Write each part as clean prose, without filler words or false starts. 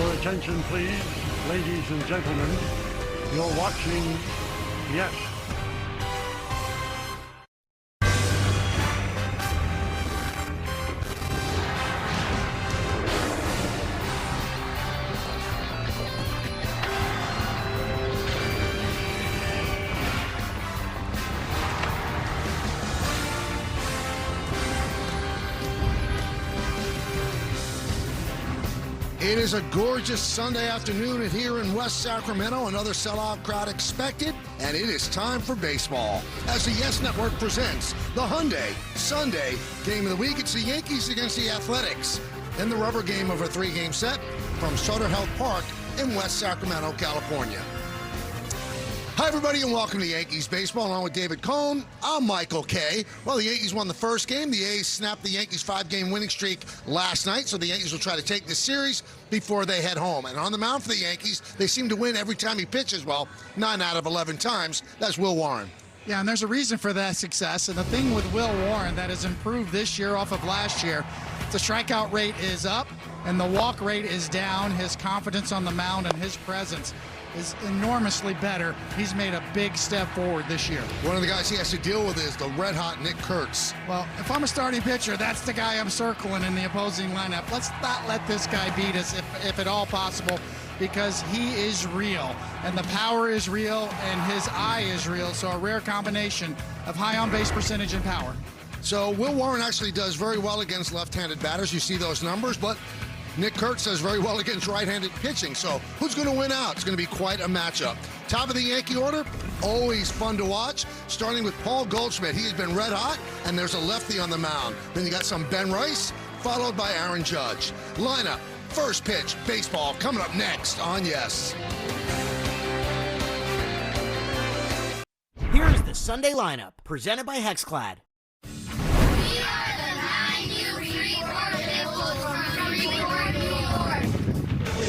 Your attention, please, ladies and gentlemen. You're watching, yes, It is a gorgeous Sunday afternoon here in West Sacramento. Another sellout crowd expected, and it is time for baseball. As the Yes Network presents the Hyundai Sunday Game of the Week, it's the Yankees against the Athletics in the rubber game of a three-game set from Sutter Health Park in West Sacramento, California. Hi, everybody, and welcome to Yankees Baseball. Along with David Cohn, I'm Michael Kay. Well, the Yankees won the first game. The A's snapped the Yankees' 5-game winning streak last night, so the Yankees will try to take this series before they head home. And on the mound for the Yankees, they seem to win every time he pitches. Well, 9 out of 11 times. That's Will Warren. Yeah, and there's a reason for that success. And the thing with Will Warren that has improved this year off of last year, the strikeout rate is up and the walk rate is down. His confidence on the mound and his presence is enormously better. He's made a big step forward this year. One of the guys he has to deal with is the red-hot Nick Kurtz. Well, if I'm a starting pitcher, that's the guy I'm circling in the opposing lineup. Let's not let this guy beat us if at all possible, because he is real, and the power is real, and his eye is real, so a rare combination of high on-base percentage and power. So Will Warren actually does very well against left-handed batters. You see those numbers, but Nick Kurtz does very well against right-handed pitching. So who's going to win out? It's going to be quite a matchup. Top of the Yankee order, always fun to watch, starting with Paul Goldschmidt. He has been red hot, and there's a lefty on the mound. Then you got some Ben Rice, followed by Aaron Judge. Lineup, first pitch, baseball, coming up next on Yes. Here is the Sunday lineup, presented by Hexclad.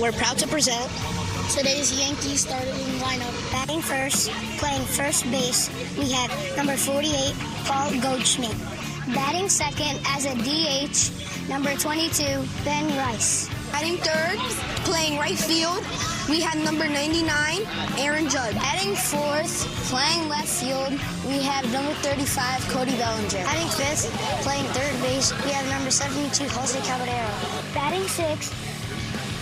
We're proud to present today's Yankees starting lineup. Batting first, playing first base, we have number 48, Paul Goldschmidt. Batting second as a DH, number 22, Ben Rice. Batting third, playing right field, we have number 99, Aaron Judge. Batting fourth, playing left field, we have number 35, Cody Bellinger. Batting fifth, playing third base, we have number 72, Jose Caballero. Batting sixth,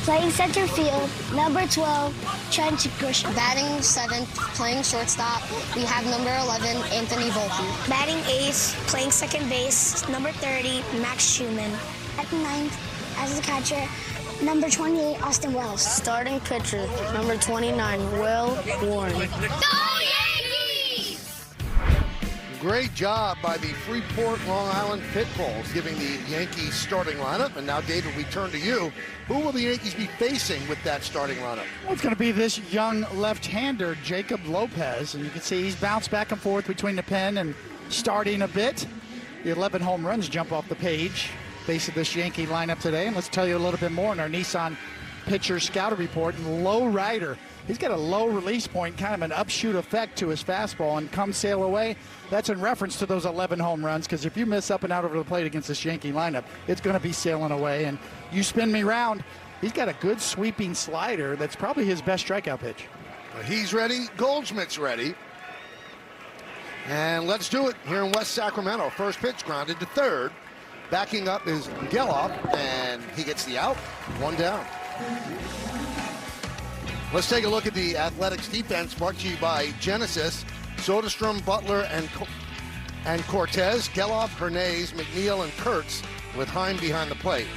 playing center field, number 12, Trent Grisham. Batting seventh, playing shortstop, we have number 11, Anthony Volpe. Batting eighth, playing second base, number 30, Max Schumann. At ninth, as the catcher, number 28, Austin Wells. Starting pitcher, number 29, Will Warren. Great job by the Freeport, Long Island Pitbulls, giving the Yankees starting lineup. And now, David, we turn to you. Who will the Yankees be facing with that starting lineup? Well, it's going to be this young left-hander, Jacob Lopez. And you can see he's bounced back and forth between the pen and starting a bit. The 11 home runs jump off the page, face of this Yankee lineup today. And let's tell you a little bit more in our Nissan pitcher scouter report. And low rider. He's got a low release point, kind of an upshoot effect to his fastball, and come sail away. That's in reference to those 11 home runs, because if you miss up and out over the plate against this Yankee lineup, it's going to be sailing away. And you spin me round, he's got a good sweeping slider that's probably his best strikeout pitch. He's ready. Goldschmidt's ready. And let's do it here in West Sacramento. First pitch grounded to third. Backing up is Geloff, and he gets the out. One down. Let's take a look at the Athletics defense, brought to you by Genesis. Soderstrom, Butler, and Cortez, Geloff, Hernandez, McNeil, and Kurtz, with Heim behind the plate.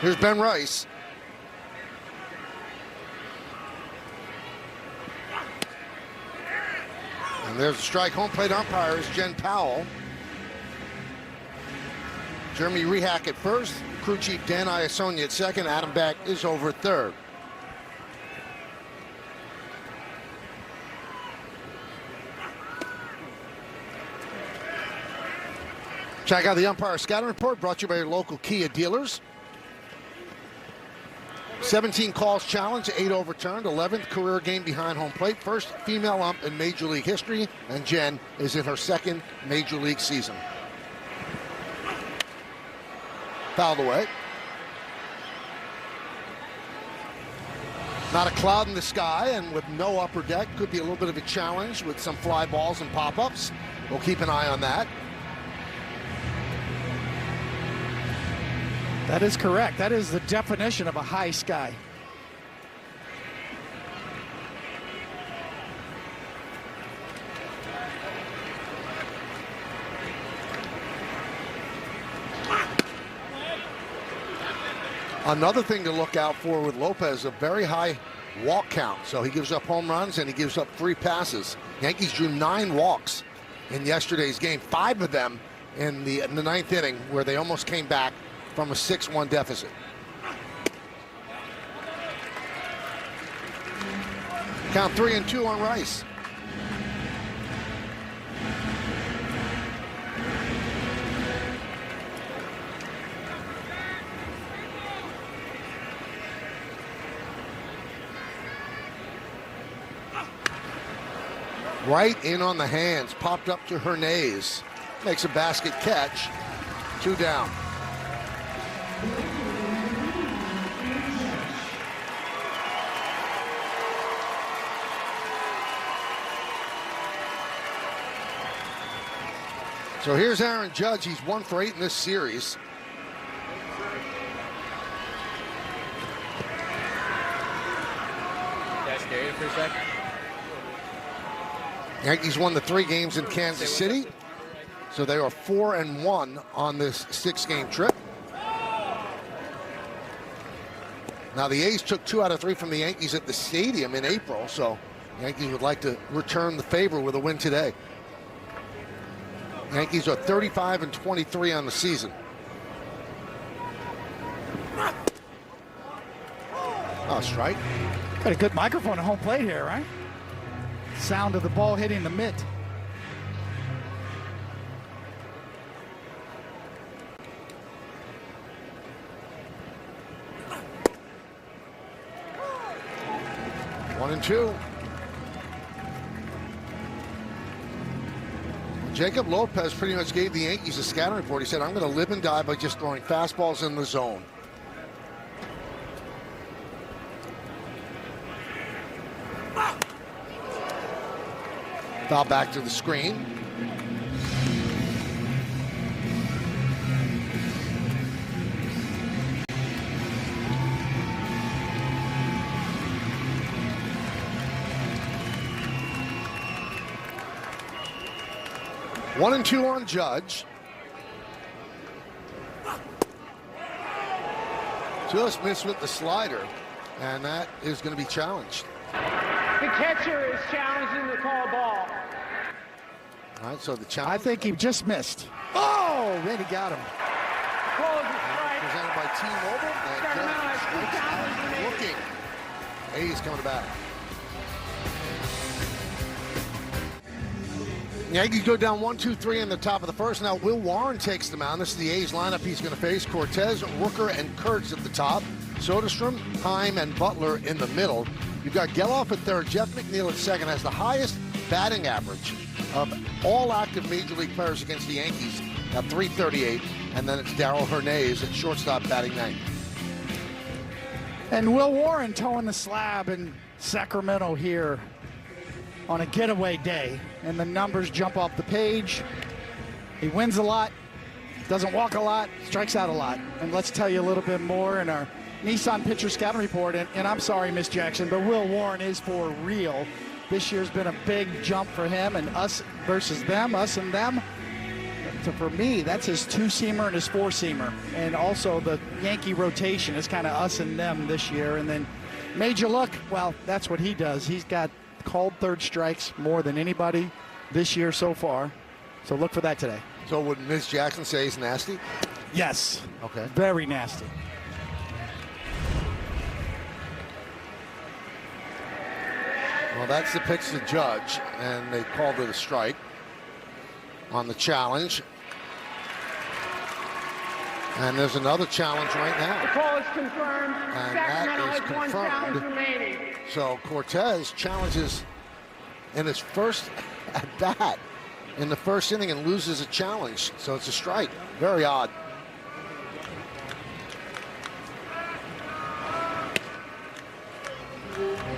Here's Ben Rice. And there's a strike. Home plate umpire is Jen Powell. Jeremy Rehack at first, crew chief Dan Iasonia at second, Adam Beck is over at third. Check out the umpire scouting report, brought to you by your local Kia dealers. 17 calls challenged, 8 overturned, 11th career game behind home plate, first female ump in Major League history, and Jen is in her second Major League season. Fouled away. Not a cloud in the sky, and with no upper deck, could be a little bit of a challenge with some fly balls and pop-ups. We'll keep an eye on that. That is correct. That is the definition of a high sky. Another thing to look out for with Lopez, a very high walk count. So he gives up home runs and he gives up 3 passes. Yankees drew 9 walks in yesterday's game, 5 of them in the 9th inning, where they almost came back from a 6-1 deficit. Count 3-2 on Rice. Right in on the hands, popped up to Hernandez. Makes a basket catch. 2 down. So here's Aaron Judge. He's 1 for 8 in this series. Can I stare you for a sec? Yankees won the 3 games in Kansas City, so they are 4-1 on this 6-game trip. Now the A's took 2 out of 3 from the Yankees at the stadium in April, so the Yankees would like to return the favor with a win today. Yankees are 35-23 on the season. Oh, strike. Got a good microphone at home plate here, right? Sound of the ball hitting the mitt. One and 2. Jacob Lopez pretty much gave the Yankees a scouting report. He said, I'm going to live and die by just throwing fastballs in the zone. Foul back to the screen. One and 2 on Judge. Just missed with the slider, and that is going to be challenged. The catcher is challenging the call ball. All right, so the challenge. I think he just missed. Oh, then he got him. Close the strike. Presented by T-Mobile. Start him out at 2,000. Looking. A's coming back. Yankees go down 1-2-3 in the top of the first. Now Will Warren takes the mound. This is the A's lineup he's going to face. Cortez, Rooker, and Kurtz at the top. Soderstrom, Heim, and Butler in the middle. You've got Geloff at third. Jeff McNeil at second. Has the highest batting average of all active Major League players against the Yankees at .338. And then it's Darrell Hernandez at shortstop batting ninth. And Will Warren towing the slab in Sacramento here on a getaway day. And the numbers jump off the page. He wins a lot, doesn't walk a lot, strikes out a lot. And let's tell you a little bit more in our Nissan pitcher scouting report. And I'm sorry, Miss Jackson, but Will Warren is for real. This year's been a big jump for him, and us versus them, us and them. So for me, that's his 2-seamer and his 4-seamer. And also the Yankee rotation is kind of us and them this year. And then Major Look, well, that's what he does. He's got called third strikes more than anybody this year so far. So look for that today. So would Ms. Jackson say he's nasty? Yes. Okay. Very nasty. Well, that's the pitch to Judge, and they called it a strike on the challenge. And there's another challenge right The now. call is confirmed. And Sacramento that is has 1 challenge confirmed. remaining. So Cortez challenges in his first at bat in the first inning and loses a challenge. So it's a strike. Very odd.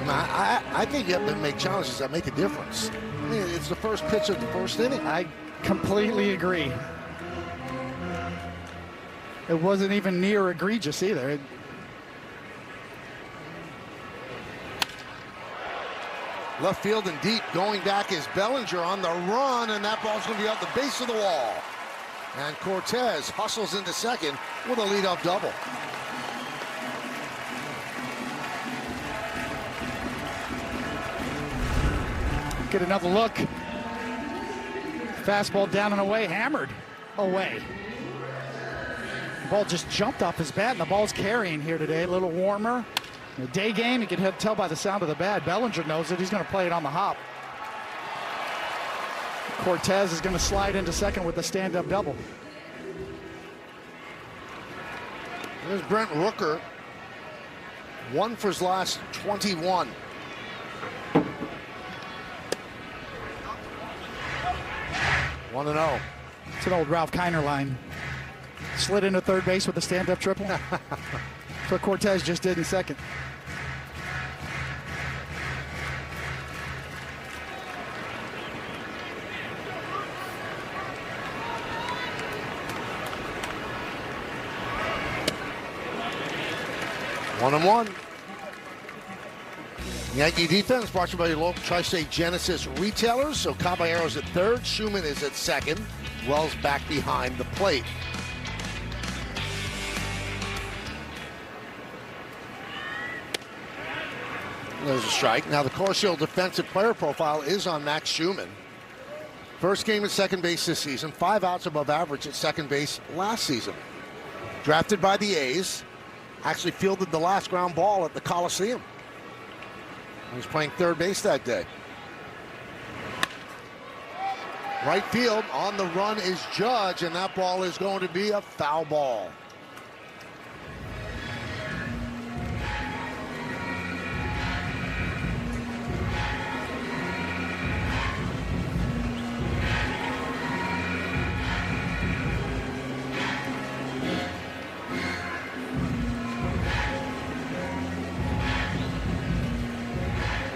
I think you have to make challenges that make a difference. I mean, it's the first pitch of the first inning. I completely agree. It wasn't even near egregious either. Left field and deep. Going back is Bellinger on the run, and that ball's going to be off the base of the wall. And Cortez hustles into second with a leadoff double. Get another look. Fastball down and away, hammered away. The ball just jumped off his bat, and the ball's carrying here today. A little warmer. In a day game, you can tell by the sound of the bat. Bellinger knows it. He's going to play it on the hop. Cortez is going to slide into second with a stand-up double. There's Brent Rooker. 1 for his last 21. One and 0. It's an old Ralph Kiner line. Slid into third base with a stand-up triple. That's what Cortez just did in second. One and 1. Yankee defense brought to you by your local Tri-State Genesis retailers. So Caballero's at third, Schumann is at second, Wells back behind the plate. There's a strike. Now the Corsiel defensive player profile is on Max Schumann. First game at second base this season, 5 outs above average at second base last season. Drafted by the A's, actually fielded the last ground ball at the Coliseum. He was playing third base that day. Right field, on the run is Judge, and that ball is going to be a foul ball.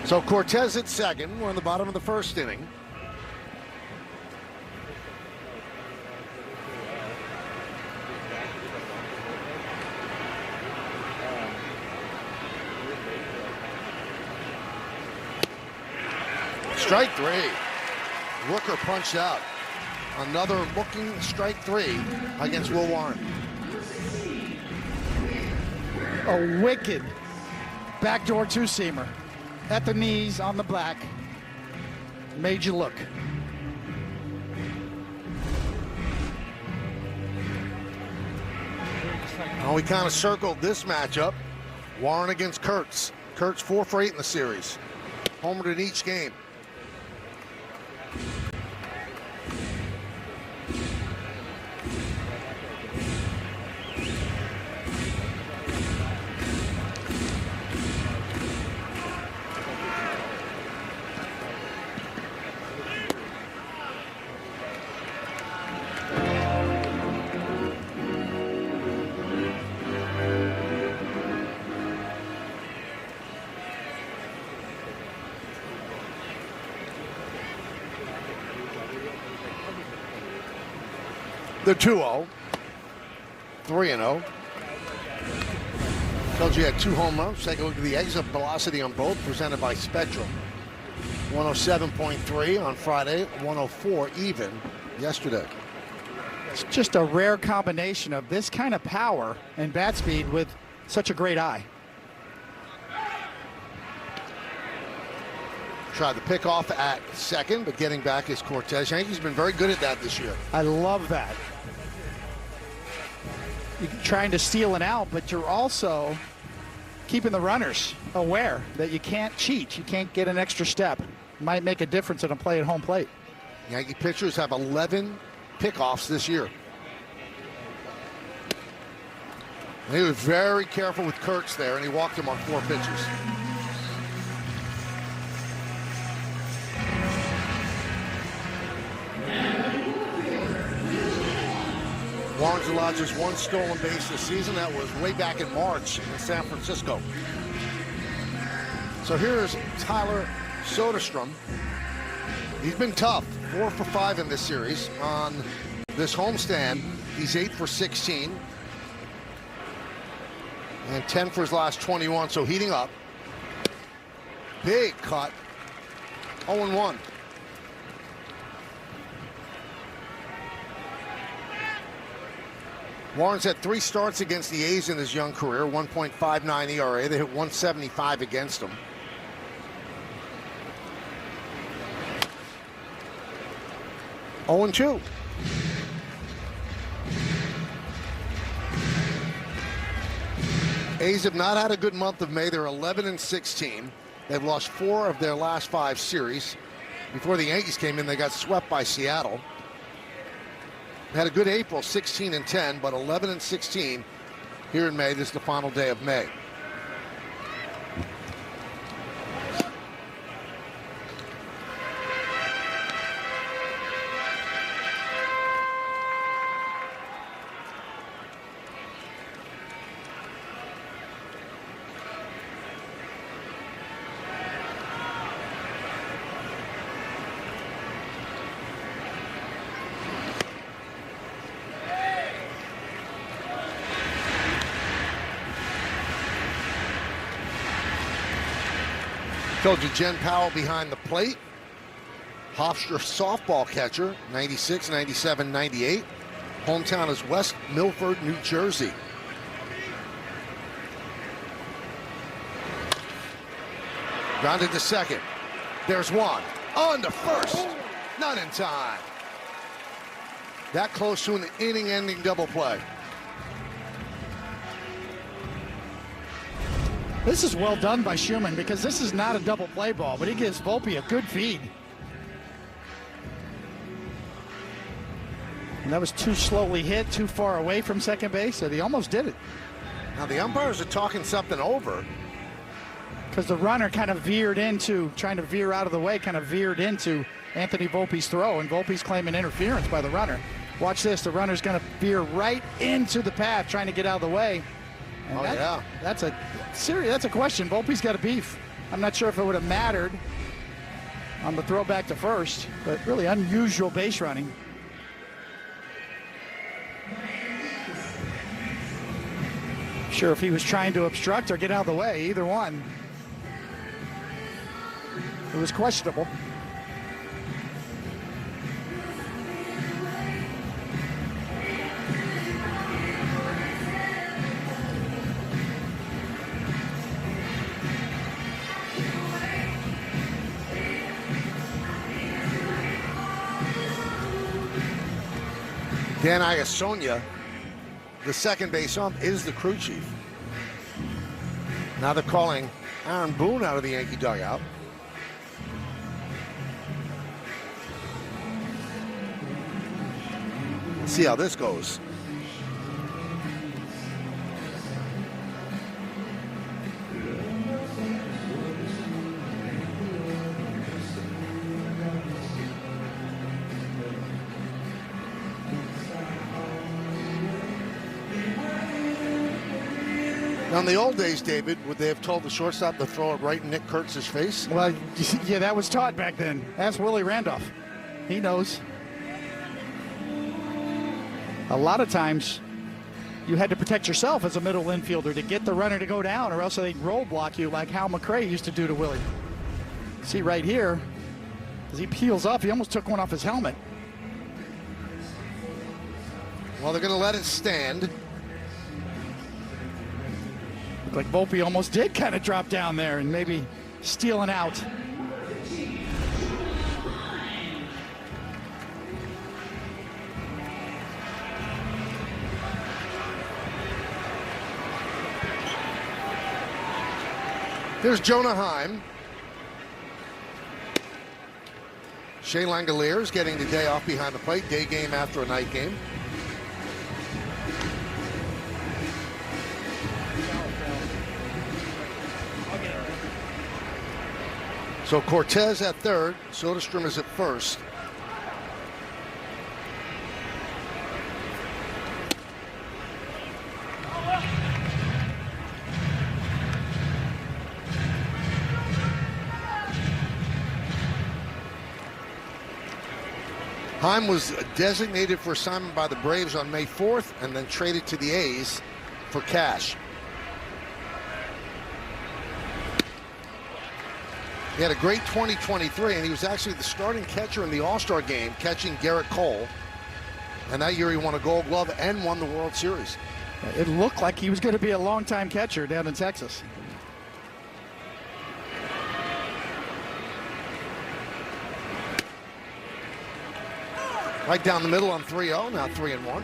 So Cortez at second. We're on the bottom of the first inning. Strike 3. Rooker punched out. Another looking strike 3 against Will Warren. A wicked backdoor two-seamer. At the knees, on the black. Made you look. Well, we kind of circled this matchup. Warren against Kurtz. Kurtz 4 for 8 in the series. Homered in each game. The 2-0, 3-0. Told you had 2 home runs. Take a look at the exit velocity on both, presented by Spectrum. 107.3 on Friday, 104 even yesterday. It's just a rare combination of this kind of power and bat speed with such a great eye. Tried the pickoff at second, but getting back is Cortez. Yankees been very good at that this year. I love that. You're trying to steal an out, but you're also keeping the runners aware that you can't cheat. You can't get an extra step. Might make a difference in a play at home plate. Yankee pitchers have 11 pickoffs this year. He was very careful with Kurtz there, and he walked him on 4 pitches. Warren's allowed just 1 stolen base this season. That was way back in March in San Francisco. So here's Tyler Soderstrom. He's been tough, 4 for 5 in this series. On this homestand, he's 8 for 16. And 10 for his last 21, so heating up. Big cut. 0-1. Warren's had 3 starts against the A's in his young career, 1.59 ERA. They hit 175 against him. Oh and 2. A's have not had a good month of May. They're 11-16. They've lost 4 of their last 5 series. Before the Yankees came in, they got swept by Seattle. Had a good April, 16-10, but 11-16 here in May. This is the final day of May. Told you Jen Powell behind the plate. Hofstra softball catcher, 96, 97, 98. Hometown is West Milford, New Jersey. Grounded to second. There's one. On to first. Not in time. That close to an inning-ending double play. This is well done by Schumann because this is not a double play ball, but he gives Volpe a good feed. And that was too slowly hit, too far away from second base, so he almost did it. Now the umpires are talking something over. Because the runner kind of veered into, trying to veer out of the way, kind of veered into Anthony Volpe's throw, and Volpe's claiming interference by the runner. Watch this, the runner's going to veer right into the path, trying to get out of the way. And that's a question. Volpe's got a beef. I'm not sure if it would have mattered on the throw back to first, but really unusual base running. Sure if he was trying to obstruct or get out of the way, either one. It was questionable. Dan Iasonia, the second base ump, is the crew chief. Now they're calling Aaron Boone out of the Yankee dugout. Let's see how this goes. Now, in the old days, David, would they have told the shortstop to throw it right in Nick Kurtz's face? Well, yeah, that was taught back then. Ask Willie Randolph. He knows. A lot of times, you had to protect yourself as a middle infielder to get the runner to go down, or else they'd roadblock you like Hal McRae used to do to Willie. See right here, as he peels up, he almost took one off his helmet. Well, they're going to let it stand. Looked like Volpe almost did kind of drop down there and maybe steal an out. There's Jonah Heim. Shea Langoliers getting the day off behind the plate. Day game after a night game. So Cortez at third, Soderstrom is at first. Heim was designated for assignment by the Braves on May 4th and then traded to the A's for cash. He had a great 2023, and he was actually the starting catcher in the All-Star game, catching Garrett Cole. And that year he won a Gold Glove and won the World Series. It looked like he was going to be a longtime catcher down in Texas. Right down the middle on 3-0, now 3-1.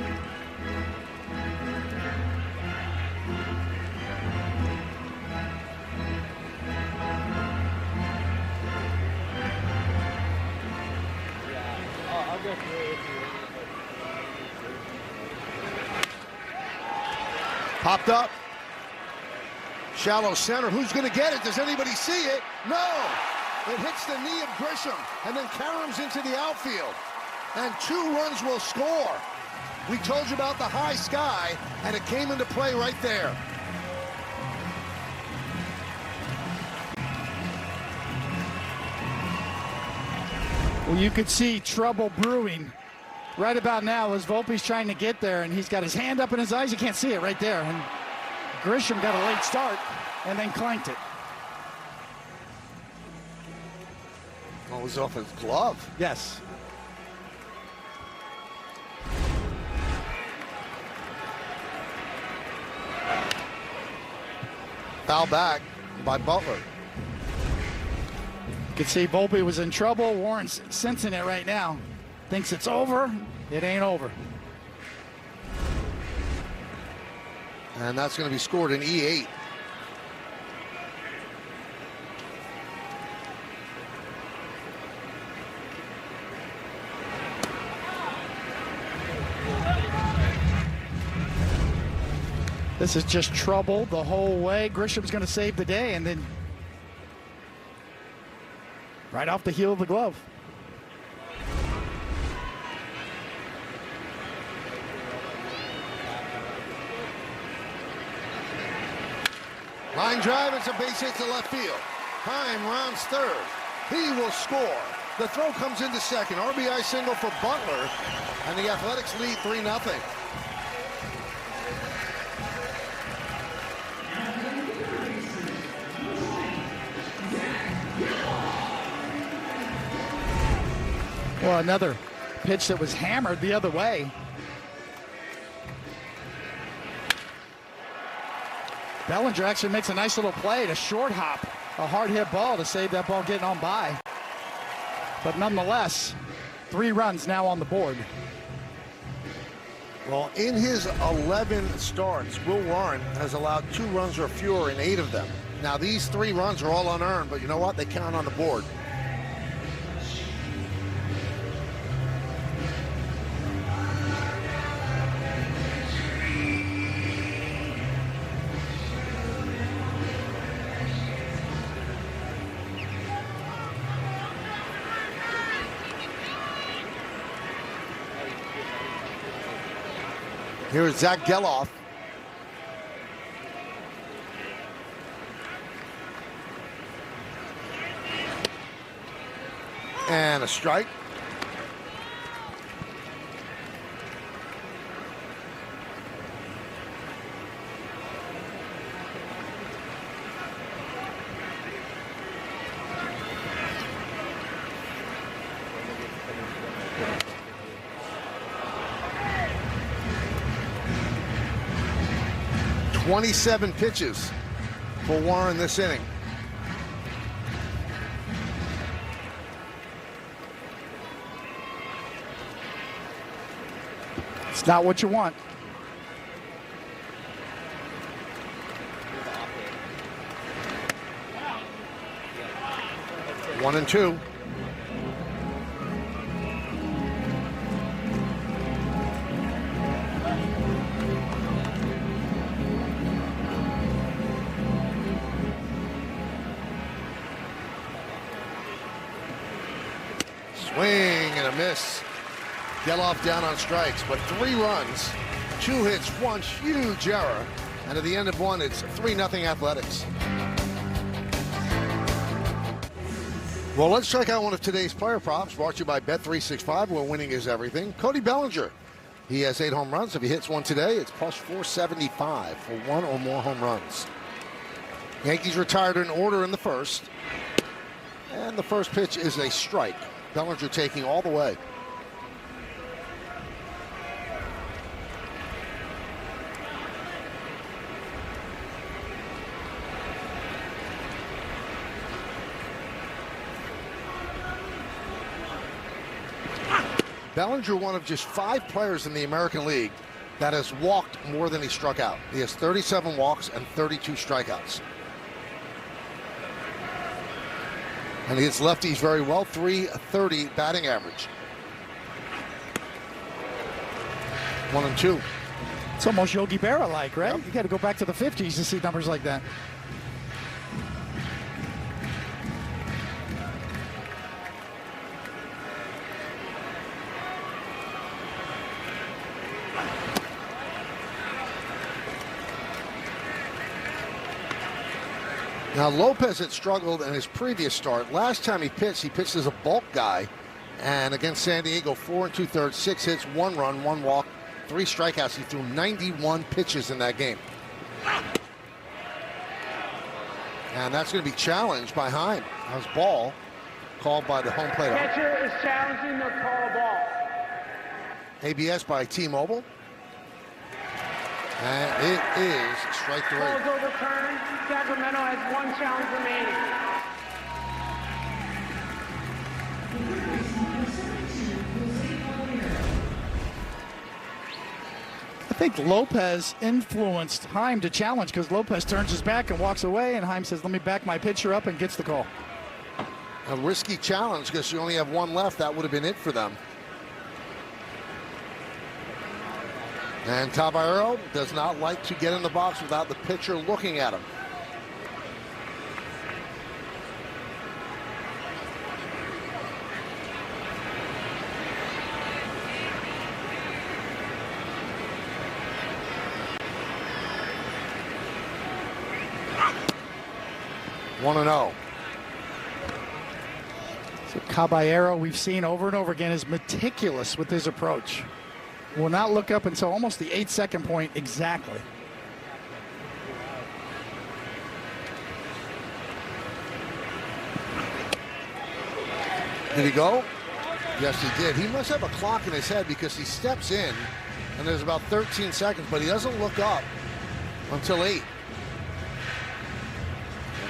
Popped up. Shallow center. Who's going to get it? Does anybody see it? No. It hits the knee of Grisham and then caroms into the outfield. And 2 runs will score. We told you about the high sky, and it came into play right there. Well, you could see trouble brewing right about now as Volpe's trying to get there, and he's got his hand up in his eyes. You can't see it right there. And Grisham got a late start and then clanked it. Well, it was off his glove. Yes. Foul back by Butler. You can see Volpe was in trouble. Warren's sensing it right now. Thinks it's over. It ain't over. And that's going to be scored in E8. This is just trouble the whole way. Grisham's going to save the day, and then right off the heel of the glove. Line drive, it's a base hit to left field. Heim rounds third. He will score. The throw comes into second. RBI single for Butler, and the Athletics lead 3-0. Well, another pitch that was hammered the other way. Bellinger actually makes a nice little play to short hop a hard hit ball to save that ball getting on by. But nonetheless, 3 runs now on the board. Well, in his 11 starts, Will Warren has allowed 2 runs or fewer in 8 of them. Now, these 3 runs are all unearned, but you know what? They count on the board. Here is Zach Geloff. And a strike. .27 pitches for Warren this inning. It's not what you want. One and two. miss. Geloff down on strikes, but 3 runs, 2 hits, 1 huge error. And at the end of 1, it's 3-0 Athletics. Well, let's check out one of today's player props, brought to you by Bet365, where winning is everything. Cody Bellinger. He has 8 home runs. If he hits one today, it's plus 475 for 1 or more home runs. Yankees retired in order in the first. And the first pitch is a strike. Bellinger taking all the way. Bellinger, one of just 5 players in the American League that has walked more than he struck out. He has 37 walks and 32 strikeouts. And he hits lefties very well, .330 batting average. 1-2. It's almost Yogi Berra-like, right? Yep. You got to go back to the 50s to see numbers like that. Now, Lopez had struggled in his previous start. Last time he pitched as a bulk guy. And against San Diego, 4 2/3, 6 hits, 1 run, 1 walk, 3 strikeouts. He threw 91 pitches in that game. And that's going to be challenged by Heim. That was ball called by the home plate. Catcher is challenging the call ball. ABS by T-Mobile. And it is strike 3. Call is overturned. Sacramento has 1 challenge remaining. I think Lopez influenced Heim to challenge because Lopez turns his back and walks away, and Heim says, let me back my pitcher up, and gets the call. A risky challenge because you only have 1 left. That would have been it for them. And Caballero does not like to get in the box without the pitcher looking at him. One and 0. So Caballero, we've seen over and over again, is meticulous with his approach. Will not look up until almost the 8-second point exactly. Did he go? Yes, he did. He must have a clock in his head because he steps in and there's about 13 seconds, but he doesn't look up until 8.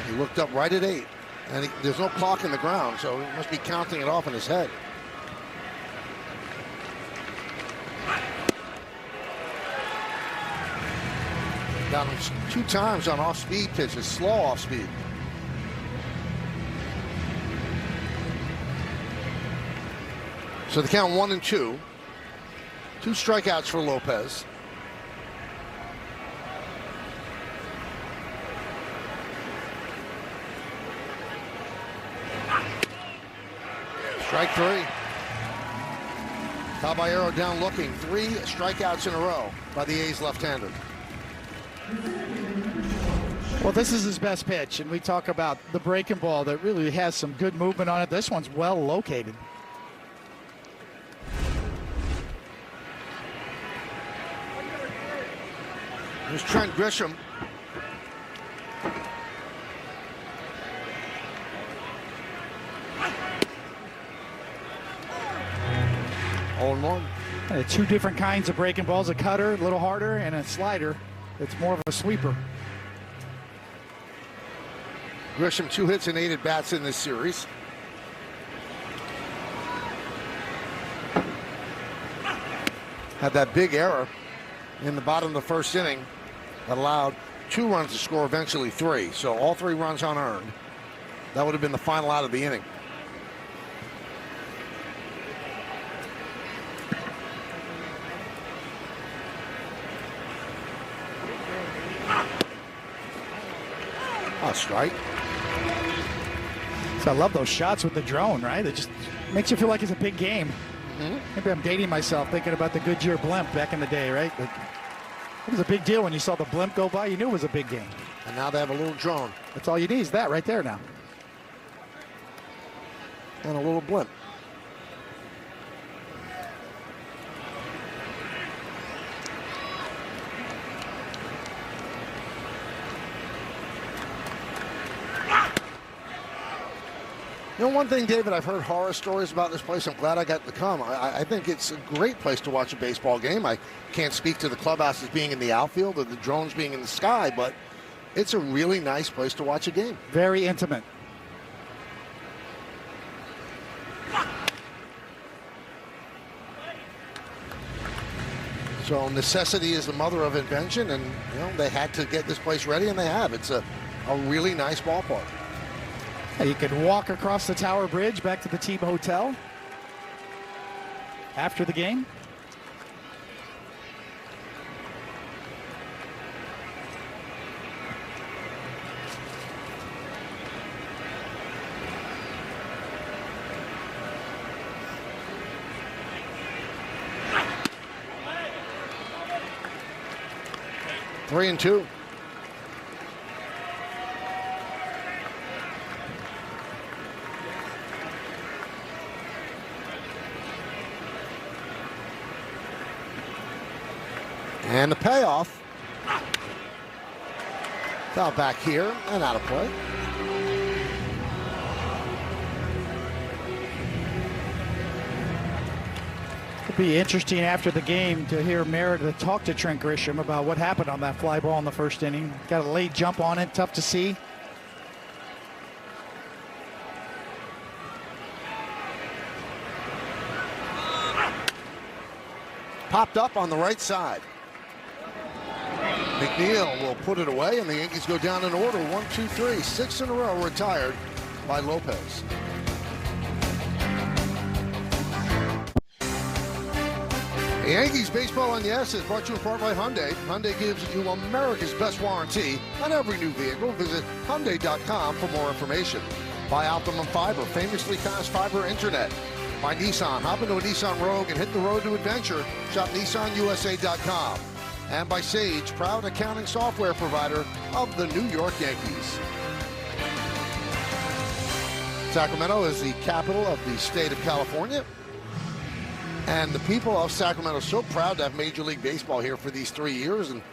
He looked up right at 8, and there's no clock in the ground, so he must be counting it off in his head. Got him 2 times on off-speed pitches, slow off-speed. So the count 1 and 2. 2 strikeouts for Lopez. Strike 3. Caballero down looking. 3 strikeouts in a row by the A's left-hander. Well, this is his best pitch, and we talk about the breaking ball that really has some good movement on it. This one's well located. Here's Trent Grisham. Oh, 1. 2 different kinds of breaking balls, a cutter, a little harder, and a slider. It's more of a sweeper. Grisham 2 hits and 8 at bats in this series. Had that big error in the bottom of the first inning that allowed 2 runs to score, eventually 3. So all 3 runs unearned. That would have been the final out of the inning. A strike. So I love those shots with the drone, right? It just makes you feel like it's a big game. Maybe I'm dating myself thinking about the Goodyear blimp back in the day, right? But it was a big deal when you saw the blimp go by. You knew it was a big game. And now they have a little drone. That's all you need is that right there now. And a little blimp. You know, one thing, David, I've heard horror stories about this place. I'm glad I got to come. I think it's a great place to watch a baseball game. I can't speak to the clubhouses being in the outfield or the drones being in the sky, but it's a really nice place to watch a game. Very intimate. So necessity is the mother of invention, and you know they had to get this place ready, and they have. It's a really nice ballpark. You could walk across the Tower Bridge back to the team hotel after the game. Three and two. And the payoff. Foul back here and out of play. It'll be interesting after the game to hear Meredith talk to Trent Grisham about what happened on that fly ball in the first inning. Got a late jump on it, tough to see. Popped up on the right side. McNeil will put it away, and the Yankees go down in order. 1, 2, 3. 6 in a row retired by Lopez. The Yankees Baseball on Yes is brought to you in part by Hyundai. Hyundai gives you America's best warranty on every new vehicle. Visit Hyundai.com for more information. By Optimum Fiber, famously fast fiber internet. By Nissan, hop into a Nissan Rogue and hit the road to adventure. Shop NissanUSA.com. And by Sage, proud accounting software provider of the New York Yankees. Sacramento is the capital of the state of California. And the people of Sacramento are so proud to have Major League Baseball here for these 3 years. And,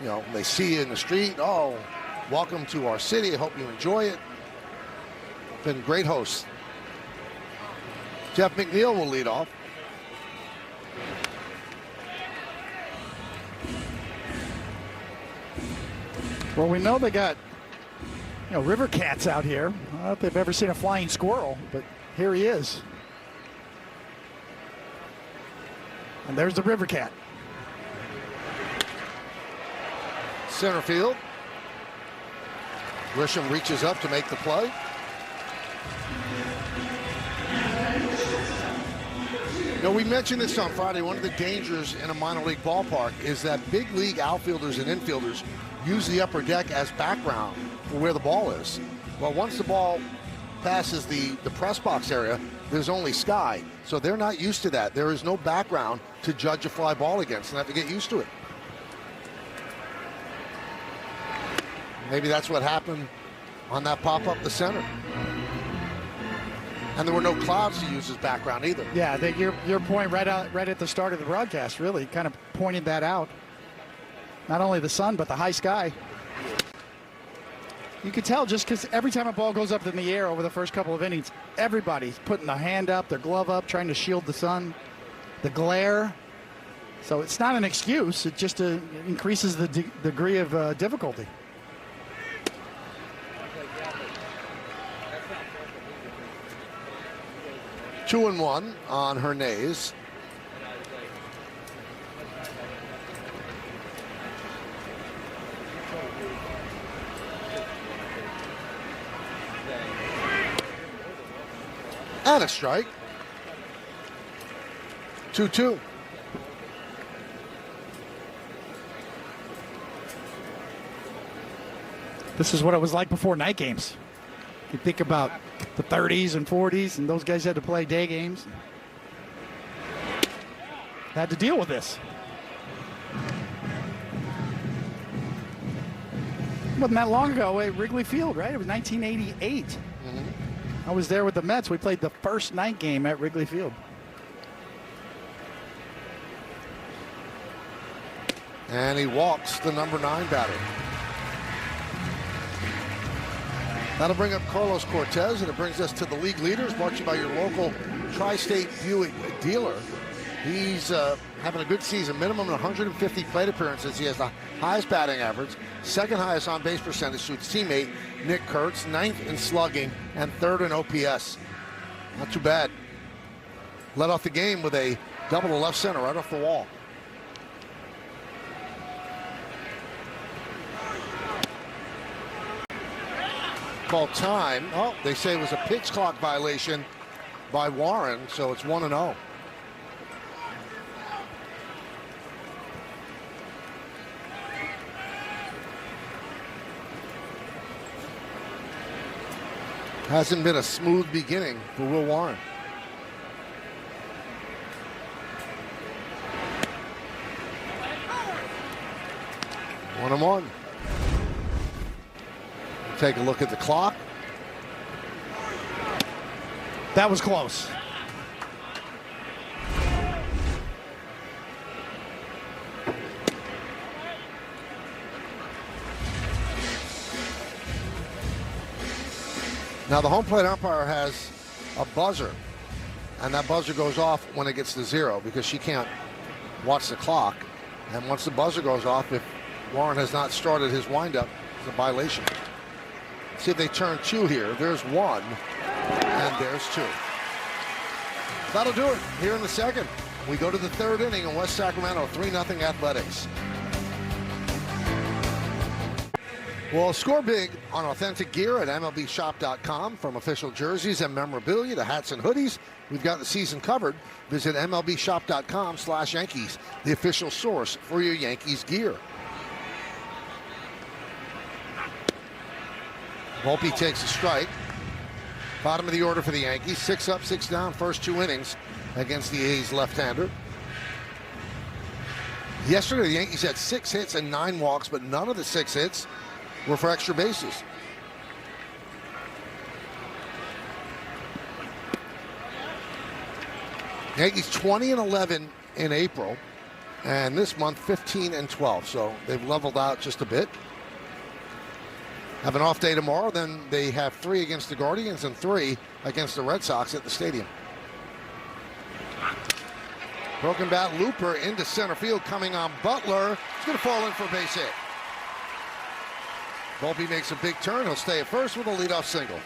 you know, they see you in the street. Oh, welcome to our city. I hope you enjoy it. Been great hosts. Jeff McNeil will lead off. Well, we know they got, river cats out here. I don't know if they've ever seen a flying squirrel, but here he is. And there's the river cat. Center field. Grisham reaches up to make the play. We mentioned this on Friday. One of the dangers in a minor league ballpark is that big league outfielders and infielders use the upper deck as background for where the ball is. Well, once the ball passes the press box area, there's only sky. So they're not used to that. There is no background to judge a fly ball against, and have to get used to it. Maybe that's what happened on that pop up the center. And there were no clouds to use as background either. Yeah, your point right at the start of the broadcast really kind of pointed that out. Not only the sun, but the high sky. You could tell just because every time a ball goes up in the air over the first couple of innings, everybody's putting their hand up, their glove up, trying to shield the sun, the glare. So it's not an excuse. It just increases the degree of difficulty. 2-1 on Hernandez. And a strike. 2-2. This is what it was like before night games. You think about the 30s and 40s, and those guys had to play day games. had to deal with this. Wasn't that long ago at Wrigley Field, right? It was 1988. I was there with the Mets. We played the first night game at Wrigley Field. And he walks the number 9 batter. That'll bring up Carlos Cortez, and it brings us to the league leaders, brought to you by your local Tri-State Buick dealer. He's having a good season, minimum 150 plate appearances. He has the highest batting average, second highest on base percentage to his teammate Nick Kurtz, 9th in slugging, and 3rd in OPS. Not too bad. Led off the game with a double to left center right off the wall. Called time. Oh, they say it was a pitch clock violation by Warren, so it's 1-0. Hasn't been a smooth beginning for Will Warren. One and one. Take a look at the clock. That was close. Now the home plate umpire has a buzzer, and that buzzer goes off when it gets to 0 because she can't watch the clock. And once the buzzer goes off, if Warren has not started his windup, it's a violation. See if they turn 2 here. There's 1, and there's 2. That'll do it here in the second. We go to the 3rd inning in West Sacramento, 3-0 Athletics. Well, score big on authentic gear at MLBshop.com. From official jerseys and memorabilia to hats and hoodies, we've got the season covered. Visit MLBshop.com/Yankees, the official source for your Yankees gear. Volpe takes a strike. Bottom of the order for the Yankees. 6 up, 6 down, first 2 innings against the A's left-hander. Yesterday, the Yankees had 6 hits and 9 walks, but none of the 6 hits were for extra bases. Yankees 20-11 in April, and this month 15-12, so they've leveled out just a bit. Have an off day tomorrow, then they have 3 against the Guardians and 3 against the Red Sox at the stadium. Broken bat looper into center field, coming on Butler. It's going to fall in for a base hit. Volpe makes a big turn. He'll stay at first with a leadoff single.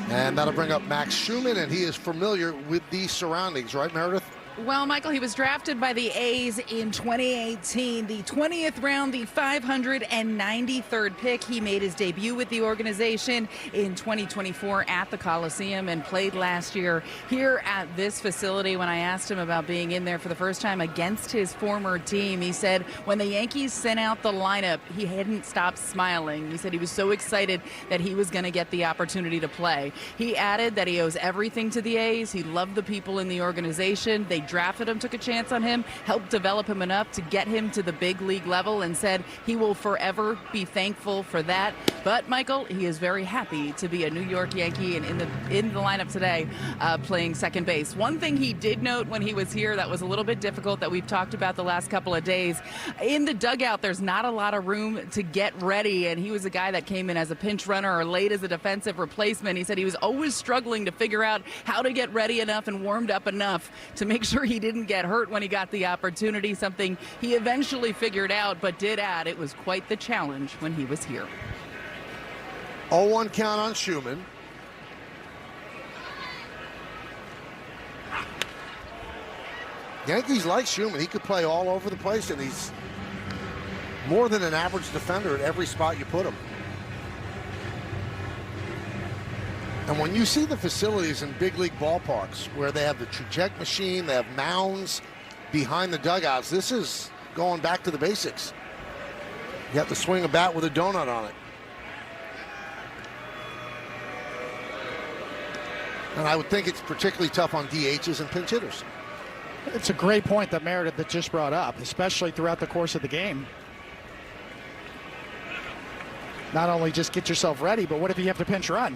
And that'll bring up Max Schumann, and he is familiar with these surroundings, right, Meredith? Well, Michael, he was drafted by the A's in 2018, the 20th round, the 593rd pick. He made his debut with the organization in 2024 at the Coliseum and played last year here at this facility. When I asked him about being in there for the first time against his former team, he said when the Yankees sent out the lineup, he hadn't stopped smiling. He said he was so excited that he was going to get the opportunity to play. He added that he owes everything to the A's. He loved the people in the organization. They drafted him, took a chance on him, helped develop him enough to get him to the big league level, and said he will forever be thankful for that. But Michael, he is very happy to be a New York Yankee and in the lineup today, playing second base. One thing he did note when he was here that was a little bit difficult that we've talked about the last couple of days, in the dugout there's not a lot of room to get ready, and he was a guy that came in as a pinch runner or late as a defensive replacement. He said he was always struggling to figure out how to get ready enough and warmed up enough to make sure he didn't get hurt when he got the opportunity, something he eventually figured out, but did add it was quite the challenge when he was here. 0-1 count on Schumann. Yankees like Schumann. He could play all over the place, and he's more than an average defender at every spot you put him. And when you see the facilities in big league ballparks where they have the traject machine, they have mounds behind the dugouts, this is going back to the basics. You have to swing a bat with a donut on it. And I would think it's particularly tough on DHs and pinch hitters. It's a great point that Meredith that just brought up, especially throughout the course of the game. Not only just get yourself ready, but what if you have to pinch run?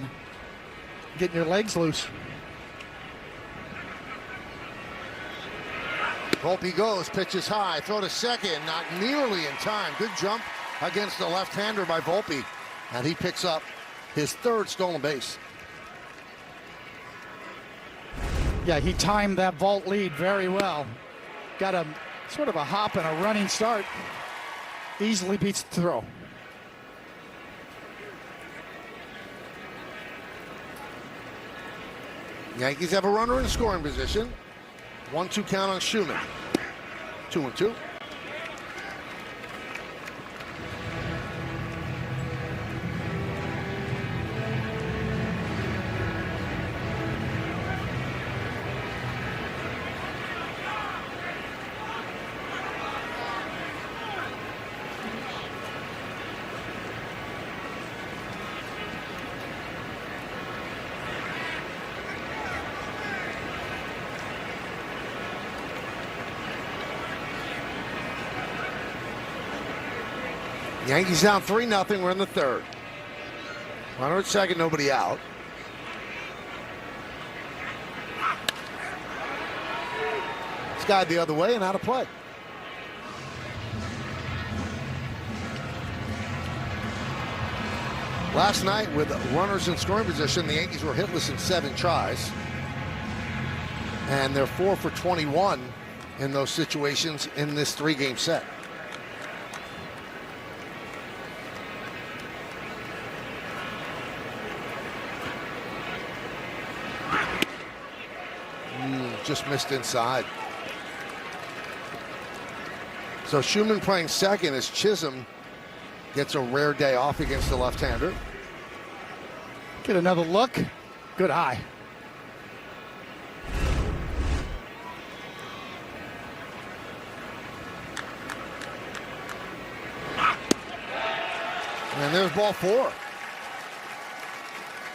Getting your legs loose. Volpe goes, pitches high, throw to second, not nearly in time. Good jump against the left-hander by Volpe. And he picks up his third stolen base. Yeah, he timed that vault lead very well. Got a sort of a hop and a running start. Easily beats the throw. Yankees have a runner in scoring position. 1-2 count on Schumann. 2-2. Yankees down 3-0. We're in the third. Runner at second, nobody out. Skied the other way and out of play. Last night, with runners in scoring position, the Yankees were hitless in 7 tries. And they're 4 for 21 in those situations in this 3-game set. Just missed inside. So Schumann playing second as Chisholm gets a rare day off against the left-hander. Get another look. Good eye. And there's ball 4.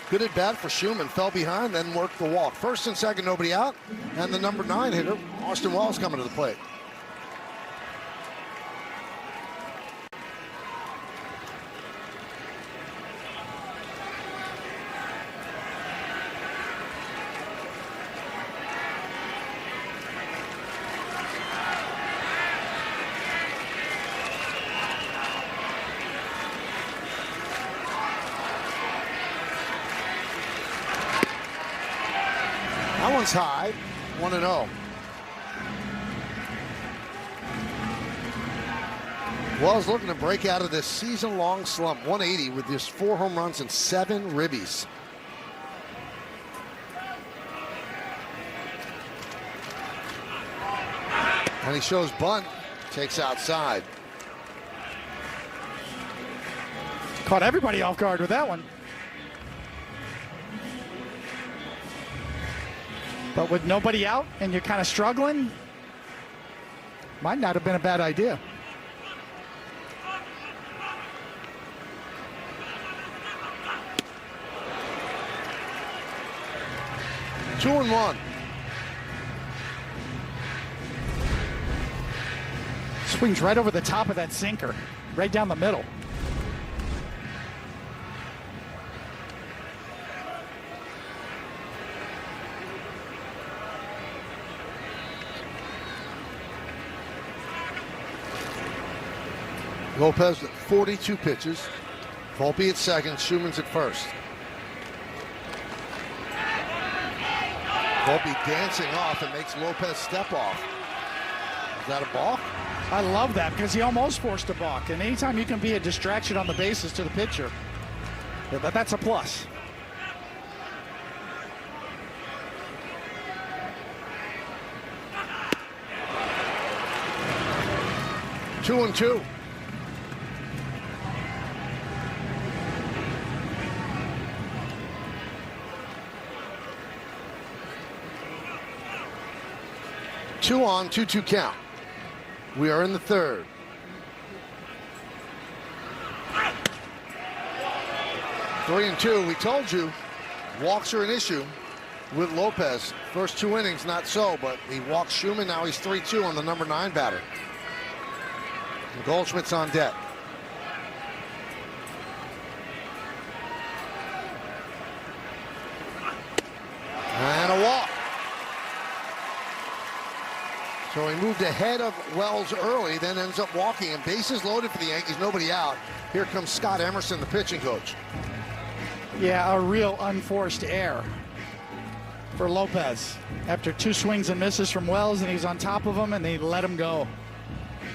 Good at bat for Schumann. Fell behind, then worked the walk. First and second, nobody out. And the number 9 hitter, Austin Wells, coming to the plate. That one's high, 1-0. Wells looking to break out of this season-long slump. 180 with just 4 home runs and 7 ribbies. And he shows bunt, takes outside. Caught everybody off guard with that one. But with nobody out and you're kind of struggling, might not have been a bad idea. Two and one. Swings right over the top of that sinker, right down the middle. Lopez at 42 pitches. Volpe at second, Schumann's at first. Volpe dancing off and makes Lopez step off. Is that a balk? I love that because he almost forced a balk. And anytime you can be a distraction on the bases to the pitcher, that's a plus. Two and two. Two on, 2-2 count. We are in the third. Three and two. We told you walks are an issue with Lopez. First 2 innings, not so, but he walks Schumann. Now he's 3-2 on the number 9 batter. And Goldschmidt's on deck. And a walk. So he moved ahead of Wells early, then ends up walking, and bases loaded for the Yankees, nobody out. Here comes Scott Emerson, the pitching coach. Yeah, a real unforced error for Lopez. After 2 swings and misses from Wells, and he was on top of him, and they let him go.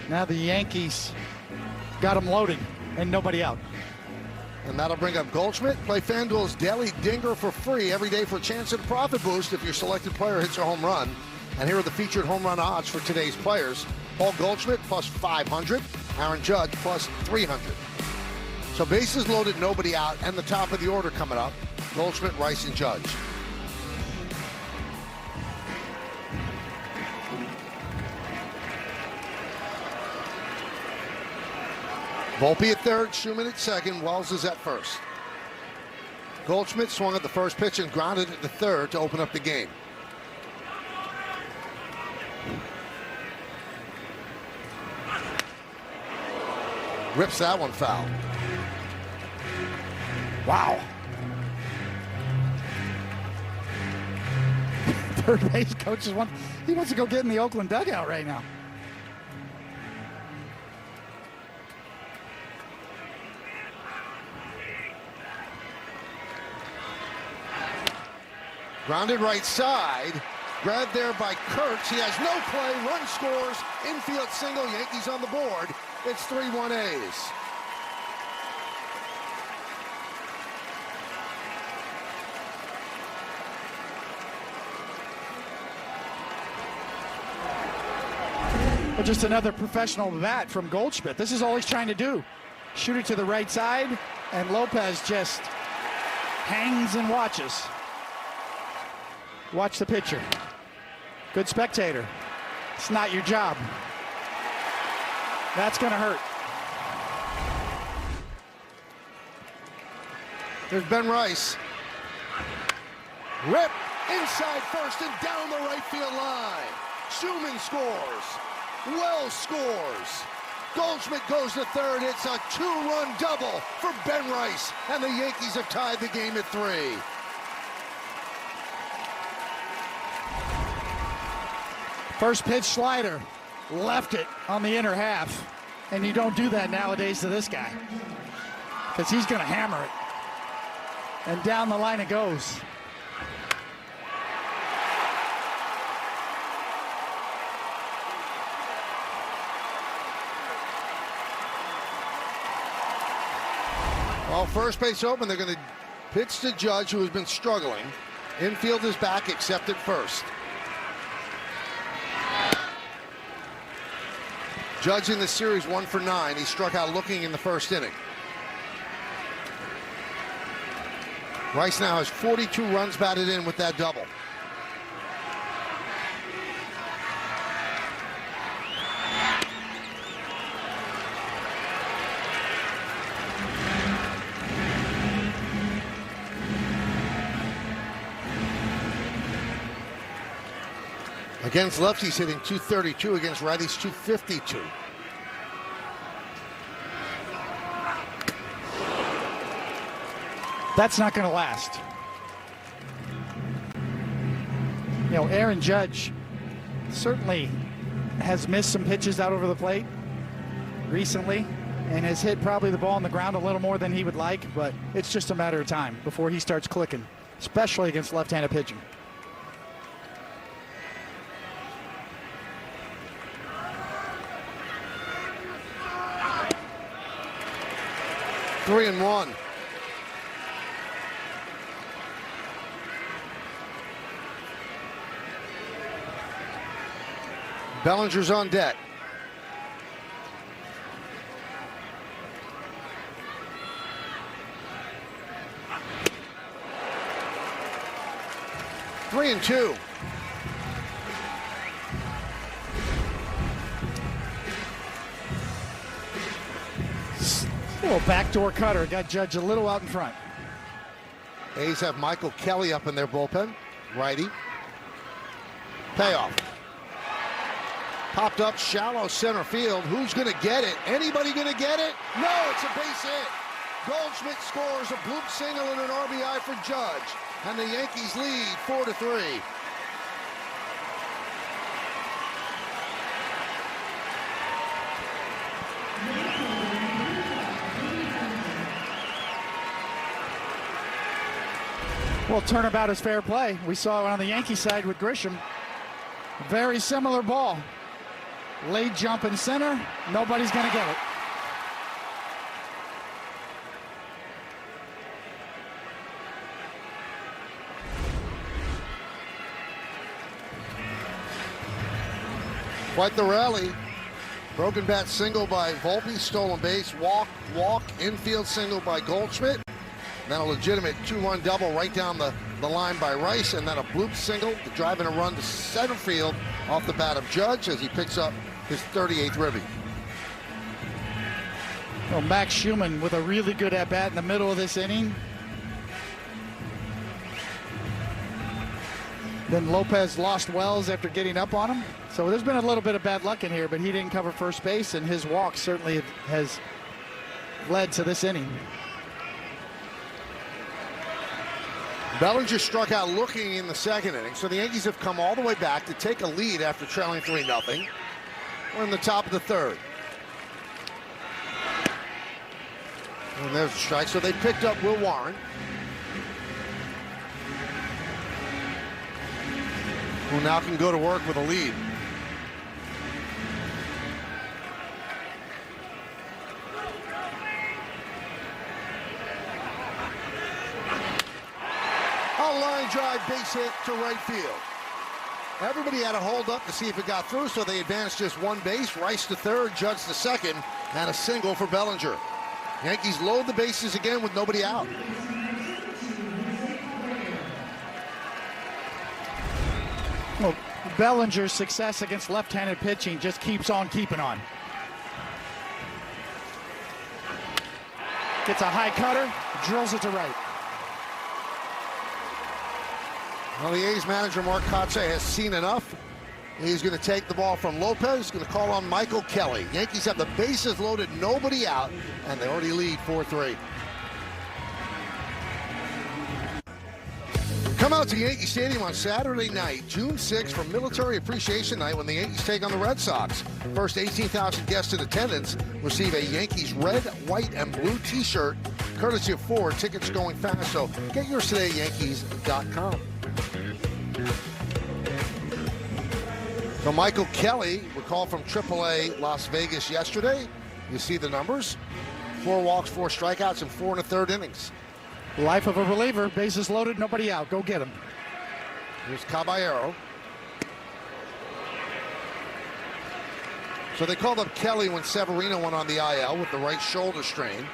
Now the Yankees got him loaded, and nobody out. And that'll bring up Goldschmidt. Play FanDuel's Daily Dinger for free every day for a chance at a profit boost if your selected player hits a home run. And here are the featured home run odds for today's players. Paul Goldschmidt plus 500, Aaron Judge plus 300. So bases loaded, nobody out, and the top of the order coming up, Goldschmidt, Rice, and Judge. Volpe at third, Schumann at second, Wells is at first. Goldschmidt swung at the first pitch and grounded at the third to open up the game. Rips that one foul. Wow. Third base coach he wants to go get in the Oakland dugout right now. Grounded right side. Grabbed there by Kurtz. He has no play. Run scores. Infield single. Yankees on the board. It's 3-1 A's. Well, just another professional bat from Goldschmidt. This is all he's trying to do. Shoot it to the right side, and Lopez just hangs and watches. Watch the pitcher. Good spectator. It's not your job. That's going to hurt. There's Ben Rice. Rip inside first and down the right field line. Schumann scores. Wells scores. Goldschmidt goes to third. It's a 2-run double for Ben Rice, and the Yankees have tied the game at 3. First pitch slider, left it on the inner half. And you don't do that nowadays to this guy, because he's going to hammer it. And down the line it goes. Well, first base open. They're going to pitch to Judge, who has been struggling. Infield is back, except at first. Judge in the series 1 for 9. He struck out looking in the first inning. Rice now has 42 runs batted in with that double. Against lefties, hitting .232. Against righties, .252. That's not going to last. You know, Aaron Judge certainly has missed some pitches out over the plate recently and has hit probably the ball on the ground a little more than he would like, but it's just a matter of time before he starts clicking, especially against left-handed pitching. Three and one. Bellinger's on deck. Three and two. A little backdoor cutter got Judge a little out in front. A's have Michael Kelly up in their bullpen. righty. Payoff. Popped up shallow center field. Who's going to get it? Anybody going to get it? No, it's a base hit. Goldschmidt scores a bloop single and an RBI for Judge. And the Yankees lead 4-3. Well, turnabout is fair play. We saw it on the Yankee side with Grisham. Very similar ball. Late jump in center. Nobody's going to get it. Quite the rally. Broken bat single by Volpe, stolen base, walk, infield single by Goldschmidt. Then a legitimate 2-run double right down the line by Rice, and then a bloop single, driving a run to center field off the bat of Judge as he picks up his 38th ribby. Well, Max Schumann with a really good at-bat in the middle of this inning. Then Lopez lost Wells after getting up on him. So there's been a little bit of bad luck in here, but he didn't cover first base, and his walk certainly has led to this inning. Bellinger struck out looking in the second inning, so the Yankees have come all the way back to take a lead after trailing 3-0. We're in the top of the third. And there's a strike, so they picked up Will Warren, who now can go to work with a lead. A line drive base hit to right field. Everybody had to hold up to see if it got through, so they advanced just one base. Rice to third, Judge to second, and a single for Bellinger. Yankees load the bases again with nobody out. Well, Bellinger's success against left-handed pitching just keeps on keeping on. Gets a high cutter, drills it to right. Well, the A's manager, Mark Kotsay, has seen enough. He's going to take the ball from Lopez, going to call on Michael Kelly. Yankees have the bases loaded, nobody out, and they already lead 4-3. Come out to Yankee Stadium on Saturday night, June 6th, for Military Appreciation Night when the Yankees take on the Red Sox. First 18,000 guests in attendance receive a Yankees red, white, and blue t-shirt, courtesy of Ford. Tickets going fast, so get yours today at Yankees.com. So Michael Kelly, recall from AAA Las Vegas yesterday. You see the numbers. 4 walks, 4 strikeouts, and 4 1/3 innings. Life of a reliever, bases loaded, nobody out. Go get him. Here's Caballero. So they called up Kelly when Severino went on the IL with the right shoulder strain.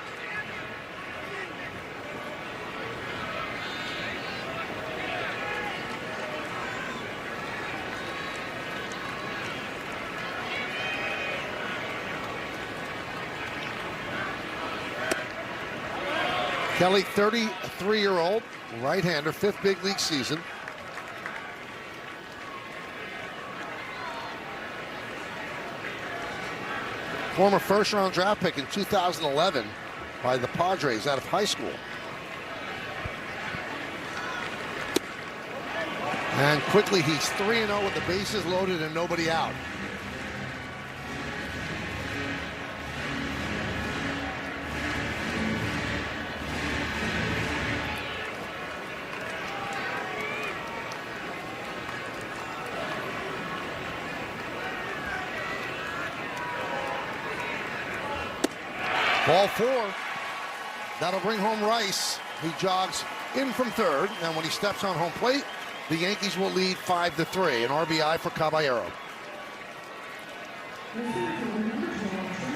Kelly, 33-year-old, right-hander, 5th big league season. Former first-round draft pick in 2011 by the Padres out of high school. And quickly, he's 3-0 with the bases loaded and nobody out. Ball 4. That'll bring home Rice. He jogs in from third, and when he steps on home plate, the Yankees will lead 5-3. An RBI for Caballero.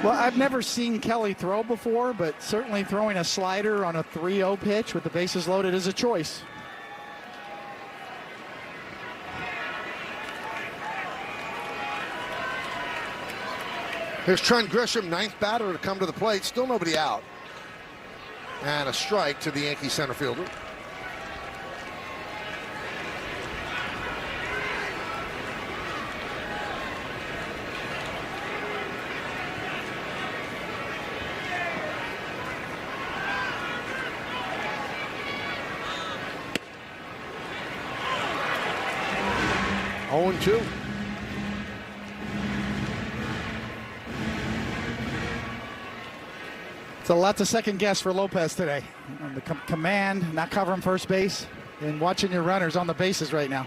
Well, I've never seen Kelly throw before, but certainly throwing a slider on a 3-0 pitch with the bases loaded is a choice. Here's Trent Grisham, 9th batter to come to the plate. Still nobody out. And a strike to the Yankee center fielder. 0-2. It's a lot to second guess for Lopez today. The command, not covering first base, and watching your runners on the bases right now.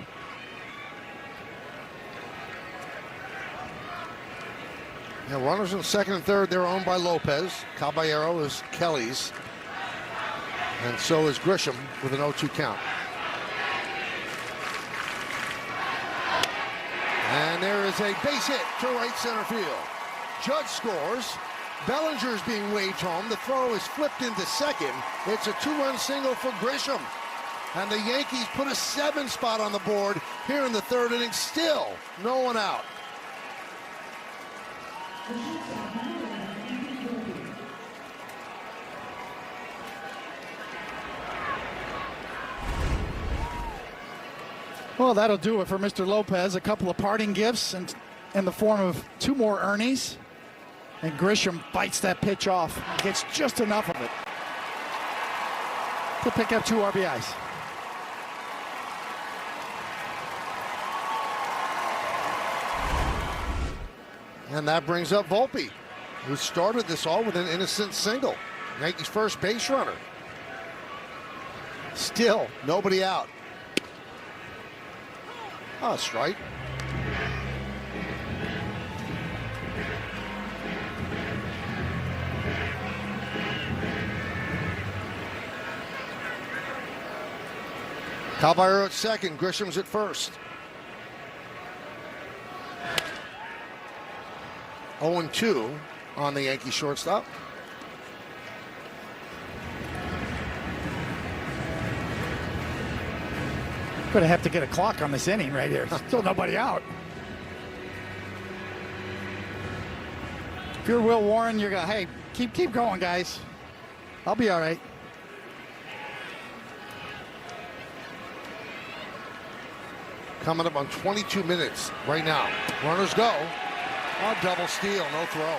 Now runners in second and third, they're owned by Lopez. Caballero is Kelly's. And so is Grisham with an 0-2 count. And there is a base hit to right center field. Judge scores. Bellinger's being waved home. The throw is flipped into second. It's a 2-run single for Grisham. And the Yankees put a 7 spot on the board here in the third inning. Still no one out. Well, that'll do it for Mr. Lopez. A couple of parting gifts in the form of 2 more Ernies. And Grisham bites that pitch off and gets just enough of it to pick up 2 RBIs. And that brings up Volpe, who started this all with an innocent single. Yankees first base runner. Still nobody out. Oh, strike. Caballero at second, Grisham's at first. 0-2 on the Yankee shortstop. Gonna have to get a clock on this inning right here. Still nobody out. If you're Will Warren, you're gonna, hey, keep going, guys. I'll be all right. Coming up on 22 minutes right now. Runners go. Oh, double steal, no throw.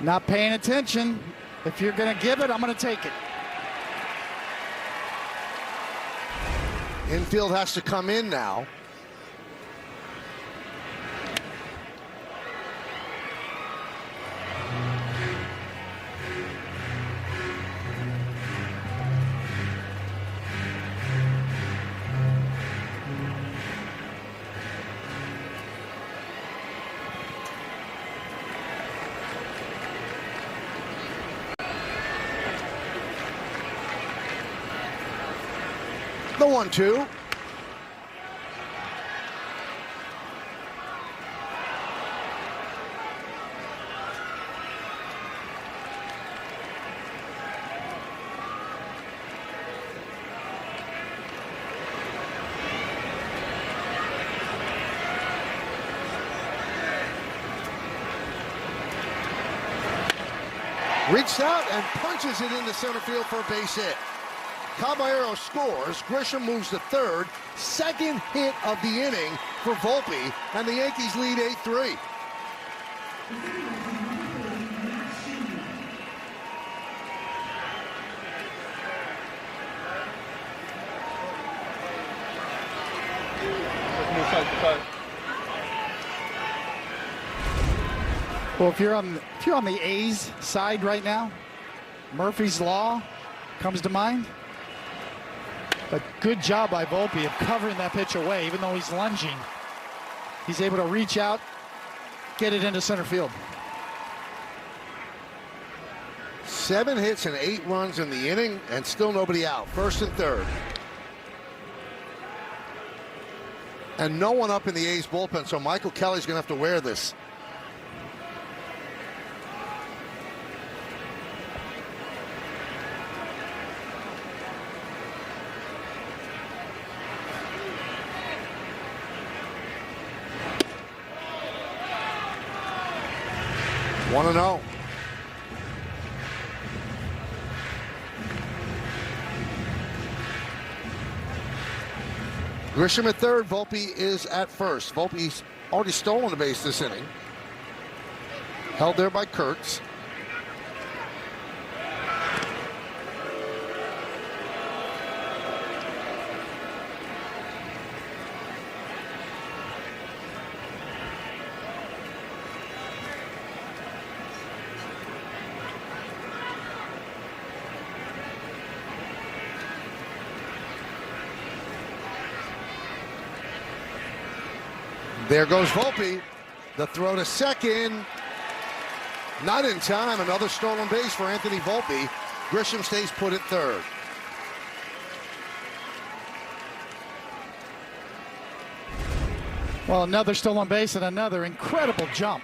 Not paying attention. If you're going to give it, I'm going to take it. Infield has to come in now. The 1-2. Reached out and punches it into center field for a base hit. Caballero scores. Grisham moves to third. Second hit of the inning for Volpe, and the Yankees lead 8-3. Well, if you're on the A's side right now, Murphy's Law comes to mind. But good job by Volpe of covering that pitch away, even though he's lunging. He's able to reach out, get it into center field. 7 hits and 8 runs in the inning, and still nobody out. First and third. And no one up in the A's bullpen, so Michael Kelly's going to have to wear this. One and 0. Grisham at third. Volpe is at first. Volpe's already stolen a base this inning. Held there by Kurtz. There goes Volpe. The throw to second. Not in time. Another stolen base for Anthony Volpe. Grisham stays put at third. Well, another stolen base and another incredible jump.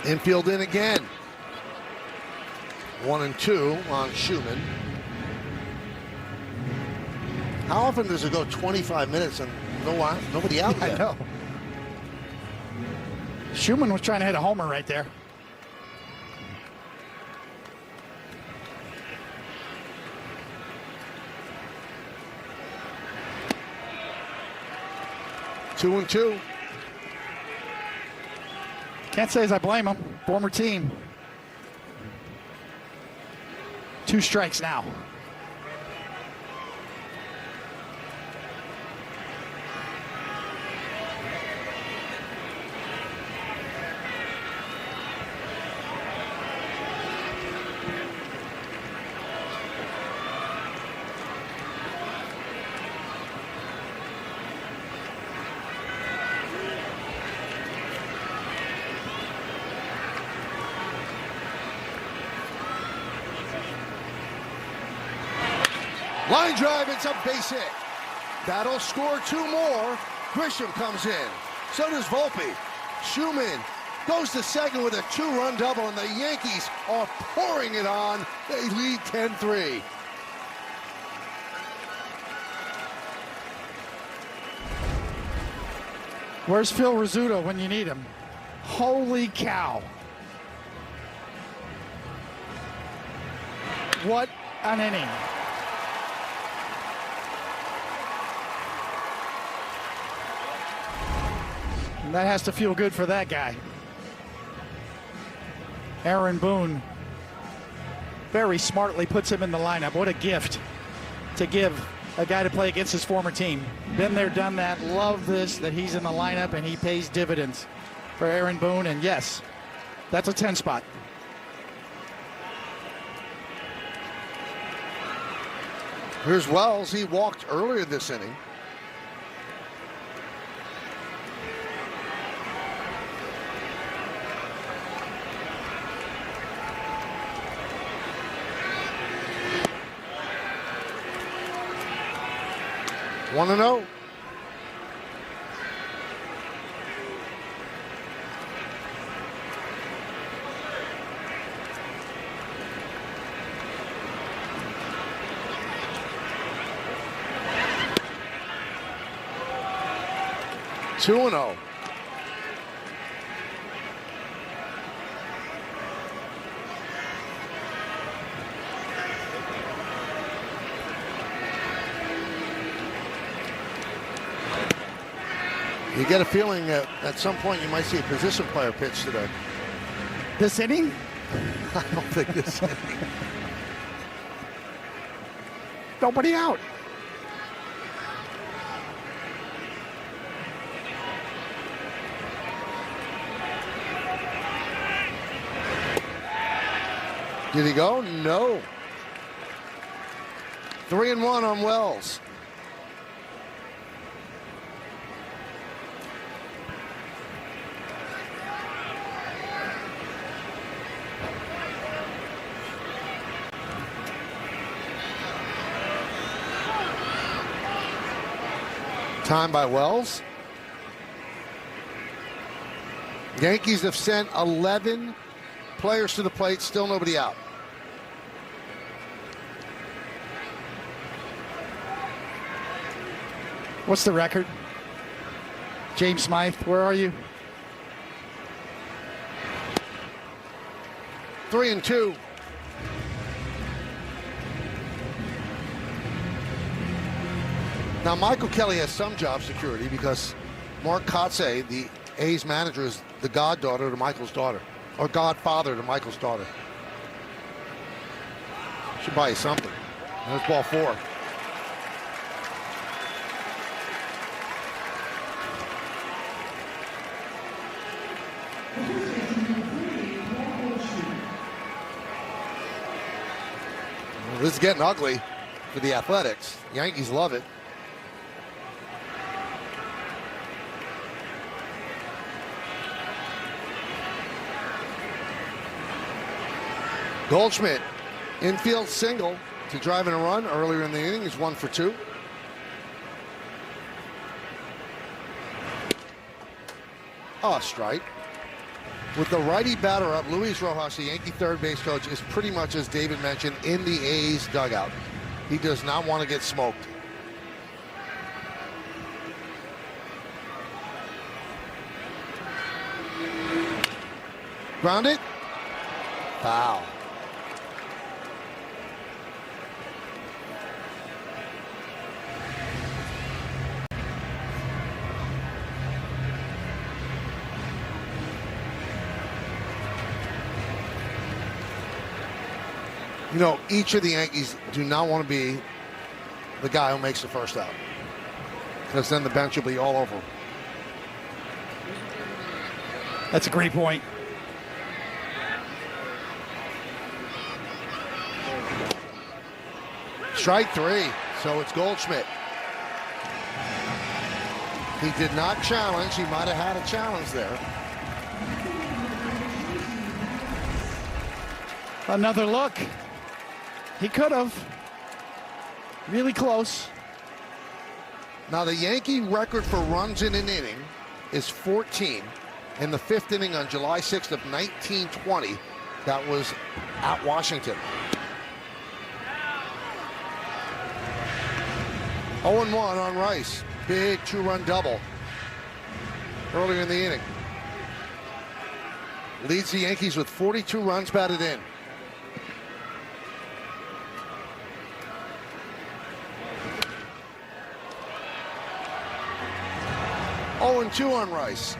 Infield in again. 1-2 on Schumann. How often does it go 25 minutes and nobody out yet? I know. Schumann was trying to hit a homer right there. Two and two. Can't say as I blame him. Former team. 2 strikes now. Line drive, it's a base hit. That'll score 2 more. Grisham comes in. So does Volpe. Schumann goes to second with a 2-run double, and the Yankees are pouring it on. They lead 10-3. Where's Phil Rizzuto when you need him? Holy cow. What an inning. And that has to feel good for that guy. Aaron Boone very smartly puts him in the lineup. What a gift to give a guy to play against his former team. Been there, done that. Love this, that he's in the lineup and he pays dividends for Aaron Boone. And yes, that's a 10 spot. Here's Wells. He walked earlier this inning. One and 0. Two and 0. You get a feeling that at some point you might see a position player pitch today. This inning? I don't think this inning. Nobody out. Did he go? No. 3-1 on Wells. Time by Wells. Yankees have sent 11 players to the plate, still nobody out. What's the record? James Smythe, where are you? 3-2. Now, Michael Kelly has some job security because Mark Kotze, the A's manager, is the goddaughter to Michael's daughter, or godfather to Michael's daughter. Should buy you something. There's ball 4. Well, this is getting ugly for the Athletics. Yankees love it. Goldschmidt, infield single to drive in a run earlier in the inning. He's 1 for 2. Oh, strike. With the righty batter up, Luis Rojas, the Yankee third base coach, is pretty much, as David mentioned, in the A's dugout. He does not want to get smoked. Grounded. Foul. You know, each of the Yankees do not want to be the guy who makes the first out, because then the bench will be all over him. That's a great point. Strike 3, so it's Goldschmidt. He did not challenge. He might have had a challenge there. Another look. He could have. Really close. Now, the Yankee record for runs in an inning is 14. In the 5th inning on July 6th of 1920, that was at Washington. 0-1 on Rice. Big 2-run double earlier in the inning. Leads the Yankees with 42 runs batted in. Oh, and 2 on Rice.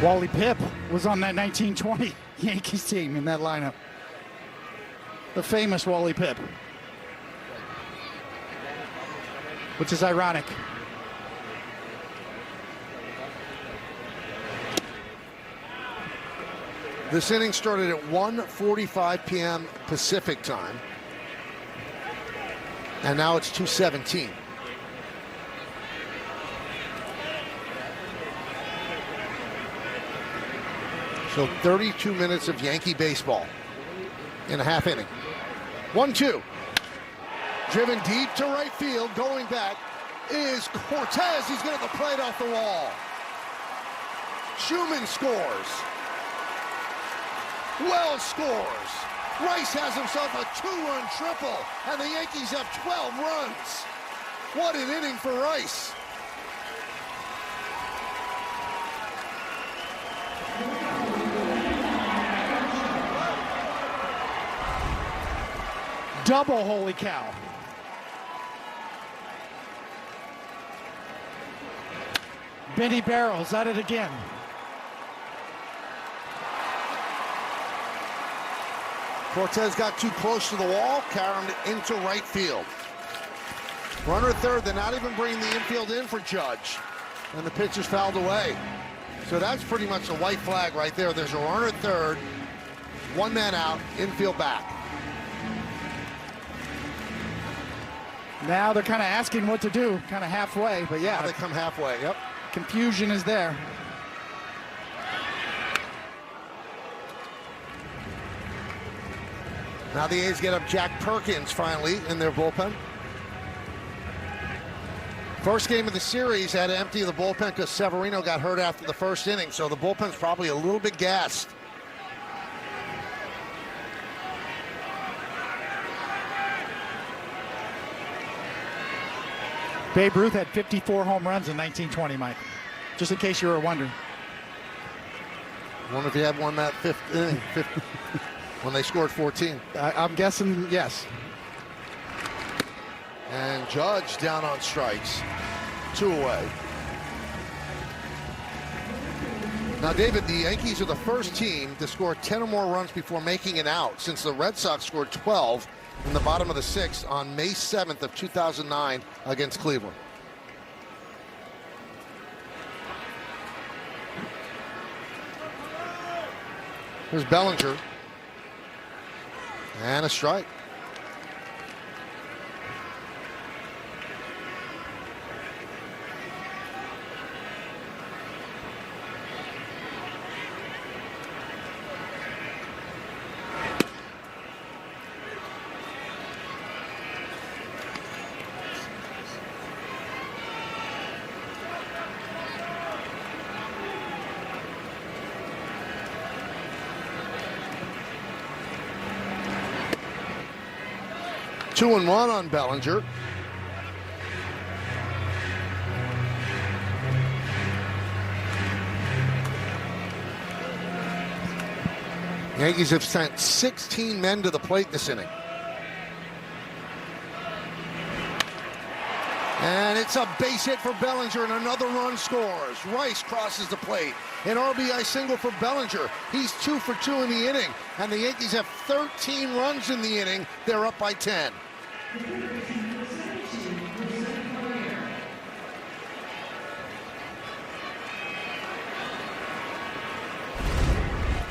Wally Pipp was on that 1920 Yankees team in that lineup. The famous Wally Pipp. Which is ironic. This inning started at 1:45 p.m. Pacific time. And now it's 2:17. So 32 minutes of Yankee baseball in a half inning. 1-2. Driven deep to right field. Going back is Cortez. He's going to the plate off the wall. Schumann scores. Wells scores. Rice has himself a 2-run triple, and the Yankees have 12 runs. What an inning for Rice. Double, holy cow. Benny Barrels at it again. Cortez got too close to the wall, carried into right field. Runner third, they're not even bringing the infield in for Judge. And the pitch is fouled away. So that's pretty much a white flag right there. There's a runner third, 1 man out, infield back. Now they're kind of asking what to do, kind of halfway, but yeah. Now they come halfway, yep. Confusion is there. Now the A's get up Jack Perkins finally in their bullpen. First game of the series had to empty the bullpen because Severino got hurt after the first inning, so the bullpen's probably a little bit gassed. Babe Ruth had 54 home runs in 1920, Mike. Just in case you were wondering. I wonder if he had one that 5th inning, when they scored 14. I'm guessing yes. And Judge down on strikes. 2 away. Now, David, the Yankees are the first team to score 10 or more runs before making an out since the Red Sox scored 12 in the bottom of the 6th on May 7th of 2009 against Cleveland. Here's Bellinger. And a strike. Two and one on Bellinger. Yankees have sent 16 men to the plate this inning. And it's a base hit for Bellinger, and another run scores. Rice crosses the plate. An RBI single for Bellinger. He's 2 for 2 in the inning, and the Yankees have 13 runs in the inning. They're up by 10.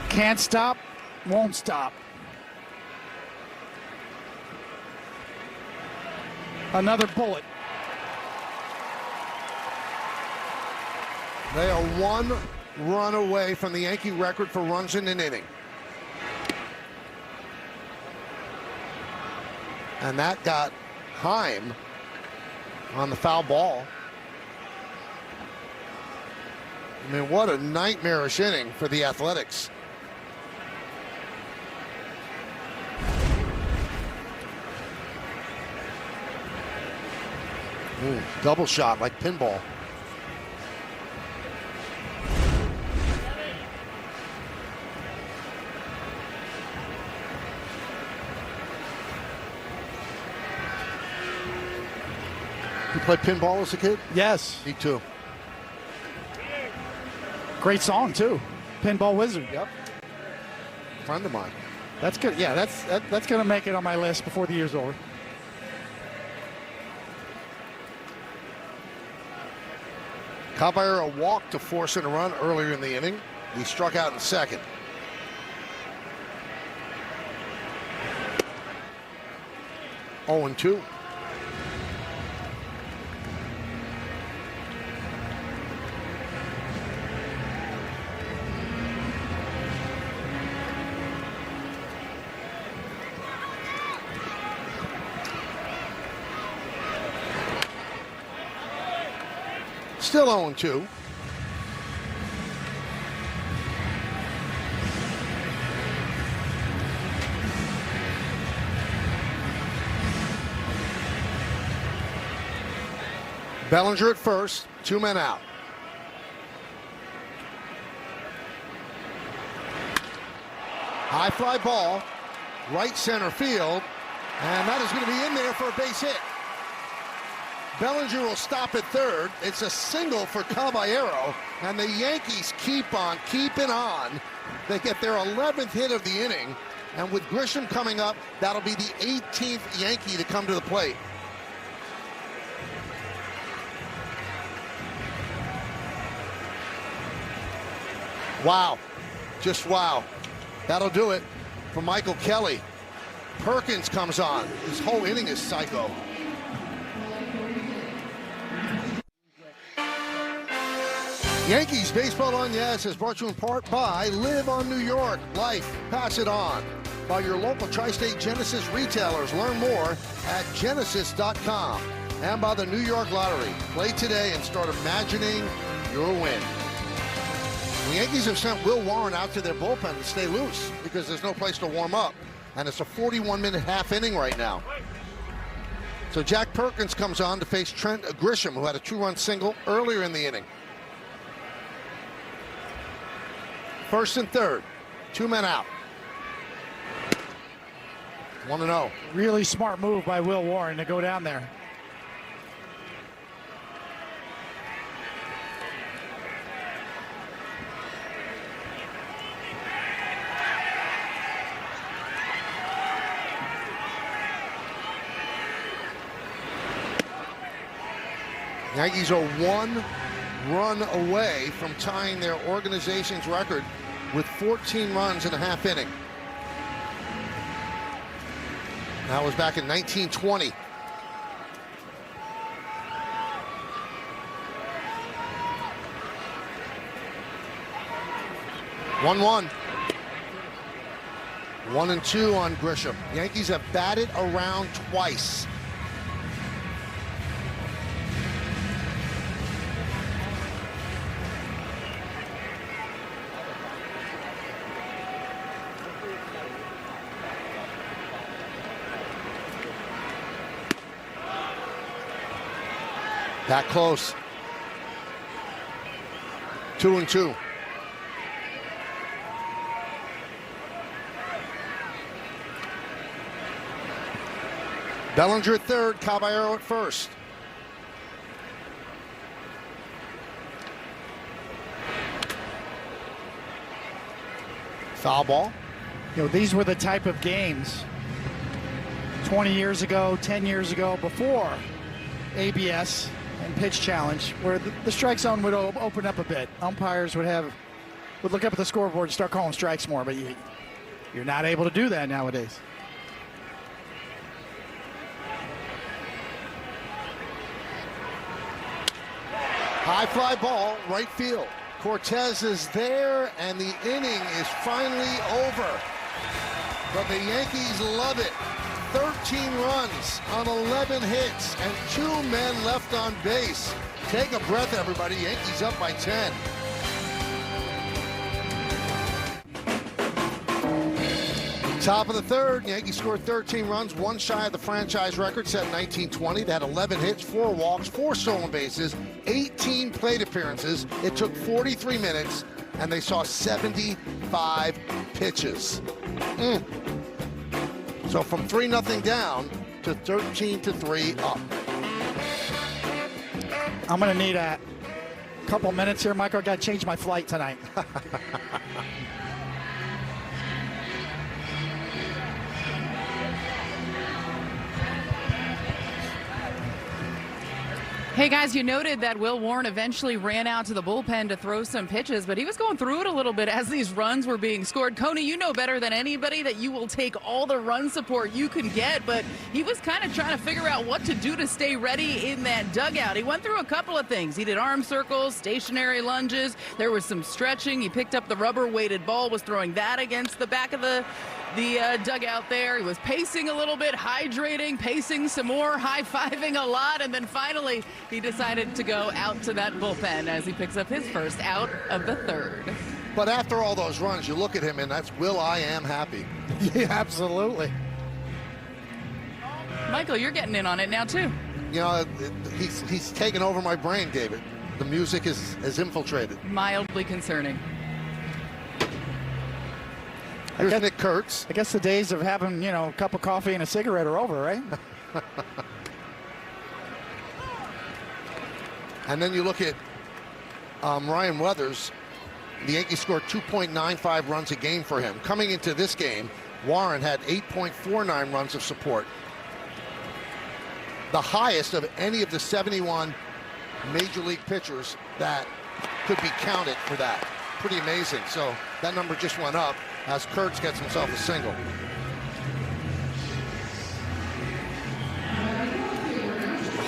Can't stop, won't stop. Another bullet. They are 1 run away from the Yankee record for runs in an inning. And that got Heim on the foul ball. I mean, what a nightmarish inning for the Athletics. Ooh, double shot like pinball. You played pinball as a kid? Yes. Me too. Great song too. Pinball Wizard. Yep. Friend of mine. That's good. Yeah, that's gonna make it on my list before the year's over. Caballero walked to force in a run earlier in the inning. He struck out in second. Oh, and 2. Still 0-2. Bellinger at first, 2 men out. High fly ball, right center field, and that is going to be in there for a base hit. Bellinger will stop at third. It's a single for Caballero, and the Yankees keep on keeping on. They get their 11th hit of the inning, and with Grisham coming up, that'll be the 18th Yankee to come to the plate. Wow, just wow. That'll do it for Michael Kelly. Perkins comes on. This whole inning is psycho. Yankees Baseball on Yes is brought to you in part by Live on New York. Life, pass it on. By your local Tri-State Genesis retailers. Learn more at genesis.com. And by the New York Lottery. Play today and start imagining your win. The Yankees have sent Will Warren out to their bullpen to stay loose because there's no place to warm up. And it's a 41-minute half inning right now. So Jack Perkins comes on to face Trent Grisham, who had a 2-run single earlier in the inning. First and third, 2 men out. 1-0. Really smart move by Will Warren to go down there. Yankees are 1 run away from tying their organization's record with 14 runs in a half inning. That was back in 1920. One. 1-2 on Grisham. Yankees have batted around twice. That close. 2-2. Bellinger at third, Caballero at first. Foul ball. You know, these were the type of games 20 years ago, 10 years ago, before ABS and pitch challenge, where the strike zone would open up a bit. Umpires would look up at the scoreboard and start calling strikes more, but you're not able to do that nowadays. High fly ball, right field. Cortez is there, and the inning is finally over. But the Yankees love it. 13 runs on 11 hits and 2 men left on base. Take a breath, everybody. Yankees up by 10. Top of the third, Yankees scored 13 runs, one shy of the franchise record set in 1920. They had 11 hits, 4 walks, 4 stolen bases, 18 plate appearances. It took 43 minutes, and they saw 75 pitches. So from 3-0 down to 13-3 up. I'm going to need a couple minutes here, Michael. I got to change my flight tonight. Hey guys, you noted that Will Warren eventually ran out to the bullpen to throw some pitches, but he was going through it a little bit as these runs were being scored. Coney, you know better than anybody that you will take all the run support you can get, but he was kind of trying to figure out what to do to stay ready in that dugout. He went through a couple of things. He did arm circles, stationary lunges. There was some stretching. He picked up the rubber-weighted ball, was throwing that against the back of the dugout there. He was pacing a little bit, hydrating, pacing some more, high-fiving a lot, and then finally he decided to go out to that bullpen as he picks up his first out of the third. But after all those runs, you look at him, and that's Will I am happy. Yeah, absolutely. Michael, you're getting in on it now, too. You know, he's taken over my brain, David. The music has infiltrated. Mildly concerning. Here's Nick Kurtz. I guess the days of having, a cup of coffee and a cigarette are over, right? And then you look at Ryan Weathers. The Yankees scored 2.95 runs a game for him. Coming into this game, Warren had 8.49 runs of support. The highest of any of the 71 major league pitchers that could be counted for that. Pretty amazing. So that number just went up as Kurtz gets himself a single.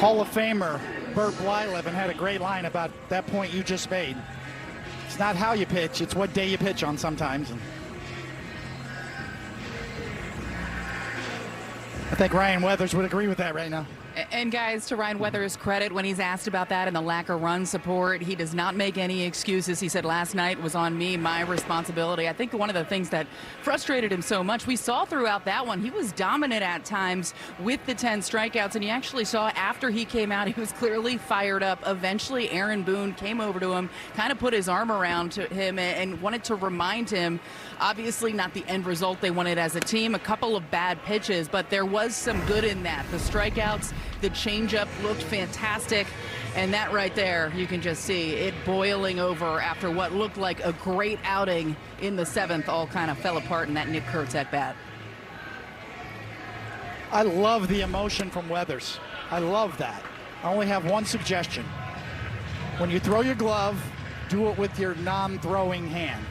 Hall of Famer Burt Blyleven had a great line about that point you just made. It's not how you pitch, it's what day you pitch on sometimes. And I think Ryan Weathers would agree with that right now. And guys, to Ryan Weathers' credit, when he's asked about that and the lack of run support, he does not make any excuses. He said last night was on me, my responsibility. I think one of the things that frustrated him so much, we saw throughout that one, he was dominant at times with the 10 strikeouts, and you actually saw after he came out, he was clearly fired up. Eventually, Aaron Boone came over to him, kind of put his arm around him and wanted to remind him, obviously not the end result they wanted as a team, a couple of bad pitches, but there was some good in that. The strikeouts, the changeup looked fantastic, and that right there, you can just see it boiling over after what looked like a great outing in the 7th. All kind of fell apart in that Nick Kurtz at bat. I love the emotion from Weathers. I love that. I only have one suggestion. When you throw your glove, do it with your non-throwing hand.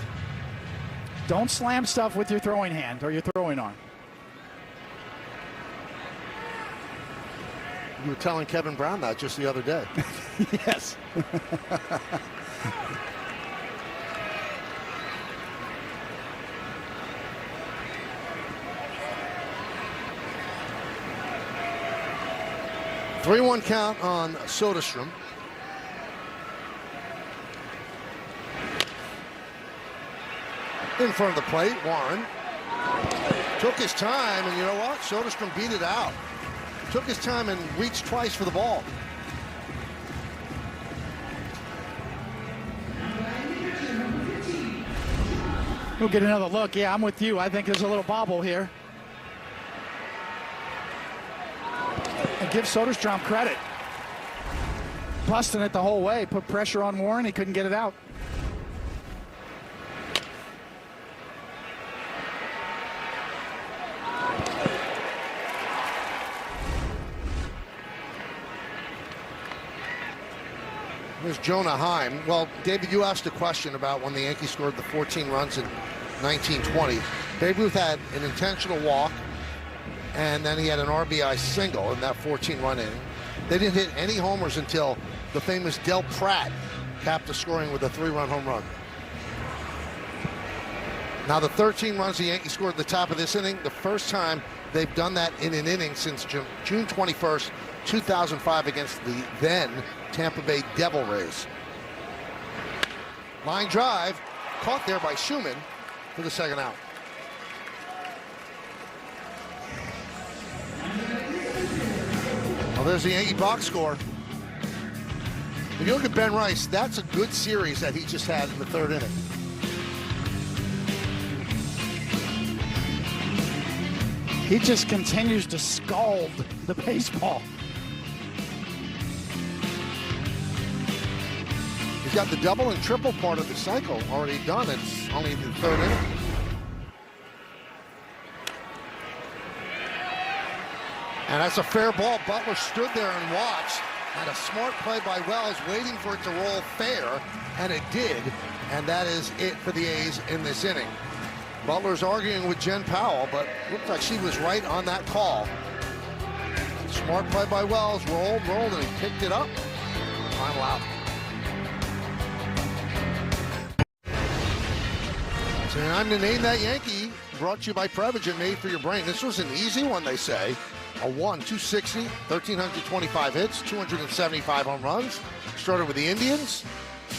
Don't slam stuff with your throwing hand or your throwing arm. You were telling Kevin Brown that just the other day. Yes. 3-1 count on Soderstrom. In front of the plate, Warren took his time, and you know what? Soderstrom beat it out. Took his time and reached twice for the ball. We'll get another look. Yeah, I'm with you. I think there's a little bobble here. And give Soderstrom credit. Busting it the whole way. Put pressure on Warren. He couldn't get it out. There's Jonah Heim. Well, David, you asked a question about when the Yankees scored the 14 runs in 1920. Babe Ruth had an intentional walk, and then he had an RBI single in that 14-run inning. They didn't hit any homers until the famous Del Pratt capped the scoring with a 3-run home run. Now the 13 runs the Yankees scored at the top of this inning, the first time they've done that in an inning since June 21st, 2005 against the then Tampa Bay Devil Rays. Line drive, caught there by Schumann for the second out. Well, there's the Yankee box score. If you look at Ben Rice, that's a good series that he just had in the third inning. He just continues to scald the baseball. He's got the double and triple part of the cycle already done. It's only the third inning. And that's a fair ball. Butler stood there and watched. And a smart play by Wells, waiting for it to roll fair, and it did. And that is it for the A's in this inning. Butler's arguing with Jen Powell, but looked like she was right on that call. Smart play by Wells, rolled, and he picked it up. Final out. So I'm to name that Yankee, brought to you by Prevagen, made for your brain. This was an easy one, they say. A 260, 1,325 hits, 275 home runs. Started with the Indians,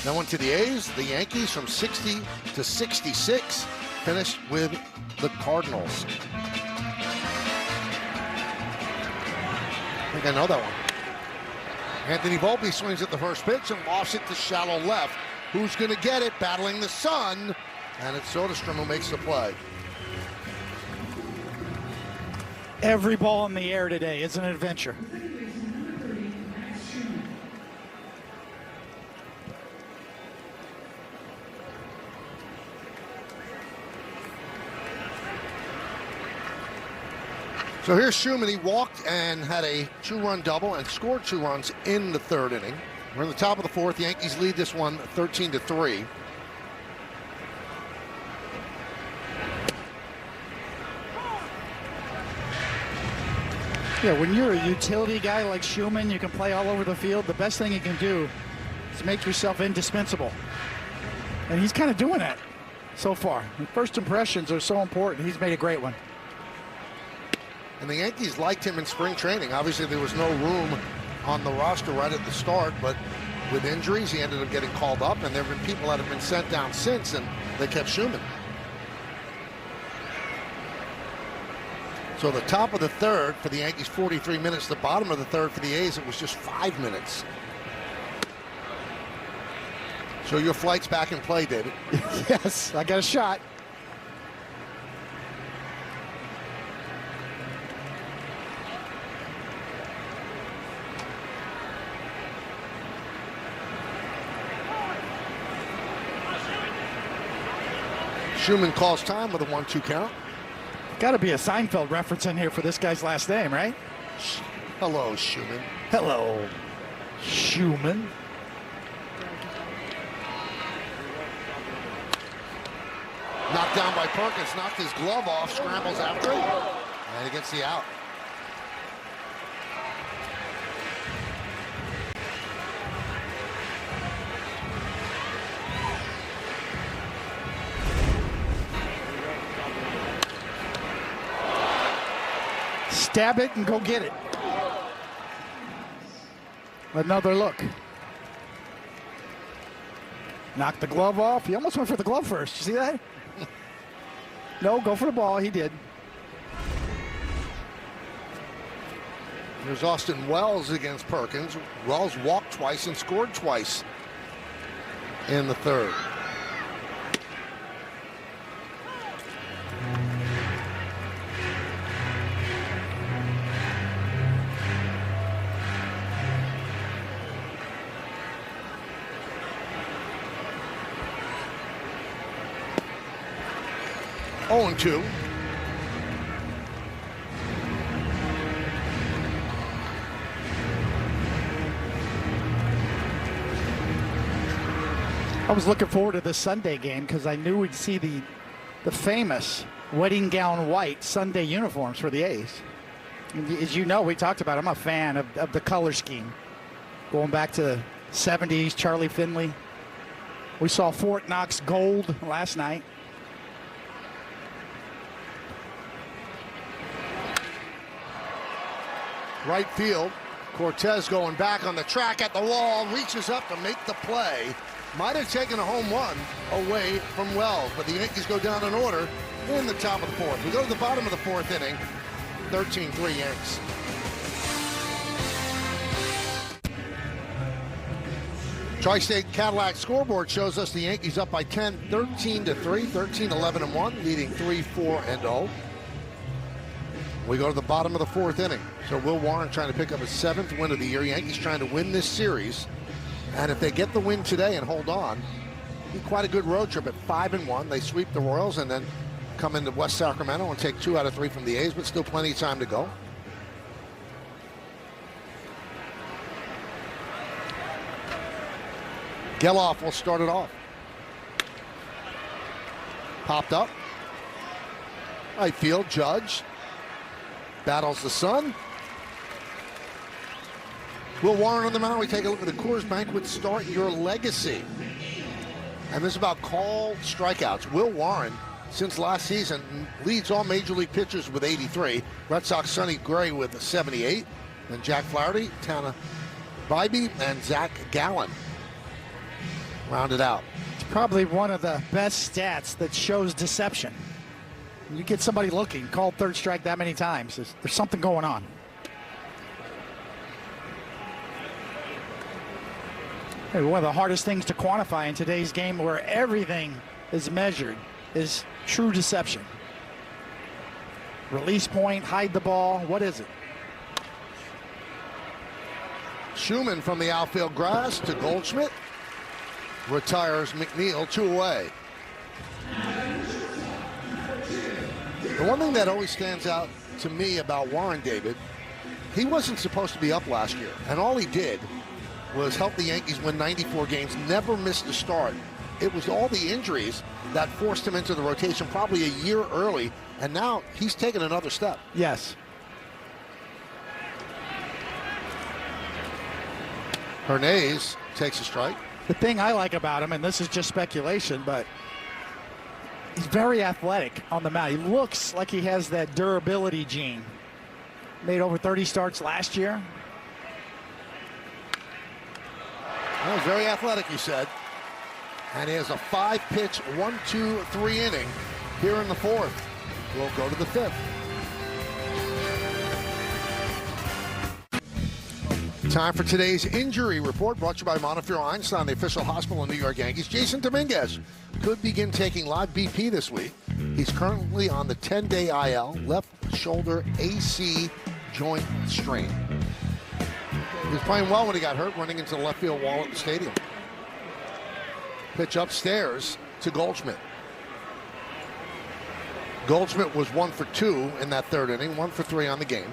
then went to the A's, the Yankees from 60 to 66. Finished with the Cardinals. I think I know that one. Anthony Volpe swings at the first pitch and lofts it to shallow left. Who's going to get it? Battling the sun. And it's Soderstrom who makes the play. Every ball in the air today is an adventure. So here's Schumann. He walked and had a 2-run double and scored 2 runs in the third inning. We're in the top of the fourth. The Yankees lead this one 13-3. Yeah, when you're a utility guy like Schumann, you can play all over the field. The best thing you can do is make yourself indispensable. And he's kind of doing that so far. The first impressions are so important. He's made a great one. And the Yankees liked him in spring training. Obviously, there was no room on the roster right at the start, but with injuries, he ended up getting called up, and there have been people that have been sent down since, and they kept Schumann. So the top of the third for the Yankees, 43 minutes. The bottom of the third for the A's, it was just 5 minutes. So your flight's back in play, David. Yes, I got a shot. Schumann calls time with a 1-2 count. Got to be a Seinfeld reference in here for this guy's last name, right? Hello, Schumann. Hello, Schumann. Knocked down by Perkins, knocked his glove off, scrambles after it, and he gets the out. Stab it and go get it. Another look. Knocked the glove off. He almost went for the glove first. You see that? No, go for the ball. He did. There's Austin Wells against Perkins. Wells walked twice and scored twice in the third. Oh, 2. I was looking forward to this Sunday game because I knew we'd see the famous wedding gown white Sunday uniforms for the A's. And as you know, we talked about it. I'm a fan of the color scheme. Going back to the 70s, Charlie Finley. We saw Fort Knox gold last night. Right field. Cortez going back on the track at the wall, reaches up to make the play. Might have taken a home run away from Wells, but the Yankees go down in order in the top of the fourth. We go to the bottom of the fourth inning, 13-3 Yanks. Tri-State Cadillac scoreboard shows us the Yankees up by 10, 13-3, 13-11-1, leading 3-4-0. We go to the bottom of the fourth inning. So Will Warren trying to pick up his 7th win of the year. Yankees trying to win this series. And if they get the win today and hold on, be quite a good road trip at 5-1. They sweep the Royals and then come into West Sacramento and take 2 out of 3 from the A's, but still plenty of time to go. Geloff will start it off. Popped up. Right field, Judge. Battles the sun. Will Warren on the mound. We take a look at the Coors Banquet Start Your Legacy. And this is about called strikeouts. Will Warren, since last season, leads all Major League pitchers with 83. Red Sox Sonny Gray with 78. Then Jack Flaherty, Tana Bybee, and Zach Gallen rounded out. It's probably one of the best stats that shows deception. You get somebody looking, called third strike that many times, there's something going on. Hey, one of the hardest things to quantify in today's game where everything is measured is true deception. Release point, hide the ball, what is it? Schumann from the outfield grass to Goldschmidt. Retires McNeil, 2 away. The one thing that always stands out to me about Warren, David, he wasn't supposed to be up last year. And all he did was help the Yankees win 94 games, never missed a start. It was all the injuries that forced him into the rotation probably a year early. And now he's taken another step. Yes. Hernandez takes a strike. The thing I like about him, and this is just speculation, but he's very athletic on the mound. He looks like he has that durability gene. Made over 30 starts last year. Well, he's very athletic, you said. And he has a 5-pitch, 1-2-3 inning here in the fourth. We'll go to the fifth. Time for today's injury report, brought to you by Montefiore Einstein, the official hospital of New York Yankees. Jason Dominguez could begin taking live BP this week. He's currently on the 10-day IL, left shoulder AC joint strain. He was playing well when he got hurt, running into the left field wall at the stadium. Pitch upstairs to Goldschmidt. Goldschmidt was 1 for 2 in that third inning, 1 for 3 on the game.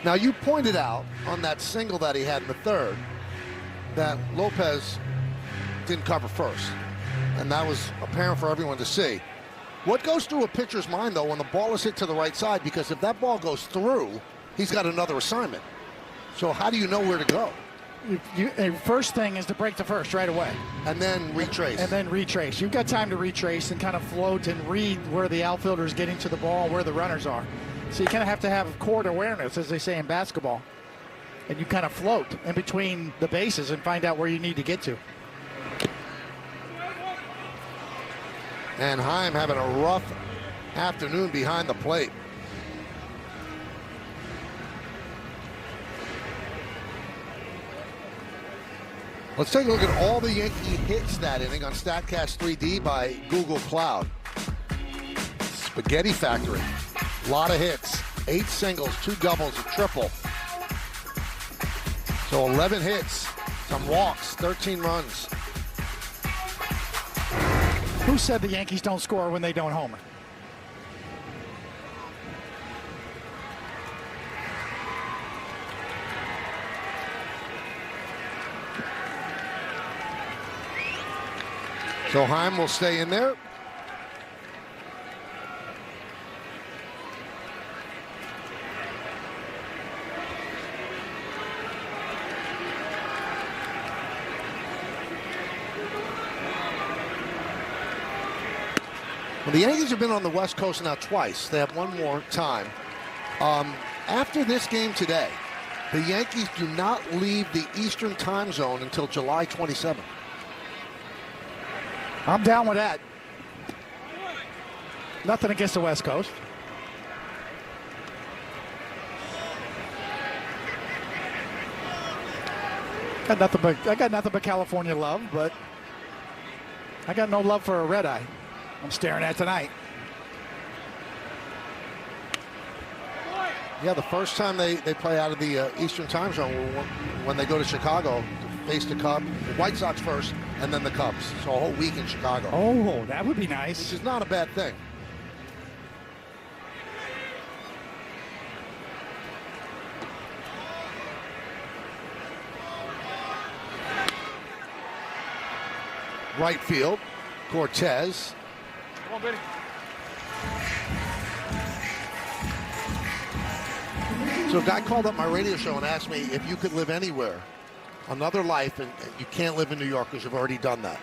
Now, you pointed out on that single that he had in the third that Lopez didn't cover first, and that was apparent for everyone to see. What goes through a pitcher's mind, though, when the ball is hit to the right side? Because if that ball goes through, he's got another assignment. So how do you know where to go? First thing is to break the first right away. And then retrace. And then retrace. You've got time to retrace and kind of float and read where the outfielder is getting to the ball, where the runners are. So you kind of have to have court awareness, as they say in basketball. And you kind of float in between the bases and find out where you need to get to. And Heim having a rough afternoon behind the plate. Let's take a look at all the Yankee hits that inning on StatCast 3D by Google Cloud. Spaghetti Factory. A lot of hits. 8 singles, 2 doubles, a triple. So 11 hits, some walks, 13 runs. Who said the Yankees don't score when they don't homer? So Heim will stay in there. Well, the Yankees have been on the West Coast now twice. They have one more time. After this game today, the Yankees do not leave the Eastern time zone until July 27th. I'm down with that. Nothing against the West Coast. I got nothing but California love, but I got no love for a red eye. I'm staring at tonight. Yeah, the first time they play out of the Eastern time zone when they go to Chicago to face the Cubs, the White Sox first, and then the Cubs. So a whole week in Chicago. Oh, that would be nice. Which is not a bad thing. Right field, Cortez. Come on, Benny. So a guy called up my radio show and asked me if you could live anywhere, another life, and you can't live in New York because you've already done that.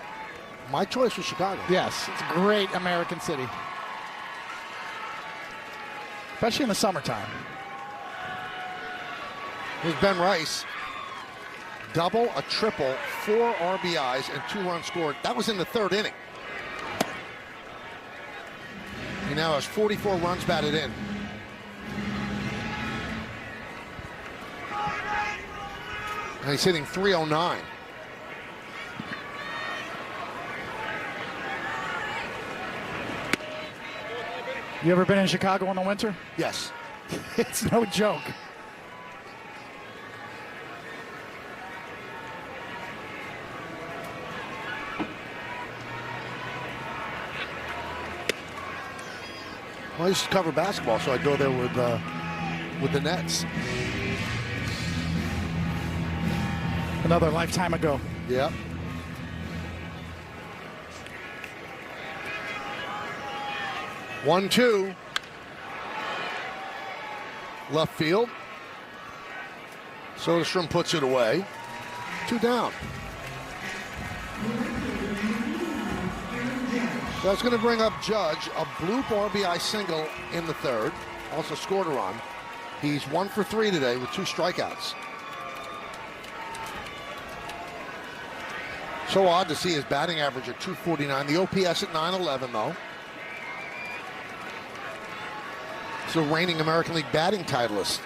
My choice was Chicago. Yes, it's a great American city. Especially in the summertime. Here's Ben Rice. Double, a triple, 4 RBIs, and 2 runs scored. That was in the 3rd inning. He now has 44 runs batted in. And he's hitting .309. You ever been in Chicago in the winter? Yes. It's no joke. Well, I used to cover basketball, so I'd go there with the Nets. Another lifetime ago. Yep. One, two. Left field. Soderstrom puts it away. 2 down. That's going to bring up Judge, a bloop RBI single in the 3rd. Also scored a run. He's 1 for 3 today with 2 strikeouts. So odd to see his batting average at .249. The OPS at .911, though. He's the reigning American League batting titleist.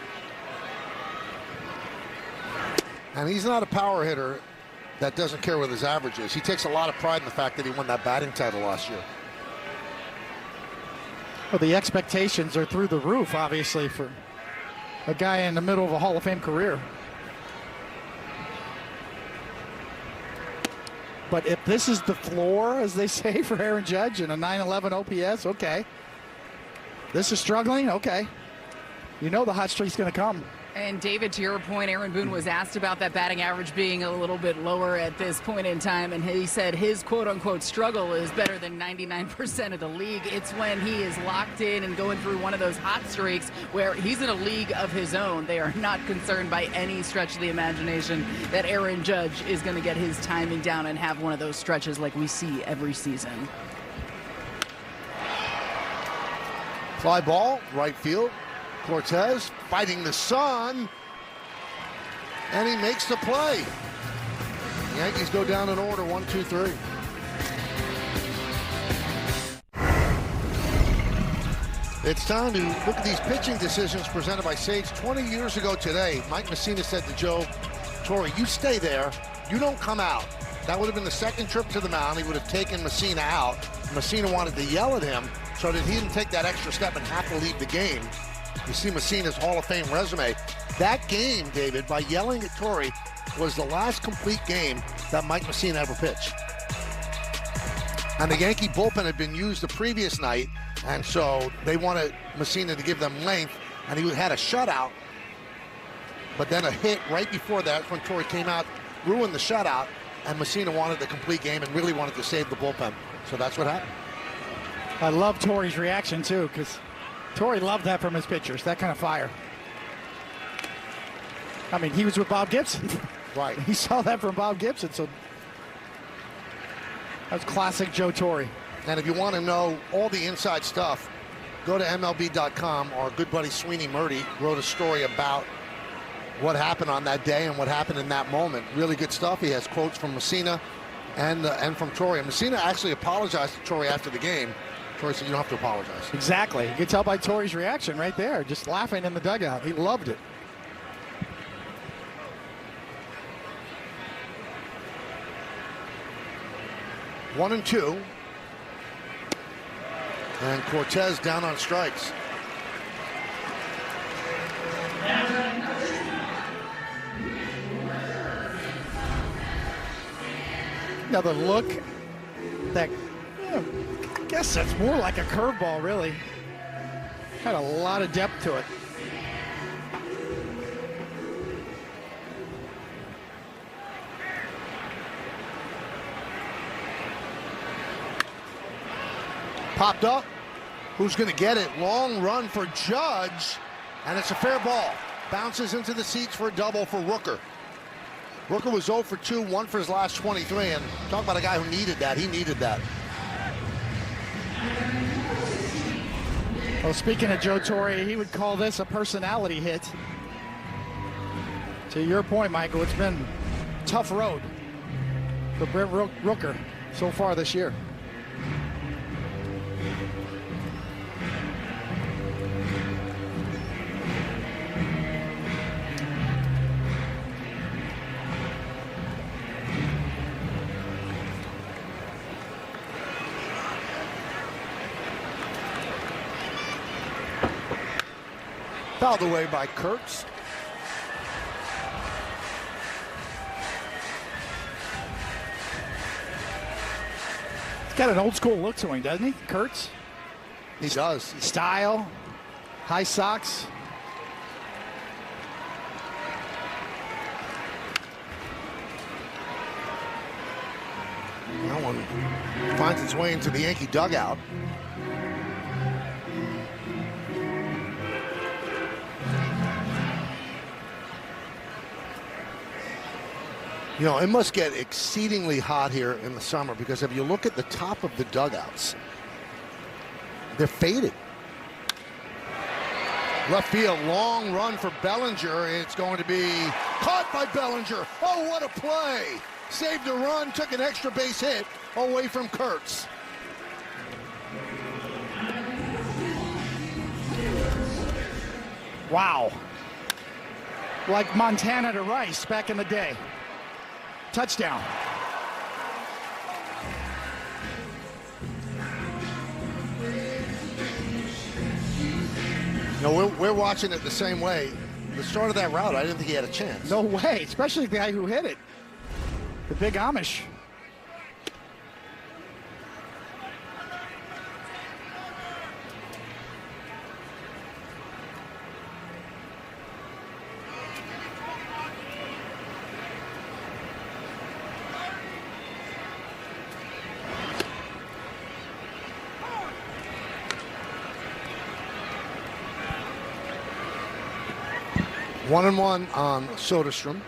And he's not a power hitter that doesn't care what his average is. He takes a lot of pride in the fact that he won that batting title last year. Well, the expectations are through the roof, obviously, for a guy in the middle of a Hall of Fame career. But if this is the floor, as they say, for Aaron Judge and a .911 OPS, okay. This is struggling, okay. You know the hot streak's going to come. And David, to your point, Aaron Boone was asked about that batting average being a little bit lower at this point in time, and he said his quote-unquote struggle is better than 99% of the league. It's when he is locked in and going through one of those hot streaks where he's in a league of his own. They are not concerned by any stretch of the imagination that Aaron Judge is going to get his timing down and have one of those stretches like we see every season. Fly ball, right field. Cortez fighting the sun, and he makes the play. The Yankees go down in order, 1, 2, 3. It's time to look at these pitching decisions presented by Sage. 20 years ago today, Mike Messina said to Joe Torre, you stay there, you don't come out. That would have been the second trip to the mound. He would have taken Messina out. Messina wanted to yell at him so that he didn't take that extra step and have to leave the game. You see Messina's Hall of Fame resume. That game, David, by yelling at Torre, was the last complete game that Mike Messina ever pitched. And the Yankee bullpen had been used the previous night, and so they wanted Messina to give them length, and he had a shutout. But then a hit right before that when Torre came out, ruined the shutout, and Messina wanted the complete game and really wanted to save the bullpen. So that's what happened. I love Torre's reaction, too, because Torre loved that from his pitchers, that kind of fire. I mean, he was with Bob Gibson. Right. He saw that from Bob Gibson, so that's classic Joe Torre. And if you want to know all the inside stuff, go to MLB.com. Our good buddy Sweeney Murdy wrote a story about what happened on that day and what happened in that moment. Really good stuff. He has quotes from Messina and from Torre. And Messina actually apologized to Torre after the game. Torre said, you don't have to apologize. Exactly. You can tell by Torre's reaction right there, just laughing in the dugout. He loved it. One and two. And Cortez down on strikes. Now the look, that, I guess that's more like a curveball, really. Had a lot of depth to it. Popped up. Who's going to get it? Long run for Judge. And it's a fair ball. Bounces into the seats for a double for Rooker. Rooker was 0 for 2, 1 for his last 23. And talk about a guy who needed that. He needed that. Well, speaking of Joe Torre, he would call this a personality hit. To your point, Michael, it's been a tough road for Brent Rooker so far this year. Fouled away by Kurtz. He's got an old school look to him, doesn't he, Kurtz? He does. Style, high socks. That one finds its way into the Yankee dugout. You know, it must get exceedingly hot here in the summer because if you look at the top of the dugouts, they're faded. Left field, long run for Bellinger. It's going to be caught by Bellinger. Oh, what a play. Saved a run, took an extra base hit away from Kurtz. Wow. Like Montana to Rice back in the day. Touchdown. No, we're watching it the same way. The start of that route, I didn't think he had a chance. No way, especially the guy who hit it. The big Amish. 1-1 on Soderstrom.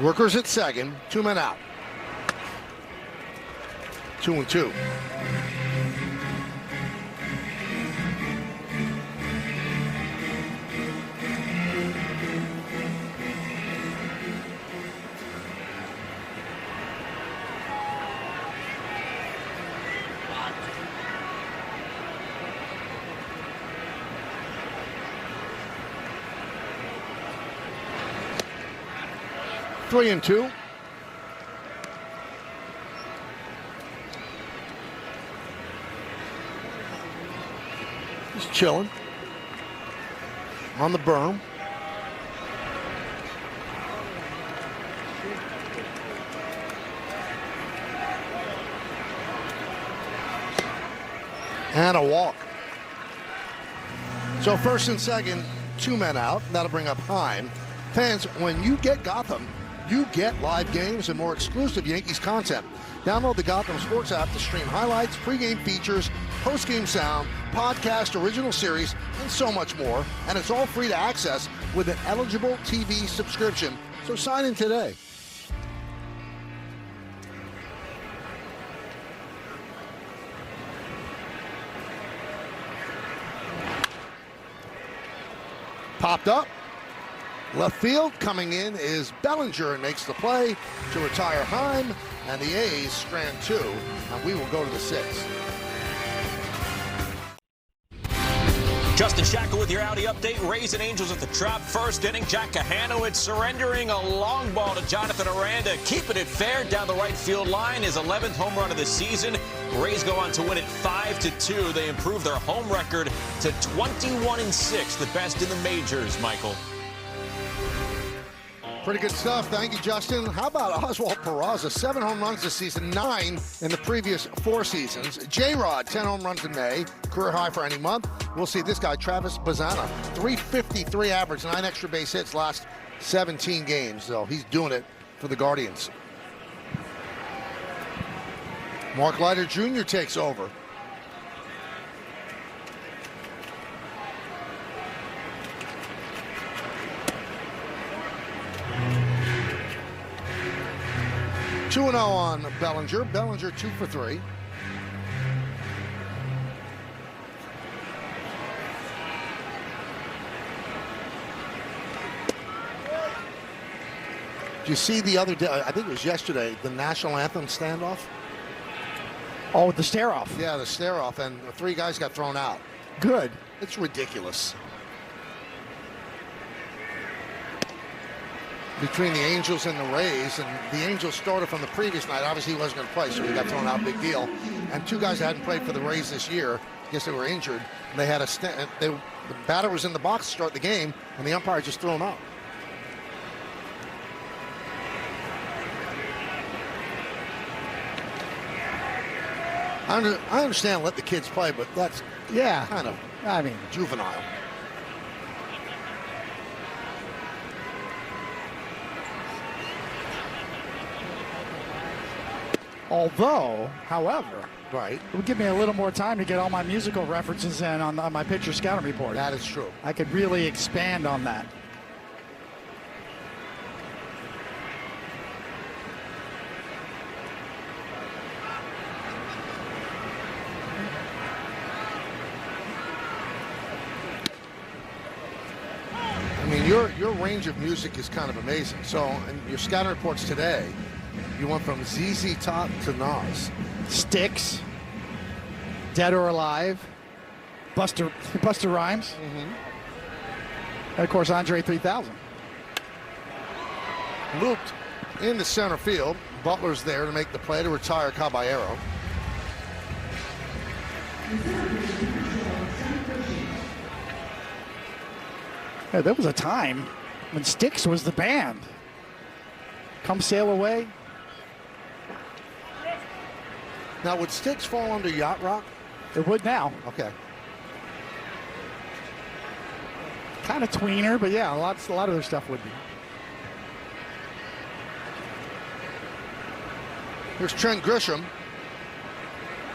Workers at second, 2 men out. 2-2. Three and two. Just chilling on the berm. And a walk. So first and second, 2 men out. That'll bring up Heim. Fans, when you get Gotham, you get live games and more exclusive Yankees content. Download the Gotham Sports app to stream highlights, pregame features, postgame sound, podcast, original series, and so much more. And it's all free to access with an eligible TV subscription. So sign in today. Popped up. Left field coming in is Bellinger and makes the play to retire Heim, and the A's strand 2, and we will go to the 6th. Justin Shackle with your Audi update. Rays and Angels at the Trop. First inning, Jack Kahanowitz surrendering a long ball to Jonathan Aranda, keeping it fair down the right field line. His 11th home run of the season. Rays go on to win it 5-2. They improve their home record to 21-6, the best in the majors, Michael. Pretty good stuff. Thank you, Justin. How about Oswald Peraza? 7 home runs this season, 9 in the previous 4 seasons. J-Rod, 10 home runs in May, career high for any month. We'll see this guy, Travis Bazzana, 353 average, 9 extra base hits last 17 games. So he's doing it for the Guardians. Mark Leiter Jr. takes over. Two and 0 on Bellinger. Bellinger 2 for 3. Did you see the other day, I think it was yesterday, the national anthem standoff? Oh, the stare-off. Yeah, the stare-off, and 3 guys got thrown out. Good. It's ridiculous. Between the Angels and the Rays, and the Angels started from the previous night. Obviously, he wasn't going to play, so he got thrown out, big deal. And 2 guys that hadn't played for the Rays this year, I guess they were injured, and they had the batter was in the box to start the game, and the umpire just threw him out. I understand let the kids play, but that's kind of juvenile. Although, however, right, it would give me a little more time to get all my musical references in on my pitcher scouting report. That is true. I could really expand on that. I mean, your range of music is kind of amazing. So, in your scouting reports today, you went from ZZ Top to Nas. Styx, Dead or Alive, Buster Rhymes, and of course Andre 3000. Looped into center field. Butler's there to make the play to retire Caballero. Yeah, there was a time when Styx was the band. Come Sail Away. Now, would Styx fall under Yacht Rock? It would now. Okay. Kind of tweener, but yeah, a lot of their stuff would be. Here's Trent Grisham.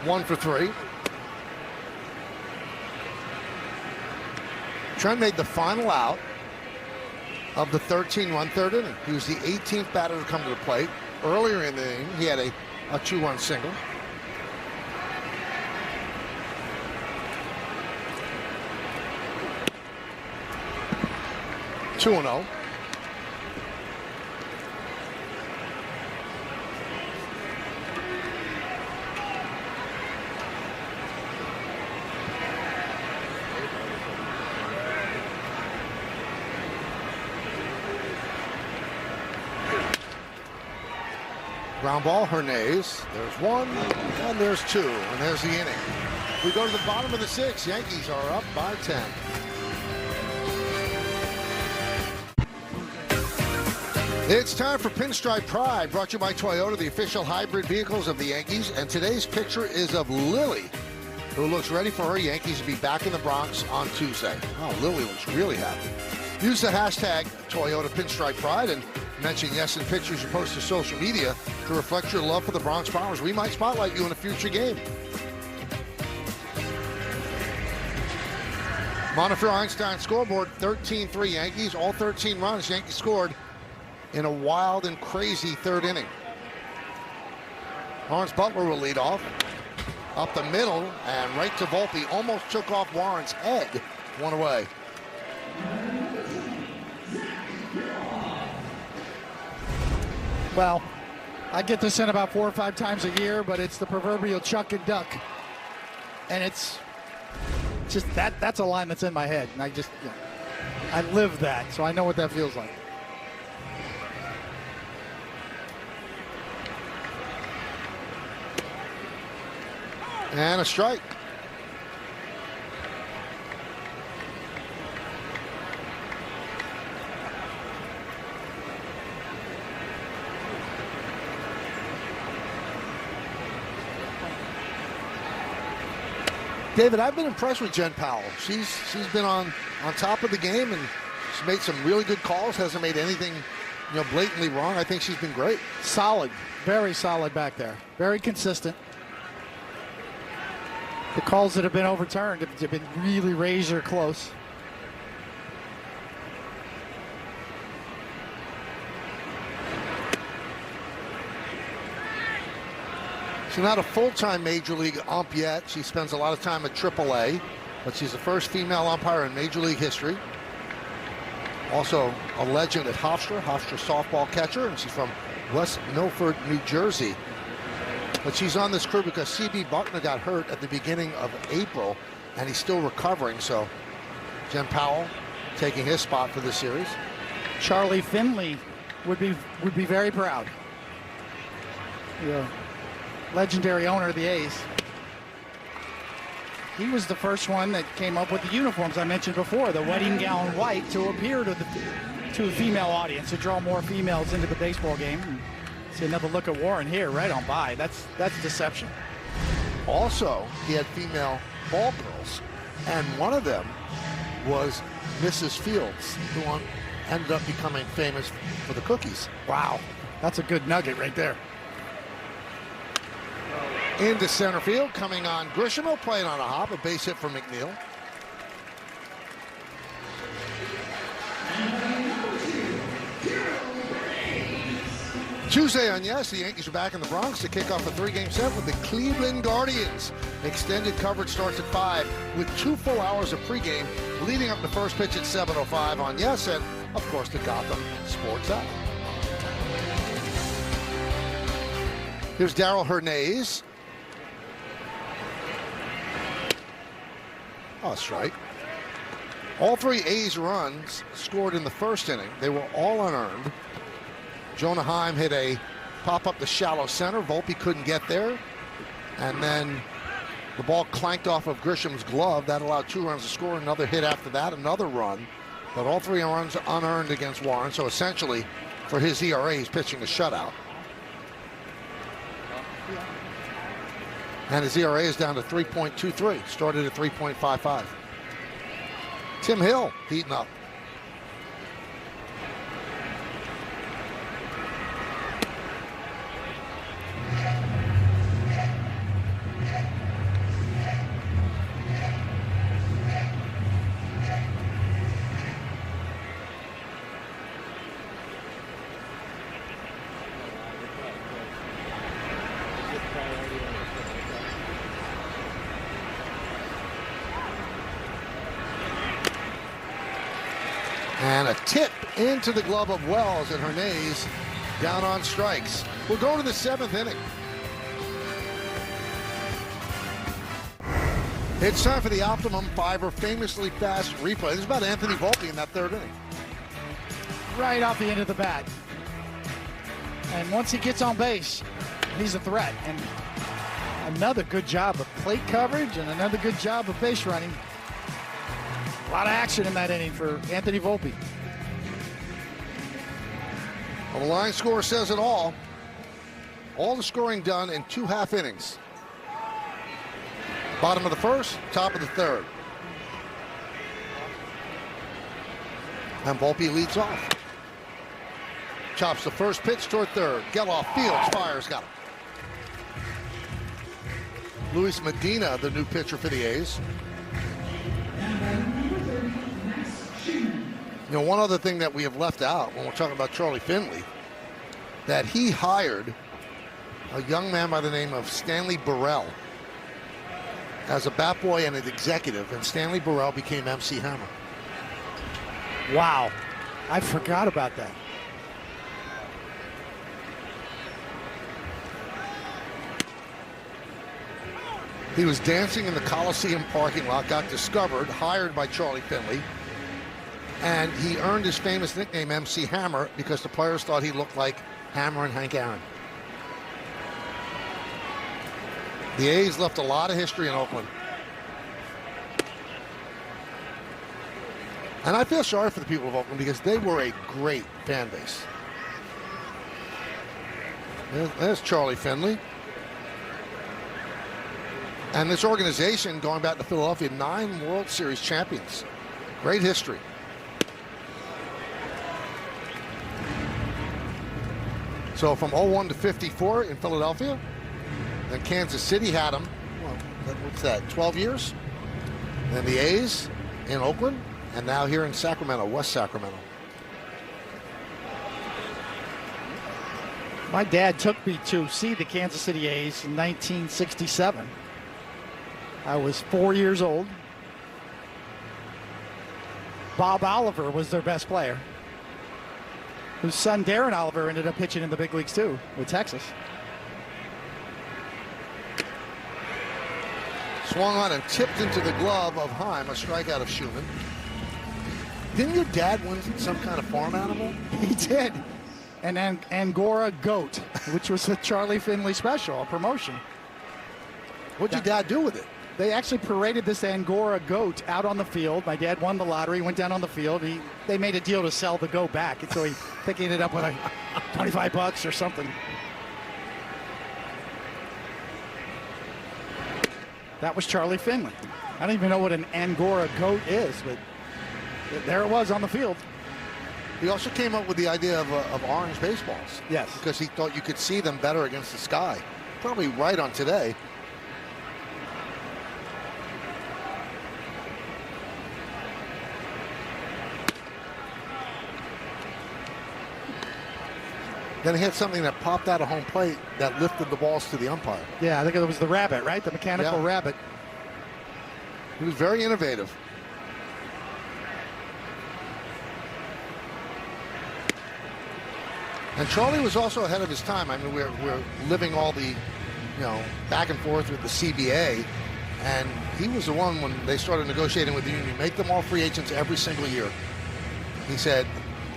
1 for 3. Trent made the final out of the 13-run third inning. He was the 18th batter to come to the plate. Earlier in the inning, he had a 2-run single. Two and 0. Ground ball, Hernandez. There's 1, and there's 2, and there's the inning. We go to the bottom of the 6th. Yankees are up by 10. It's time for Pinstripe Pride, brought to you by Toyota, the official hybrid vehicles of the Yankees. And today's picture is of Lily, who looks ready for her Yankees to be back in the Bronx on Tuesday. Oh, Lily looks really happy. Use the hashtag Toyota Pinstripe Pride and mention yes in pictures you post to social media to reflect your love for the Bronx Bombers. We might spotlight you in a future game. Montefiore Einstein scoreboard, 13-3 Yankees. All 13 runs Yankees scored in a wild and crazy third inning. Lawrence Butler will lead off. Up the middle and right to Volpe. Almost took off Warren's head. 1 away. Well, I get this in about 4 or 5 times a year, but it's the proverbial chuck and duck. And it's just that's a line that's in my head. And I live that, so I know what that feels like. And a strike. David, I've been impressed with Jen Powell. She's been on top of the game, and she's made some really good calls. Hasn't made anything, blatantly wrong. I think she's been great. Solid, very solid back there. Very consistent. The calls that have been overturned have been really razor close. She's not a full-time Major League ump yet. She spends a lot of time at AAA, but she's the first female umpire in Major League history. Also a legend at Hofstra softball catcher, and she's from West Milford, New Jersey. But she's on this crew because C.B. Buckner got hurt at the beginning of April, and he's still recovering. So Jen Powell taking his spot for this series. Charlie Finley would be very proud. Yeah. Legendary owner of the A's. He was the first one that came up with the uniforms I mentioned before, the wedding gown white, to appear to the female audience, to draw more females into the baseball game. See another look at Warren here, right on by. That's deception. Also, he had female ball girls, and one of them was Mrs. Fields, who ended up becoming famous for the cookies. Wow, that's a good nugget right there. Into center field, coming on Grisham, will play it on a hop, a base hit for McNeil. Tuesday on Yes, the Yankees are back in the Bronx to kick off a 3-game set with the Cleveland Guardians. Extended coverage starts at 5 with 2 full hours of pregame leading up to first pitch at 7:05 on Yes, and of course the Gotham Sports app. Here's Darrell Hernandez. Oh, strike. All 3 A's runs scored in the first inning. They were all unearned. Jonah Heim hit a pop up the shallow center. Volpe couldn't get there. And then the ball clanked off of Grisham's glove. That allowed 2 runs to score. Another hit after that, another run. But all 3 runs unearned against Warren, so essentially, for his ERA, he's pitching a shutout. And his ERA is down to 3.23. Started at 3.55. Tim Hill heating up. And a tip into the glove of Wells, and Hernandez down on strikes. We're going to the 7th inning. It's time for the Optimum Fiber famously fast replay. This is about Anthony Volpe in that 3rd inning. Right off the end of the bat. And once he gets on base, he's a threat. And another good job of plate coverage and another good job of base running. A lot of action in that inning for Anthony Volpe. Well, the line score says it all. All the scoring done in 2 half innings. Bottom of the 1st, top of the 3rd. And Volpe leads off. Chops the first pitch toward 3rd. Geloff fields, fires, got him. Luis Medina, the new pitcher for the A's. You know, one other thing that we have left out when we're talking about Charlie Finley, that he hired a young man by the name of Stanley Burrell as a bat boy and an executive, and Stanley Burrell became MC Hammer. Wow. I forgot about that. He was dancing in the Coliseum parking lot, got discovered, hired by Charlie Finley, and he earned his famous nickname MC Hammer because the players thought he looked like Hammer and Hank Aaron. The A's left a lot of history in Oakland. And I feel sorry for the people of Oakland because they were a great fan base. There's Charlie Finley. And this organization, going back to Philadelphia, 9 World Series champions. Great history. So from 01 to 54 in Philadelphia, then Kansas City had him, well, what's that, 12 years? Then the A's in Oakland, and now here in Sacramento, West Sacramento. My dad took me to see the Kansas City A's in 1967. I was 4 years old. Bob Oliver was their best player, whose son Darren Oliver ended up pitching in the big leagues too with Texas. Swung on and tipped into the glove of Heim, a strikeout of Schumann. Didn't your dad win some kind of farm animal? He did. An Angora goat, which was a Charlie Finley special, a promotion. What'd your dad do with it? They actually paraded this Angora goat out on the field. My dad won the lottery, went down on the field. They made a deal to sell the goat back. And so I think he ended up with like $25 or something. That was Charlie Finley. I don't even know what an Angora goat is, but there it was on the field. He also came up with the idea of orange baseballs. Yes. Because he thought you could see them better against the sky. Probably right on today. Then he had something that popped out of home plate that lifted the balls to the umpire. Yeah, I think it was the rabbit, right? The mechanical rabbit. He was very innovative. And Charlie was also ahead of his time. I mean, we're living all the, back and forth with the CBA. And he was the one when they started negotiating with the union, make them all free agents every single year. He said,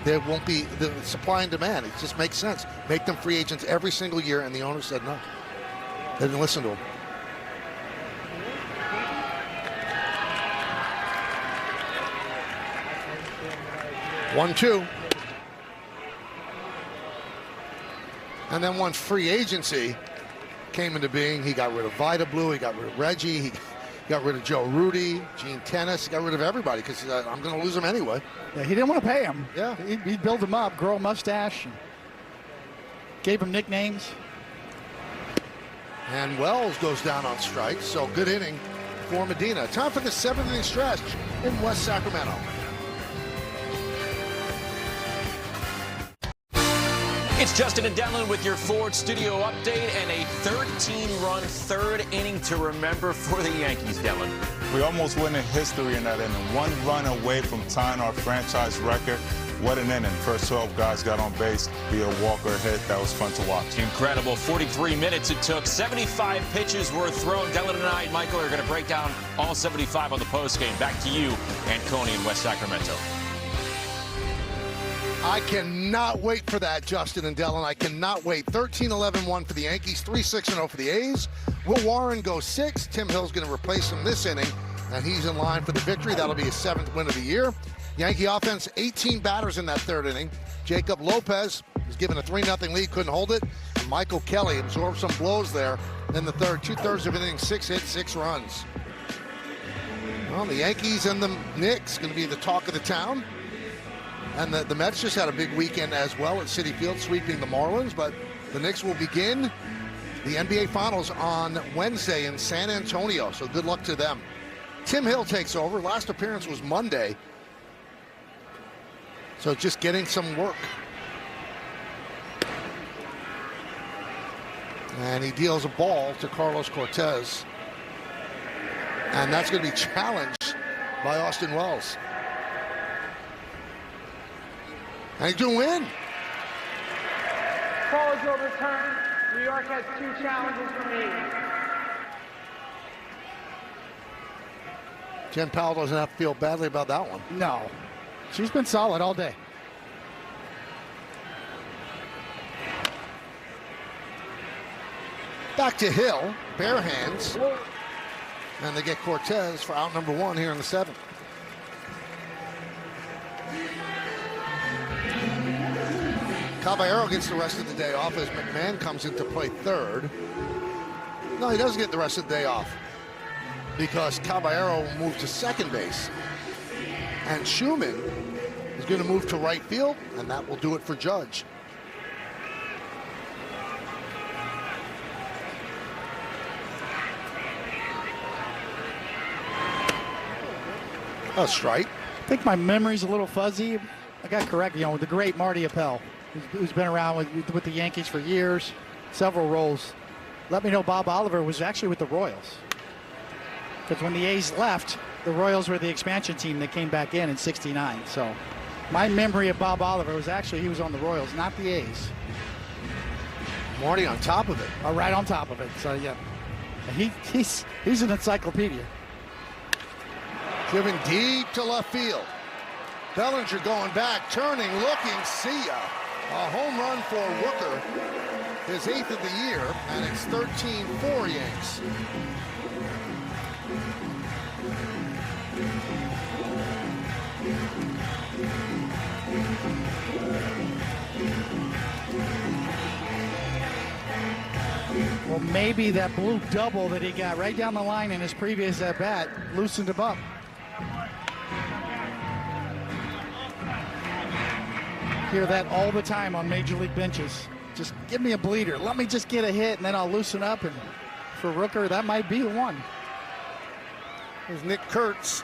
there won't be the supply and demand. It just makes sense. Make them free agents every single year. And the owner said no. They didn't listen to him. 1-2. And then once free agency came into being, he got rid of Vida Blue, he got rid of Reggie, he got rid of Joe Rudy, Gene Tennis, he got rid of everybody because I'm going to lose him anyway. Yeah, he didn't want to pay him. Yeah. He'd build him up, grow a mustache, and gave him nicknames. And Wells goes down on strikes, so good inning for Medina. Time for the 7th inning stretch in West Sacramento. It's Justin and Dylan with your Ford Studio update and a 13-run third inning to remember for the Yankees, Dylan. We almost went in history in that inning. 1 run away from tying our franchise record. What an inning. First 12 guys got on base via walker hit. That was fun to watch. Incredible. 43 minutes it took. 75 pitches were thrown. Dylan and I and Michael are going to break down all 75 on the postgame. Back to you and Coney in West Sacramento. I cannot wait for that, Justin and Dylan. I cannot wait. 13-11-1 for the Yankees, 3-6-0 for the A's. Will Warren goes 6. Tim Hill's going to replace him this inning, and he's in line for the victory. That'll be his 7th win of the year. Yankee offense, 18 batters in that third inning. Jacob Lopez was given a 3-0 lead, couldn't hold it. And Michael Kelly absorbed some blows there in the third. 2/3 of an inning, 6 hits, 6 runs. Well, the Yankees and the Knicks going to be the talk of the town. And the Mets just had a big weekend as well at Citi Field, sweeping the Marlins. But the Knicks will begin the NBA Finals on Wednesday in San Antonio. So good luck to them. Tim Hill takes over. Last appearance was Monday. So just getting some work. And he deals a ball to Carlos Cortez. And that's going to be challenged by Austin Wells. And he's going to win. Call is overturned. New York has 2 challenges remaining. Jen Powell doesn't have to feel badly about that one. No. She's been solid all day. Back to Hill, bare hands. And they get Cortez for out number 1 here in the 7th. Caballero gets the rest of the day off as McMahon comes in to play third. No, he doesn't get the rest of the day off because Caballero will move to second base. And Schumann is going to move to right field, and that will do it for Judge. A strike. I think my memory's a little fuzzy. I got correct, with the great Marty Appel, who's been around with the Yankees for years, several roles. Let me know Bob Oliver was actually with the Royals. Because when the A's left, the Royals were the expansion team that came back in '69. So my memory of Bob Oliver was actually he was on the Royals, not the A's. Marty on top of it. Oh, right on top of it. So yeah, he's an encyclopedia. Driven deep to left field. Bellinger going back, turning, looking, see ya. A home run for Rooker, his 8th of the year, and it's 13-4 Yanks. Well, maybe that blue double that he got right down the line in his previous at-bat loosened him up. Hear that all the time on Major League benches. Just give me a bleeder. Let me just get a hit, and then I'll loosen up. And for Rooker, that might be the one. There's Nick Kurtz.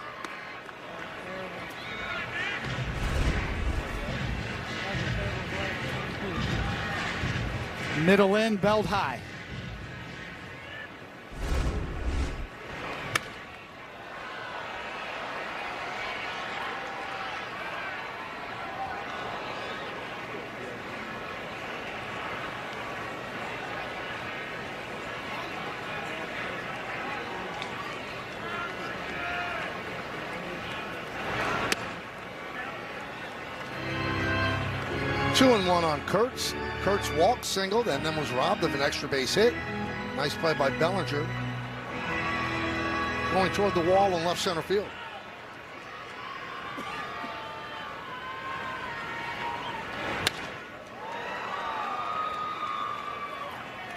Middle in, belt high. Two and one on Kurtz. Kurtz walked, singled, and then was robbed of an extra base hit. Nice play by Bellinger. Going toward the wall in left center field.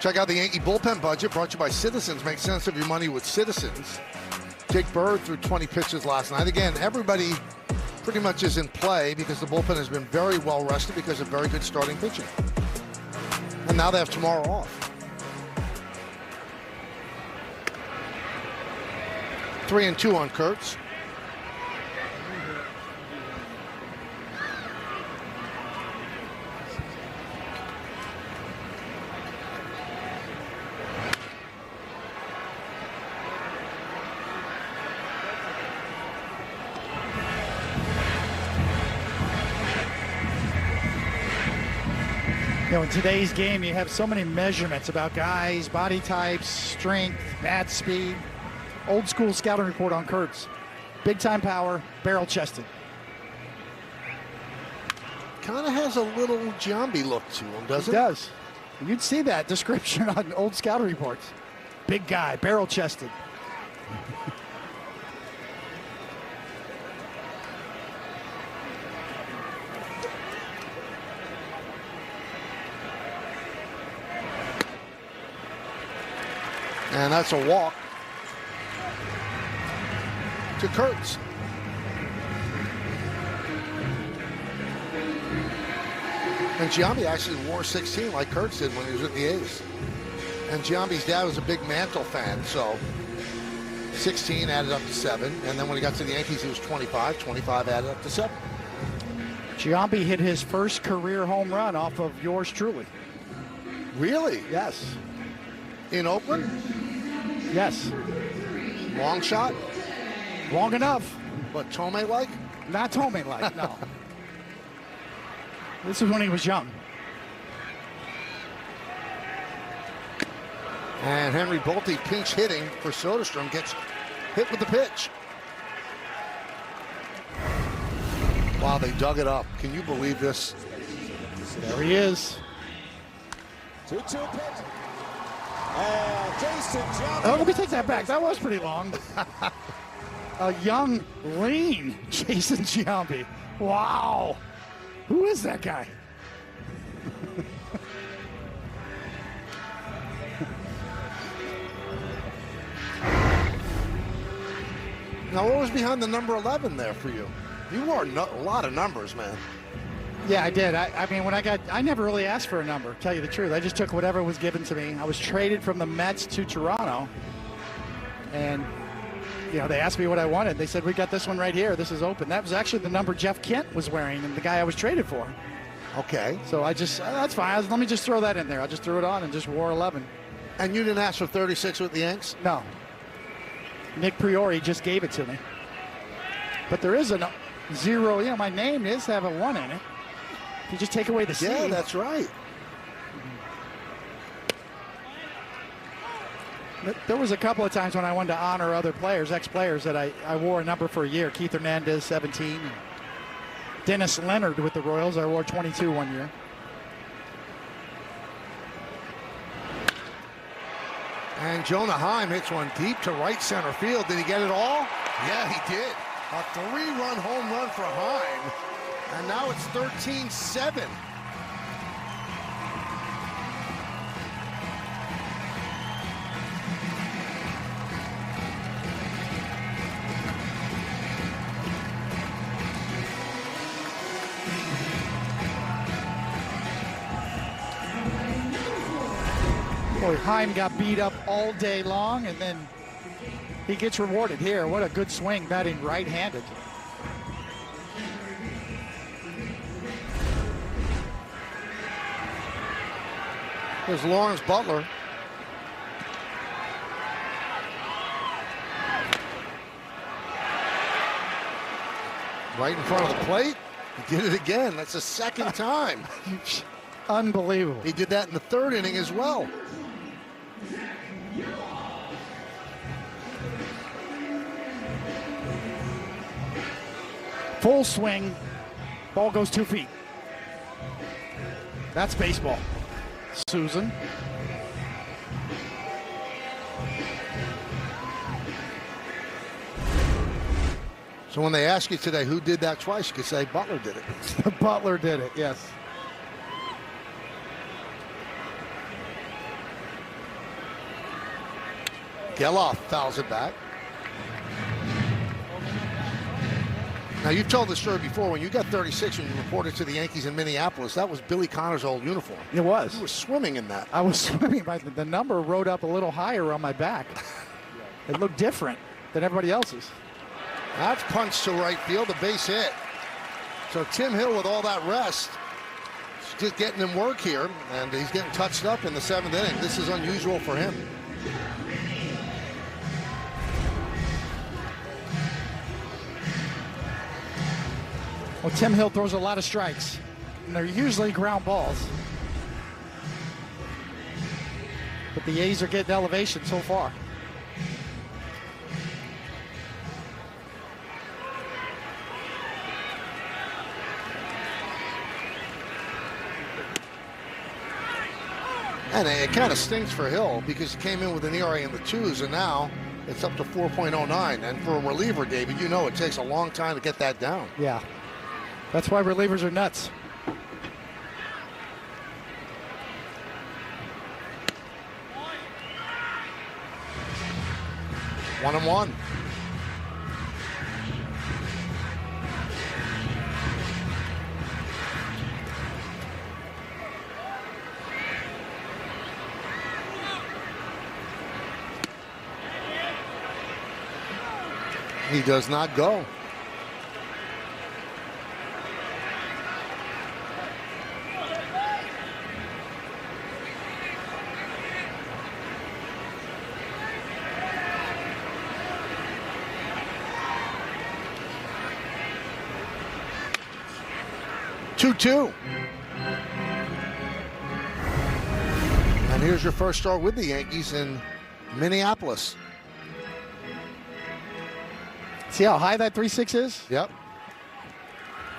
Check out the Yankee bullpen budget brought to you by Citizens. Make sense of your money with Citizens. Jake Bird threw 20 pitches last night. Again, everybody pretty much is in play because the bullpen has been very well rested because of very good starting pitching. And now they have tomorrow off. 3-2 on Kurtz. You know, in today's game, you have so many measurements about guys, body types, strength, bat speed. Old school scouting report on Kurtz. Big time power, barrel chested. Kind of has a little Giambi look to him, doesn't It it? does. You'd see that description on old scouting reports. Big guy, barrel chested. And that's a walk to Kurtz. And Giambi actually wore 16 like Kurtz did when he was with the A's. And Giambi's dad was a big Mantle fan, so 16 added up to 7. And then when he got to the Yankees, he was 25. 25 added up to 7. Giambi hit his first career home run off of yours truly. Really? Yes. In Oakland? Yes. Long shot? Long enough. What, Tomei-like? Not Tomei-like, no. This is when he was young. And Henry Bolte pinch hitting for Soderstrom gets hit with the pitch. Wow, they dug it up. Can you believe this? There he is. 2-2 pitch. And Jason Giambi. Oh, let me take that back. That was pretty long. A young, lean Jason Giambi. Wow. Who is that guy? Now, what was behind the number 11 there for you? You wore a lot of numbers, man. Yeah, I did. I mean, when I never really asked for a number, tell you the truth. I just took whatever was given to me. I was traded from the Mets to Toronto. And, you know, they asked me what I wanted. They said, we got this one right here. This is open. That was actually the number Jeff Kent was wearing and the guy I was traded for. Okay. So I just, that's fine. Let me just throw that in there. I just threw it on and just wore 11. And you didn't ask for 36 with the Yanks? No. Nick Priori just gave it to me. But there is a 0. You know, my name is have a 1 in it. If you just take away the C. Yeah, that's right. There was a couple of times when I wanted to honor other players, ex-players, that I wore a number for a year. Keith Hernandez, 17. Dennis Leonard with the Royals, I wore 22 one year. And Jonah Heim hits one deep to right center field. Did he get it all? Yeah, he did. A 3-run home run for Heim. And now it's 13-7. Boy, Heim got beat up all day long, and then he gets rewarded here. What a good swing, batting right-handed. There's Lawrence Butler. Right in front of the plate. He did it again. That's the second time. Unbelievable. He did that in the third inning as well. Full swing. Ball goes 2 feet. That's baseball. Susan. So when they ask you today who did that twice, you could say Butler did it. Butler did it, yes. Geloff fouls it back. Now, you've told this story before. When you got 36 and you reported to the Yankees in Minneapolis, that was Billy Connor's old uniform. It was. You were swimming in that. I was swimming, but the number rode up a little higher on my back. It looked different than everybody else's. That's punched to right field, a base hit. So Tim Hill, with all that rest, is just getting him work here, and he's getting touched up in the 7th inning. This is unusual for him. Well, Tim Hill throws a lot of strikes, and they're usually ground balls. But the A's are getting elevation so far. And it kind of stinks for Hill because he came in with an ERA in the 2s, and now it's up to 4.09. And for a reliever, David, you know it takes a long time to get that down. Yeah. That's why relievers are nuts. One and one. He does not go. Two. And here's your first start with the Yankees in Minneapolis. See how high that 3.6 is? Yep.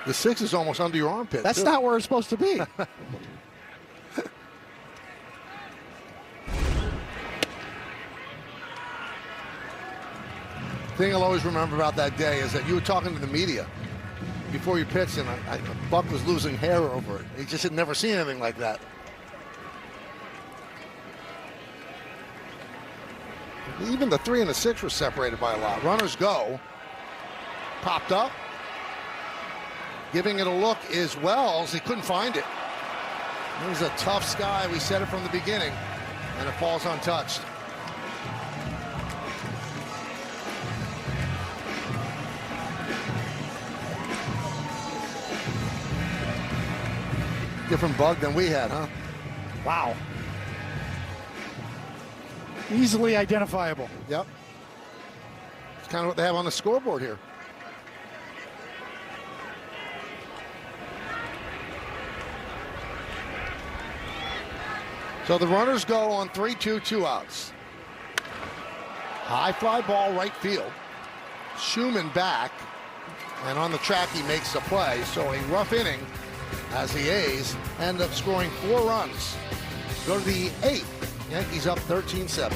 The 6 is almost under your armpit. That's too. not where it's supposed to be. Thing I'll always remember about that day is that you were talking to the media before you pitched, and Buck was losing hair over it. He just had never seen anything like that. Even the 3 and the 6 were separated by a lot. Runners go. Popped up. Giving it a look is Wells. He couldn't find it. It was a tough sky. We said it from the beginning, and it falls untouched. Different bug than we had, huh? Wow. Easily identifiable. Yep. It's kind of what they have on the scoreboard here. So the runners go on 3-2, 2 outs. High fly ball right field. Schumann back, and on the track he makes a play. So a rough inning as the A's end up scoring 4 runs. Go to the 8th. Yankees up 13-7.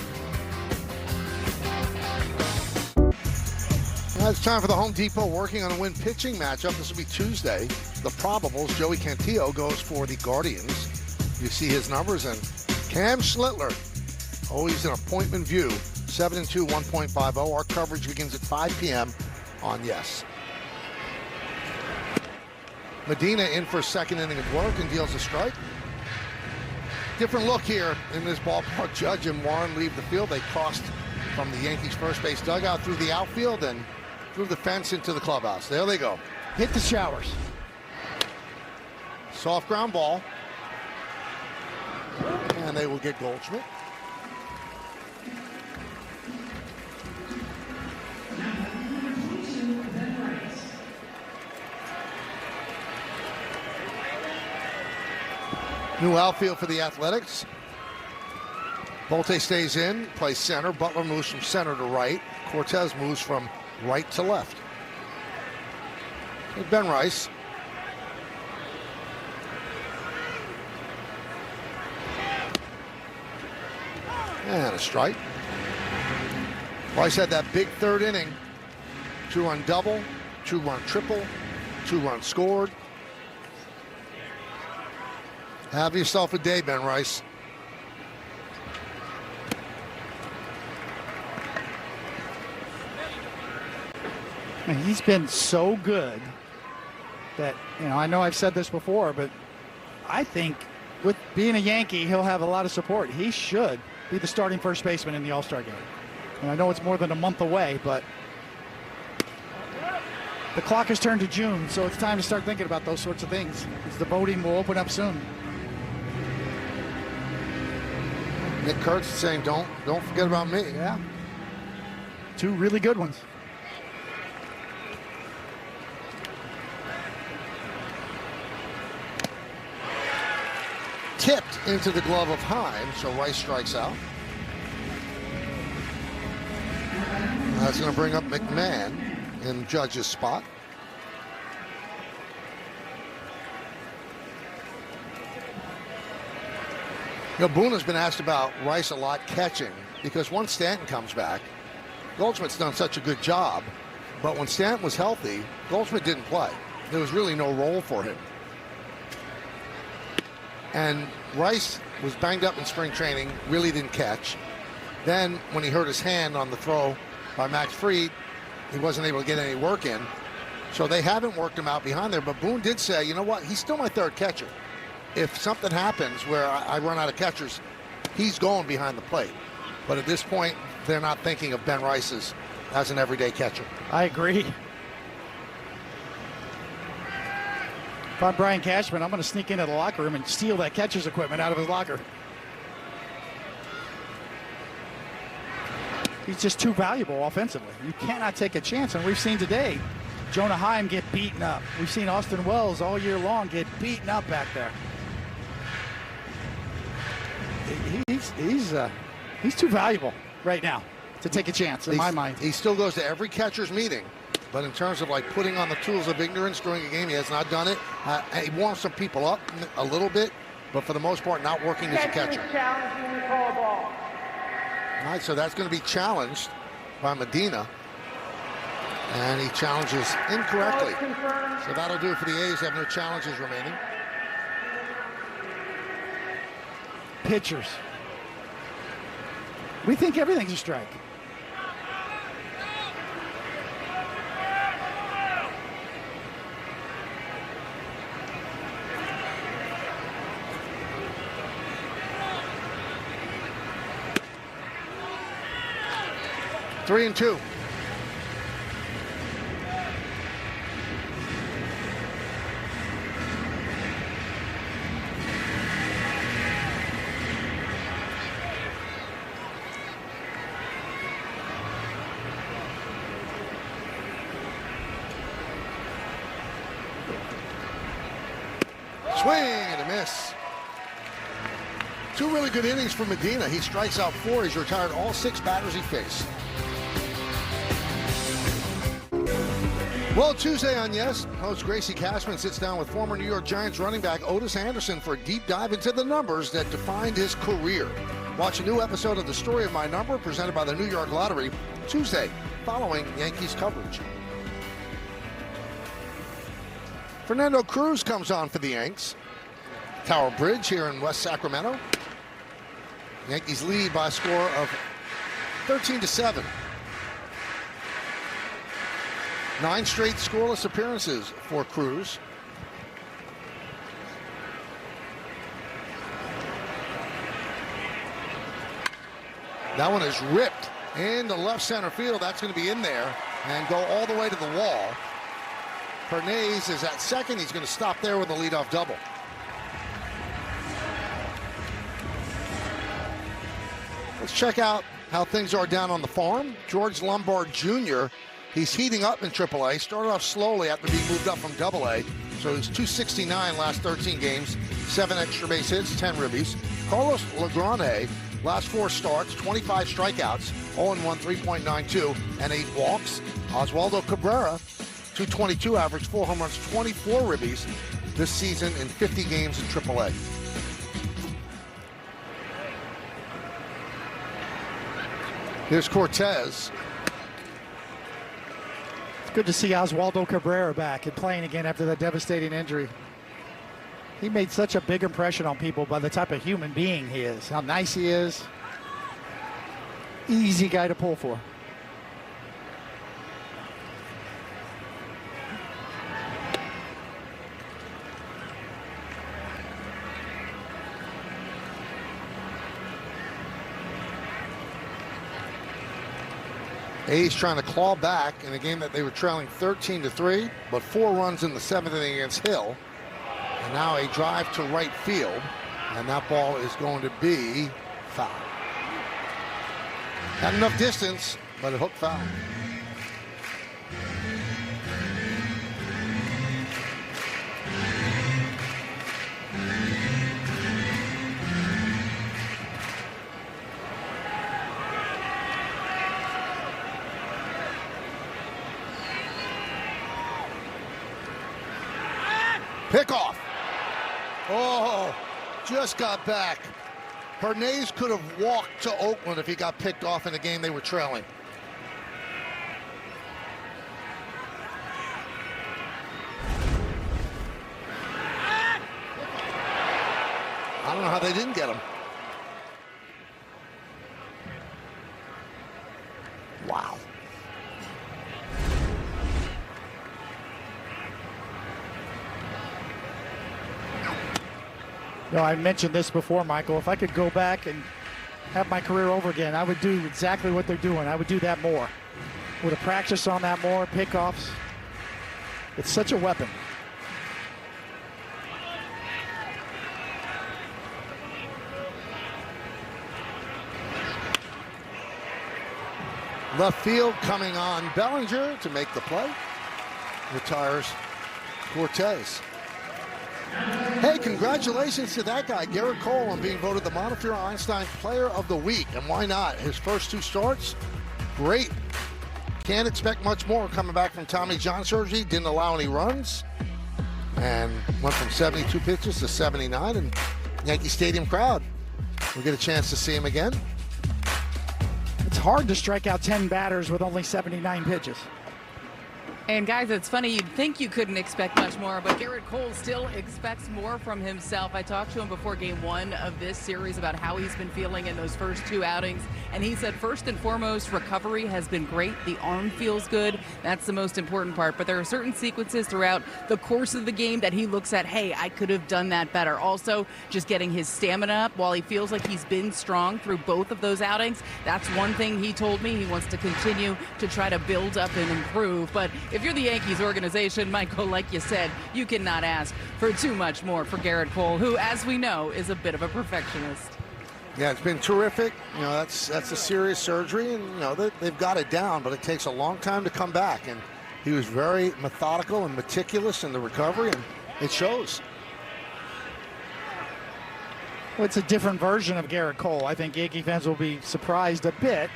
Now it's time for the Home Depot working on a win pitching matchup. This will be Tuesday. The probables, Joey Cantillo goes for the Guardians. You see his numbers, and Cam Schlittler, always an appointment view, 7-2, 1.50. Our coverage begins at 5 p.m. on Yes. Medina in for a second inning of work and deals a strike. Different look here in this ballpark. Judge and Warren leave the field. They crossed from the Yankees first base dugout through the outfield and through the fence into the clubhouse. There they go. Hit the showers. Soft ground ball. And they will get Goldschmidt. New outfield for the Athletics. Bolte stays in, plays center. Butler moves from center to right. Cortez moves from right to left. And Ben Rice. And a strike. Rice had that big 3rd inning. 2-run double, 2-run triple, 2-run scored. Have yourself a day, Ben Rice. And he's been so good that, I know I've said this before, but I think with being a Yankee, he'll have a lot of support. He should be the starting first baseman in the All-Star game. And I know it's more than a month away, but the clock has turned to June, so it's time to start thinking about those sorts of things, because the voting will open up soon. Nick Kurtz is saying, don't forget about me. Yeah. 2 really good ones. Tipped into the glove of Heim, so Rice strikes out. That's going to bring up McMahon in Judge's spot. Boone has been asked about Rice a lot catching, because once Stanton comes back, Goldschmidt's done such a good job, but when Stanton was healthy, Goldschmidt didn't play. There was really no role for him. And Rice was banged up in spring training, really didn't catch. Then when he hurt his hand on the throw by Max Fried, he wasn't able to get any work in. So they haven't worked him out behind there, but Boone did say, you know what, he's still my third catcher. If something happens where I run out of catchers, he's going behind the plate. But at this point, they're not thinking of Ben Rice as an everyday catcher. I agree. If I'm Brian Cashman, I'm going to sneak into the locker room and steal that catcher's equipment out of his locker. He's just too valuable offensively. You cannot take a chance, and we've seen today Jonah Heim get beaten up. We've seen Austin Wells all year long get beaten up back there. He's too valuable right now to take a chance, in my mind. He still goes to every catcher's meeting, but in terms of like putting on the tools of ignorance during a game, he has not done it. He warms some people up a little bit, but for the most part, not working as a catcher. Challenging the call ball. All right, so that's going to be challenged by Medina. And he challenges incorrectly. So that'll do it for the A's. They have no challenges remaining. Pitchers. We think everything's a strike. Three and two. Swing and a miss. 2 really good innings for Medina. He strikes out 4. He's retired all 6 batters he faced. Well, Tuesday on Yes, host Gracie Cashman sits down with former New York Giants running back Otis Anderson for a deep dive into the numbers that defined his career. Watch a new episode of The Story of My Number presented by the New York Lottery Tuesday following Yankees coverage. Fernando Cruz comes on for the Yanks. Tower Bridge here in West Sacramento. Yankees lead by a score of 13-7. 9 straight scoreless appearances for Cruz. That one is ripped into left center field. That's going to be in there and go all the way to the wall. Pernays is at second. He's going to stop there with a leadoff double. Let's check out how things are down on the farm. George Lombard Jr., he's heating up in AAA. Started off slowly after being moved up from AA. So he's 269 last 13 games, 7 extra base hits, 10 ribbies. Carlos Legrand, last 4 starts, 25 strikeouts, 0-1, 3.92, and 8 walks. Oswaldo Cabrera, 222 average, 4 home runs, 24 ribbies this season in 50 games in AAA. Here's Cortez. It's good to see Oswaldo Cabrera back and playing again after that devastating injury. He made such a big impression on people by the type of human being he is, how nice he is. Easy guy to pull for. A's trying to claw back in a game that they were trailing 13-3, but 4 runs in the 7th inning against Hill. And now a drive to right field, and that ball is going to be foul. Had enough distance, but it hooked foul. Pickoff. Oh, just got back. Hernandez could have walked to Oakland if he got picked off in the game they were trailing. I don't know how they didn't get him. Wow. No, I mentioned this before, Michael. If I could go back and have my career over again, I would do exactly what they're doing. I would do that more. Would have practiced on that more, pickoffs. It's such a weapon. Left field coming on Bellinger to make the play. Retires Cortez. Hey, congratulations to that guy, Garrett Cole, on being voted the Montefiore Einstein Player of the Week. And why not? His first 2 starts, great. Can't expect much more coming back from Tommy John surgery. Didn't allow any runs. And went from 72 pitches to 79. And Yankee Stadium crowd will get a chance to see him again. It's hard to strike out 10 batters with only 79 pitches. And guys, it's funny, you'd think you couldn't expect much more, but Garrett Cole still expects more from himself. I talked to him before game 1 of this series about how he's been feeling in those first 2 outings, and he said first and foremost, recovery has been great. The arm feels good. That's the most important part, but there are certain sequences throughout the course of the game that he looks at, hey, I could have done that better. Also, just getting his stamina up while he feels like he's been strong through both of those outings. That's one thing he told me he wants to continue to try to build up and improve. But if you're the Yankees organization, Michael, like you said, you cannot ask for too much more for Garrett Cole, who, as we know, is a bit of a perfectionist. Yeah, it's been terrific. You know, that's a serious surgery, and you know they've got it down, but it takes a long time to come back. And he was very methodical and meticulous in the recovery, and it shows. Well, it's a different version of Garrett Cole. I think Yankee fans will be surprised a bit.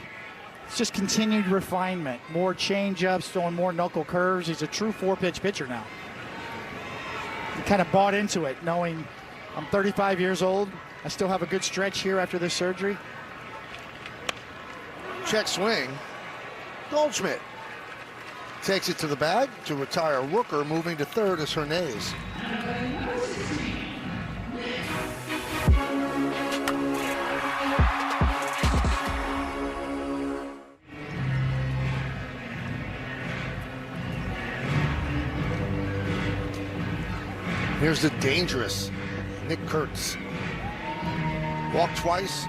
It's just continued refinement, more change-ups, throwing more knuckle curves. He's a true 4-pitch pitcher now. He kind of bought into it, knowing I'm 35 years old. I still have a good stretch here after this surgery. Check swing. Goldschmidt takes it to the bag to retire Rooker, moving to third as Hernandez. Here's the dangerous Nick Kurtz. Walked twice,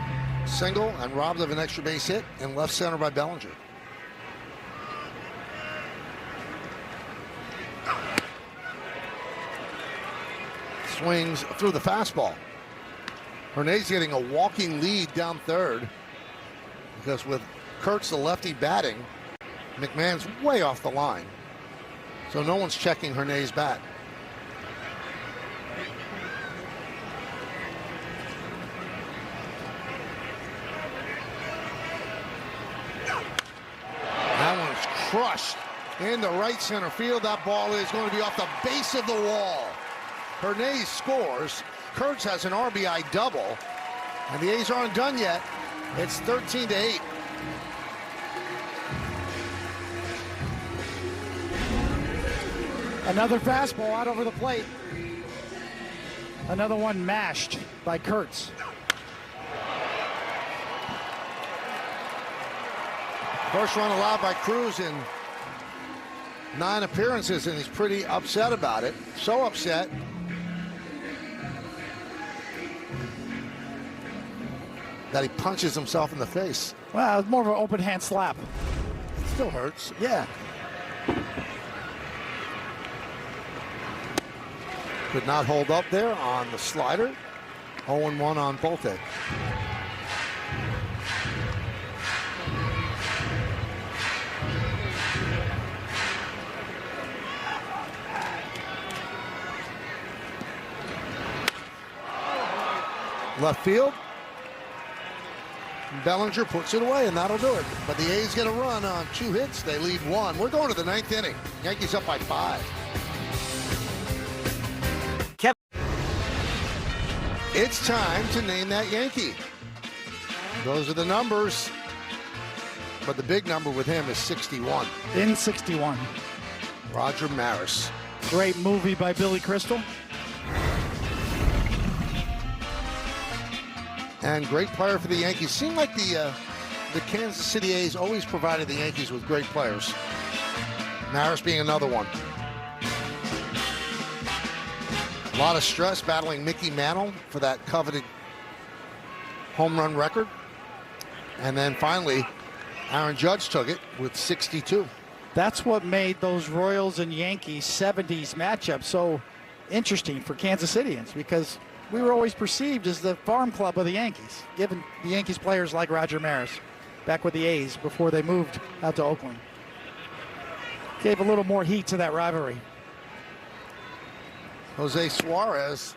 single, and robbed of an extra base hit, and left center by Bellinger. Swings through the fastball. Hernandez getting a walking lead down third, because with Kurtz, the lefty, batting, McMahon's way off the line. So no one's checking Hernandez's bat. Crushed into right center field. That ball is going to be off the base of the wall. Hernandez scores. Kurtz has an RBI double, and the A's aren't done yet. It's 13-8. Another fastball out over the plate. Another one mashed by Kurtz. First run allowed by Cruz in 9 appearances, and he's pretty upset about it. So upset that he punches himself in the face. Well, it's more of an open hand slap. Still hurts. Yeah. Could not hold up there on the slider. 0-1 on Bolte. Left field. Bellinger puts it away, and that'll do it. But the A's get a run on 2 hits. They lead 1. We're going to the 9th inning. Yankees up by 5. It's time to name that Yankee. Those are the numbers. But the big number with him is 61. In 61. Roger Maris. Great movie by Billy Crystal. And great player for the Yankees. Seemed like the Kansas City A's always provided the Yankees with great players. Maris being another one. A lot of stress battling Mickey Mantle for that coveted home run record. And then finally, Aaron Judge took it with 62. That's what made those Royals and Yankees 70s matchup so interesting for Kansas Cityans, because we were always perceived as the farm club of the Yankees, given the Yankees players like Roger Maris back with the A's before they moved out to Oakland. Gave a little more heat to that rivalry. Jose Suarez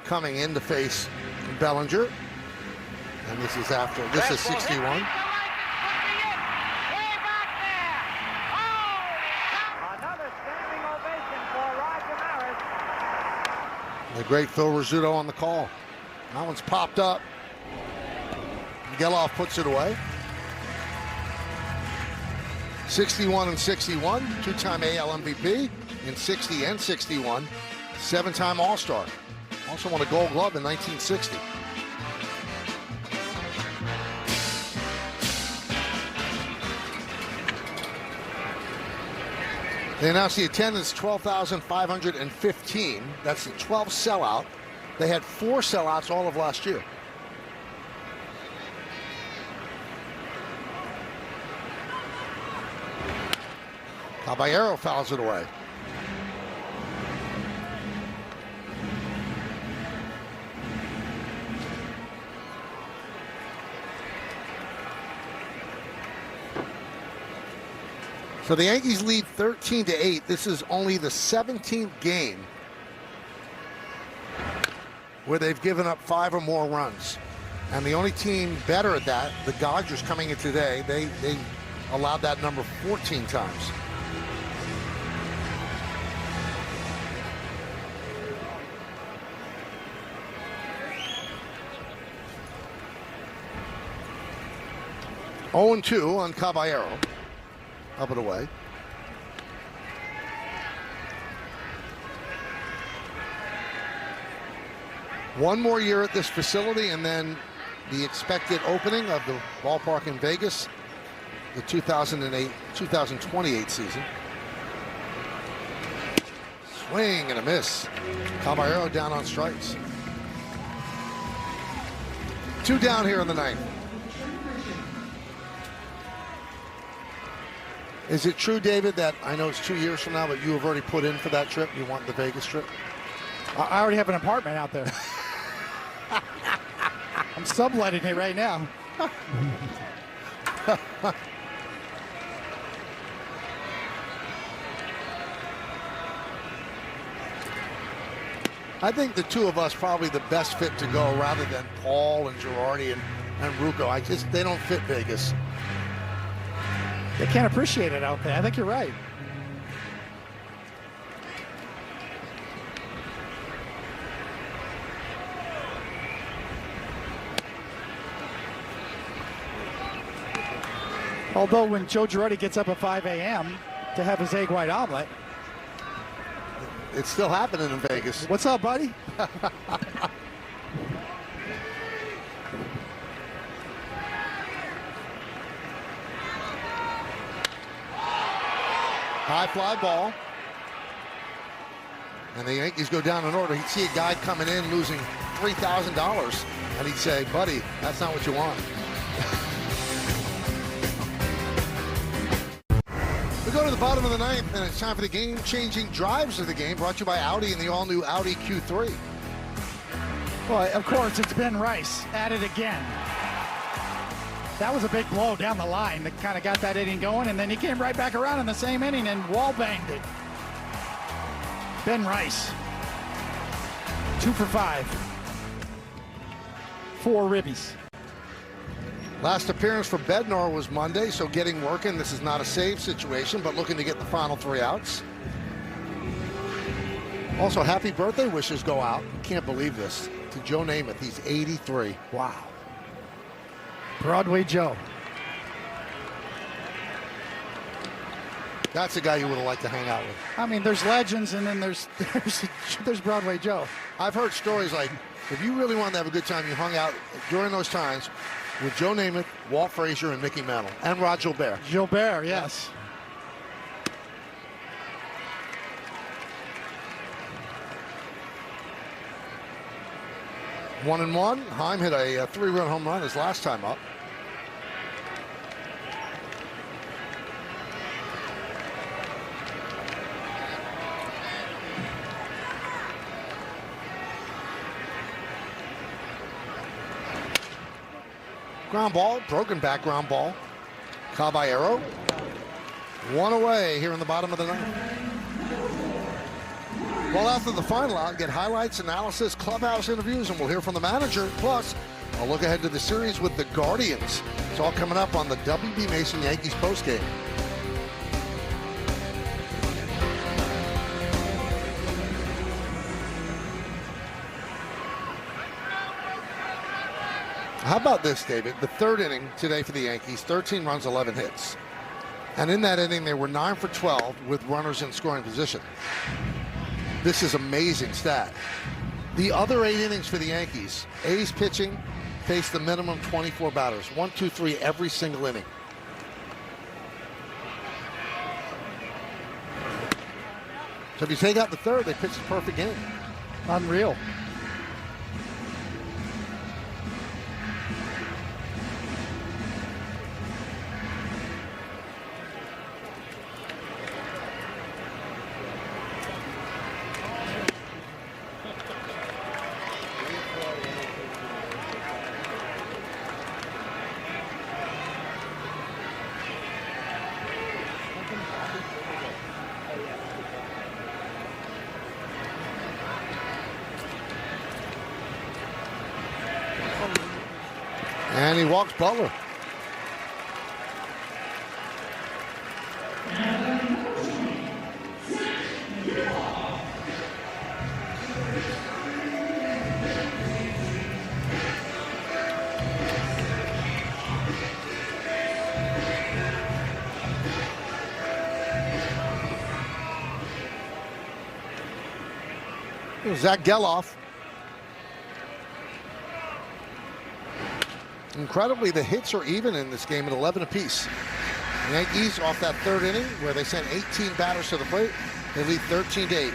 coming in to face Bellinger. And this is after, this is 61. The great Phil Rizzuto on the call. That one's popped up. Geloff puts it away. 61 and 61, 2-time AL MVP in 60 and 61, 7-time All-Star. Also won a Gold Glove in 1960. They announced the attendance 12,515. That's the 12th sellout. They had 4 sellouts all of last year. Caballero fouls it away. So the Yankees lead 13-8. This is only the 17th game where they've given up 5 or more runs. And the only team better at that, the Dodgers coming in today, they allowed that number 14 times. (0-2) on Caballero. Up and away. One more year at this facility, and then the expected opening of the ballpark in Vegas, the 2028 season. Swing and a miss. Caballero down on strikes. 2 down here in the 9th. Is it true, David, that I know it's 2 years from now, but you have already put in for that trip? You want the Vegas trip? I already have an apartment out there. I'm subletting it right now. I think the two of us probably the best fit to go rather than Paul and Girardi and Rucco. They don't fit Vegas. They can't appreciate it out there. I think you're right. Although when Joe Girardi gets up at 5 a.m. to have his egg white omelet. It's still happening in Vegas. What's up, buddy? High fly ball. And the Yankees go down in order. He'd see a guy coming in losing $3,000, and he'd say, buddy, that's not what you want. We go to the bottom of the ninth, and it's time for the game-changing drives of the game, brought to you by Audi and the all-new Audi Q3. Well, of course, it's Ben Rice at it again. That was a big blow down the line that kind of got that inning going, and then he came right back around in the same inning and wall-banged it. Ben Rice, 2 for 5. 4 ribbies. Last appearance for Bednar was Monday, so getting working. This is not a save situation, but looking to get the final 3 outs. Also, happy birthday wishes go out. Can't believe this. To Joe Namath, he's 83. Wow. Broadway Joe. That's a guy you would have liked to hang out with. I mean, there's legends, and then there's Broadway Joe. I've heard stories like, if you really wanted to have a good time, you hung out during those times with Joe Namath, Walt Frazier, and Mickey Mantle, and Rod Gilbert. Gilbert, yes. Yeah. 1-1. Heim hit a 3-run home run his last time up. Ground ball, broken back ground ball. Caballero. 1 away here in the bottom of the ninth. Well, after the final out, get highlights, analysis, clubhouse interviews, and we'll hear from the manager. Plus, a look ahead to the series with the Guardians. It's all coming up on the W.B. Mason Yankees postgame. How about this, David? The third inning today for the Yankees, 13 runs, 11 hits. And in that inning, they were 9 for 12 with runners in scoring position. This is amazing stat. The other 8 innings for the Yankees, A's pitching faced the minimum 24 batters. 1, 2, 3 every single inning. So if you take out the third, they pitched a perfect game. Unreal. And he walks Butler. Zach Geloff. Incredibly, the hits are even in this game at 11 apiece. The Yankees off that third inning where they sent 18 batters to the plate. They lead 13-8.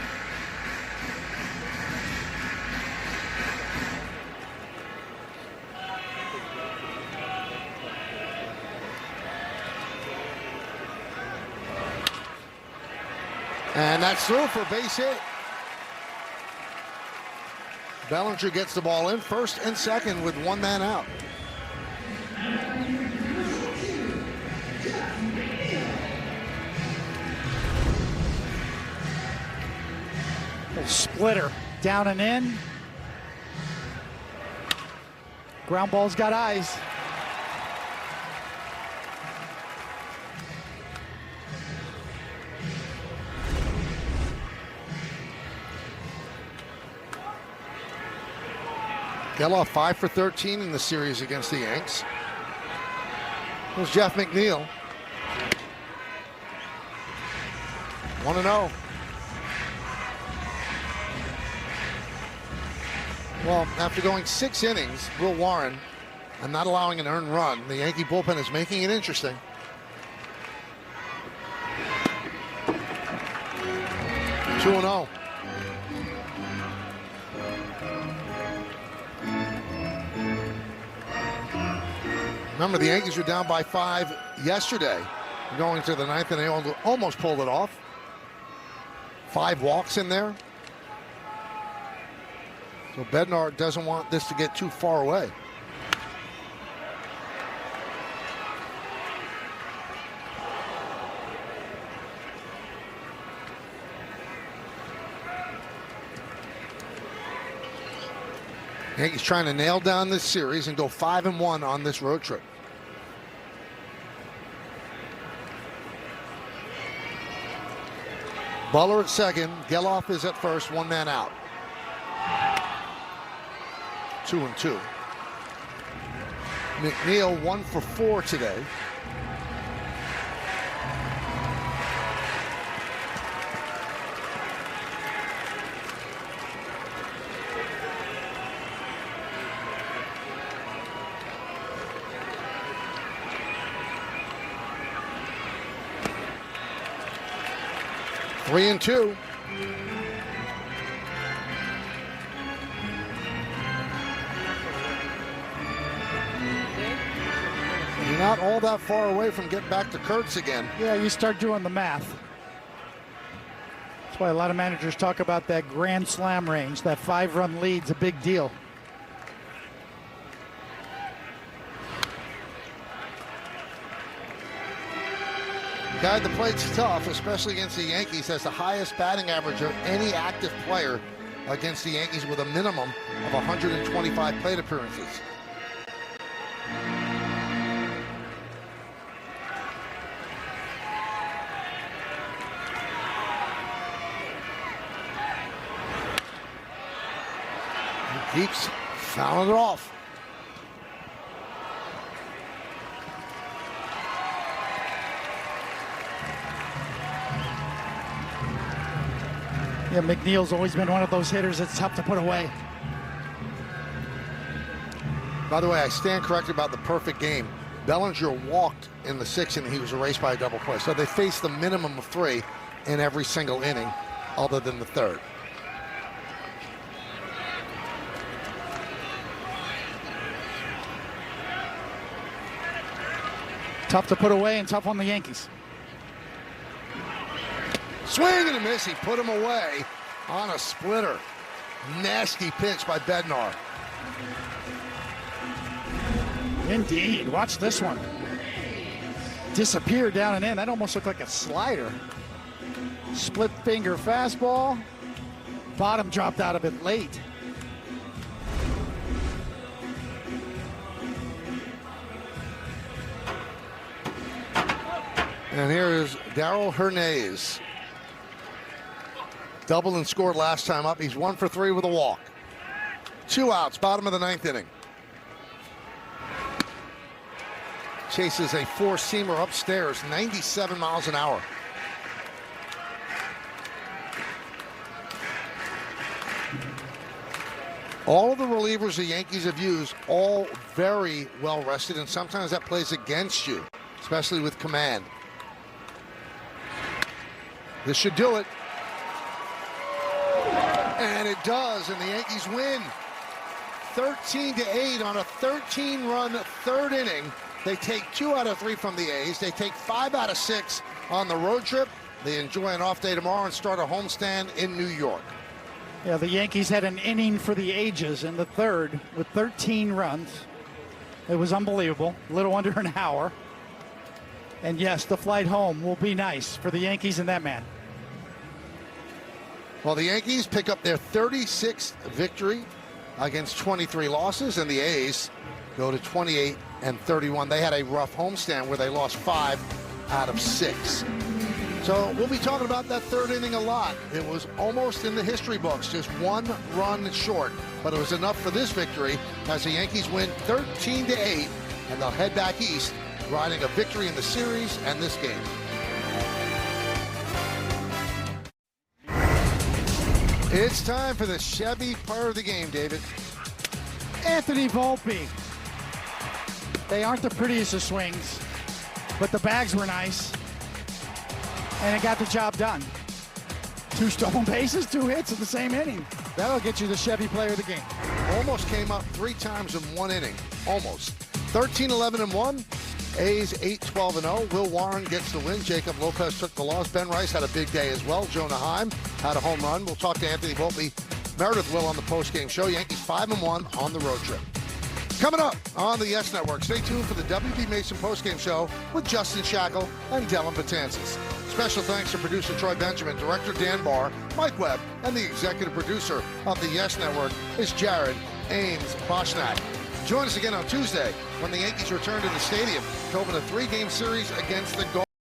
And that's through for a base hit. Bellinger gets the ball in first and second with 1 man out. Splitter down and in. Ground ball's got eyes. Geloff 5 for 13 in the series against the Yanks. There's Jeff McNeil. 1-0. Well, after going 6 innings, Will Warren, and not allowing an earned run, the Yankee bullpen is making it interesting. Two 2-0. Remember, the Yankees were down by 5 yesterday. going to the ninth, and they almost pulled it off. 5 walks in there. So Bednar doesn't want this to get too far away. Yankees trying to nail down this series and go 5-1 on this road trip. Butler at second. Geloff is at first. 1 man out. 2-2. McNeil 1 for 4 today. Three and two. You're not all that far away from getting back to Kurtz again. Yeah, you start doing the math. That's why a lot of managers talk about that grand slam range. That 5-run lead's a big deal. Guy, the plate's tough, especially against the Yankees. Has the highest batting average of any active player against the Yankees with a minimum of 125 plate appearances. He keeps fouling it off. Yeah, McNeil's always been one of those hitters that's tough to put away. By the way, I stand corrected about the perfect game. Bellinger walked in the 6th inning. He was erased by a double play. So they faced the minimum of 3 in every single inning other than the 3rd. Tough to put away and tough on the Yankees. Swing and a miss. He put him away on a splitter. Nasty pitch by Bednar. Indeed. Watch this one. Disappeared down and in. That almost looked like a slider. Split finger fastball. Bottom dropped out of it late. And here is Darrell Hernandez. Doubled and scored last time up. He's 1 for 3 with a walk. 2 outs, bottom of the 9th inning. Chases a 4-seamer upstairs, 97 miles an hour. All of the relievers the Yankees have used, all very well rested, and sometimes that plays against you, especially with command. This should do it. And it does, and the Yankees win 13-8 on a 13-run 3rd inning. They take 2 out of 3 from the A's. They take 5 out of 6 on the road trip. They enjoy an off day tomorrow and start a homestand in New York. Yeah, the Yankees had an inning for the ages in the 3rd with 13 runs. It was unbelievable, a little under an hour. And yes, the flight home will be nice for the Yankees and that man. Well, the Yankees pick up their 36th victory against 23 losses, and the A's go to 28-31. They had a rough homestand where they lost 5 out of 6. So we'll be talking about that 3rd inning a lot. It was almost in the history books, just 1 run short, but it was enough for this victory as the Yankees win 13-8, and they'll head back east, riding a victory in the series and this game. It's time for the Chevy part of the game, David. Anthony Volpe. They aren't the prettiest of swings, but the bags were nice, and it got the job done. 2 stolen bases, 2 hits in the same inning. That'll get you the Chevy player of the game. Almost came up 3 times in 1 inning. Almost. 13-11-1. A's 8-12-0. Will Warren gets the win. Jacob Lopez took the loss. Ben Rice had a big day as well. Jonah Heim had a home run. We'll talk to Anthony Volpe. Meredith will on the postgame show. Yankees 5-1 on the road trip. Coming up on the Yes Network, stay tuned for the WB Mason postgame show with Justin Shackle and Dylan Patansis. Special thanks to producer Troy Benjamin, director Dan Barr, Mike Webb, and the executive producer of the Yes Network is Jared Ames Boschnack. Join us again on Tuesday when the Yankees return to the stadium to open a 3-game series against the Guardians.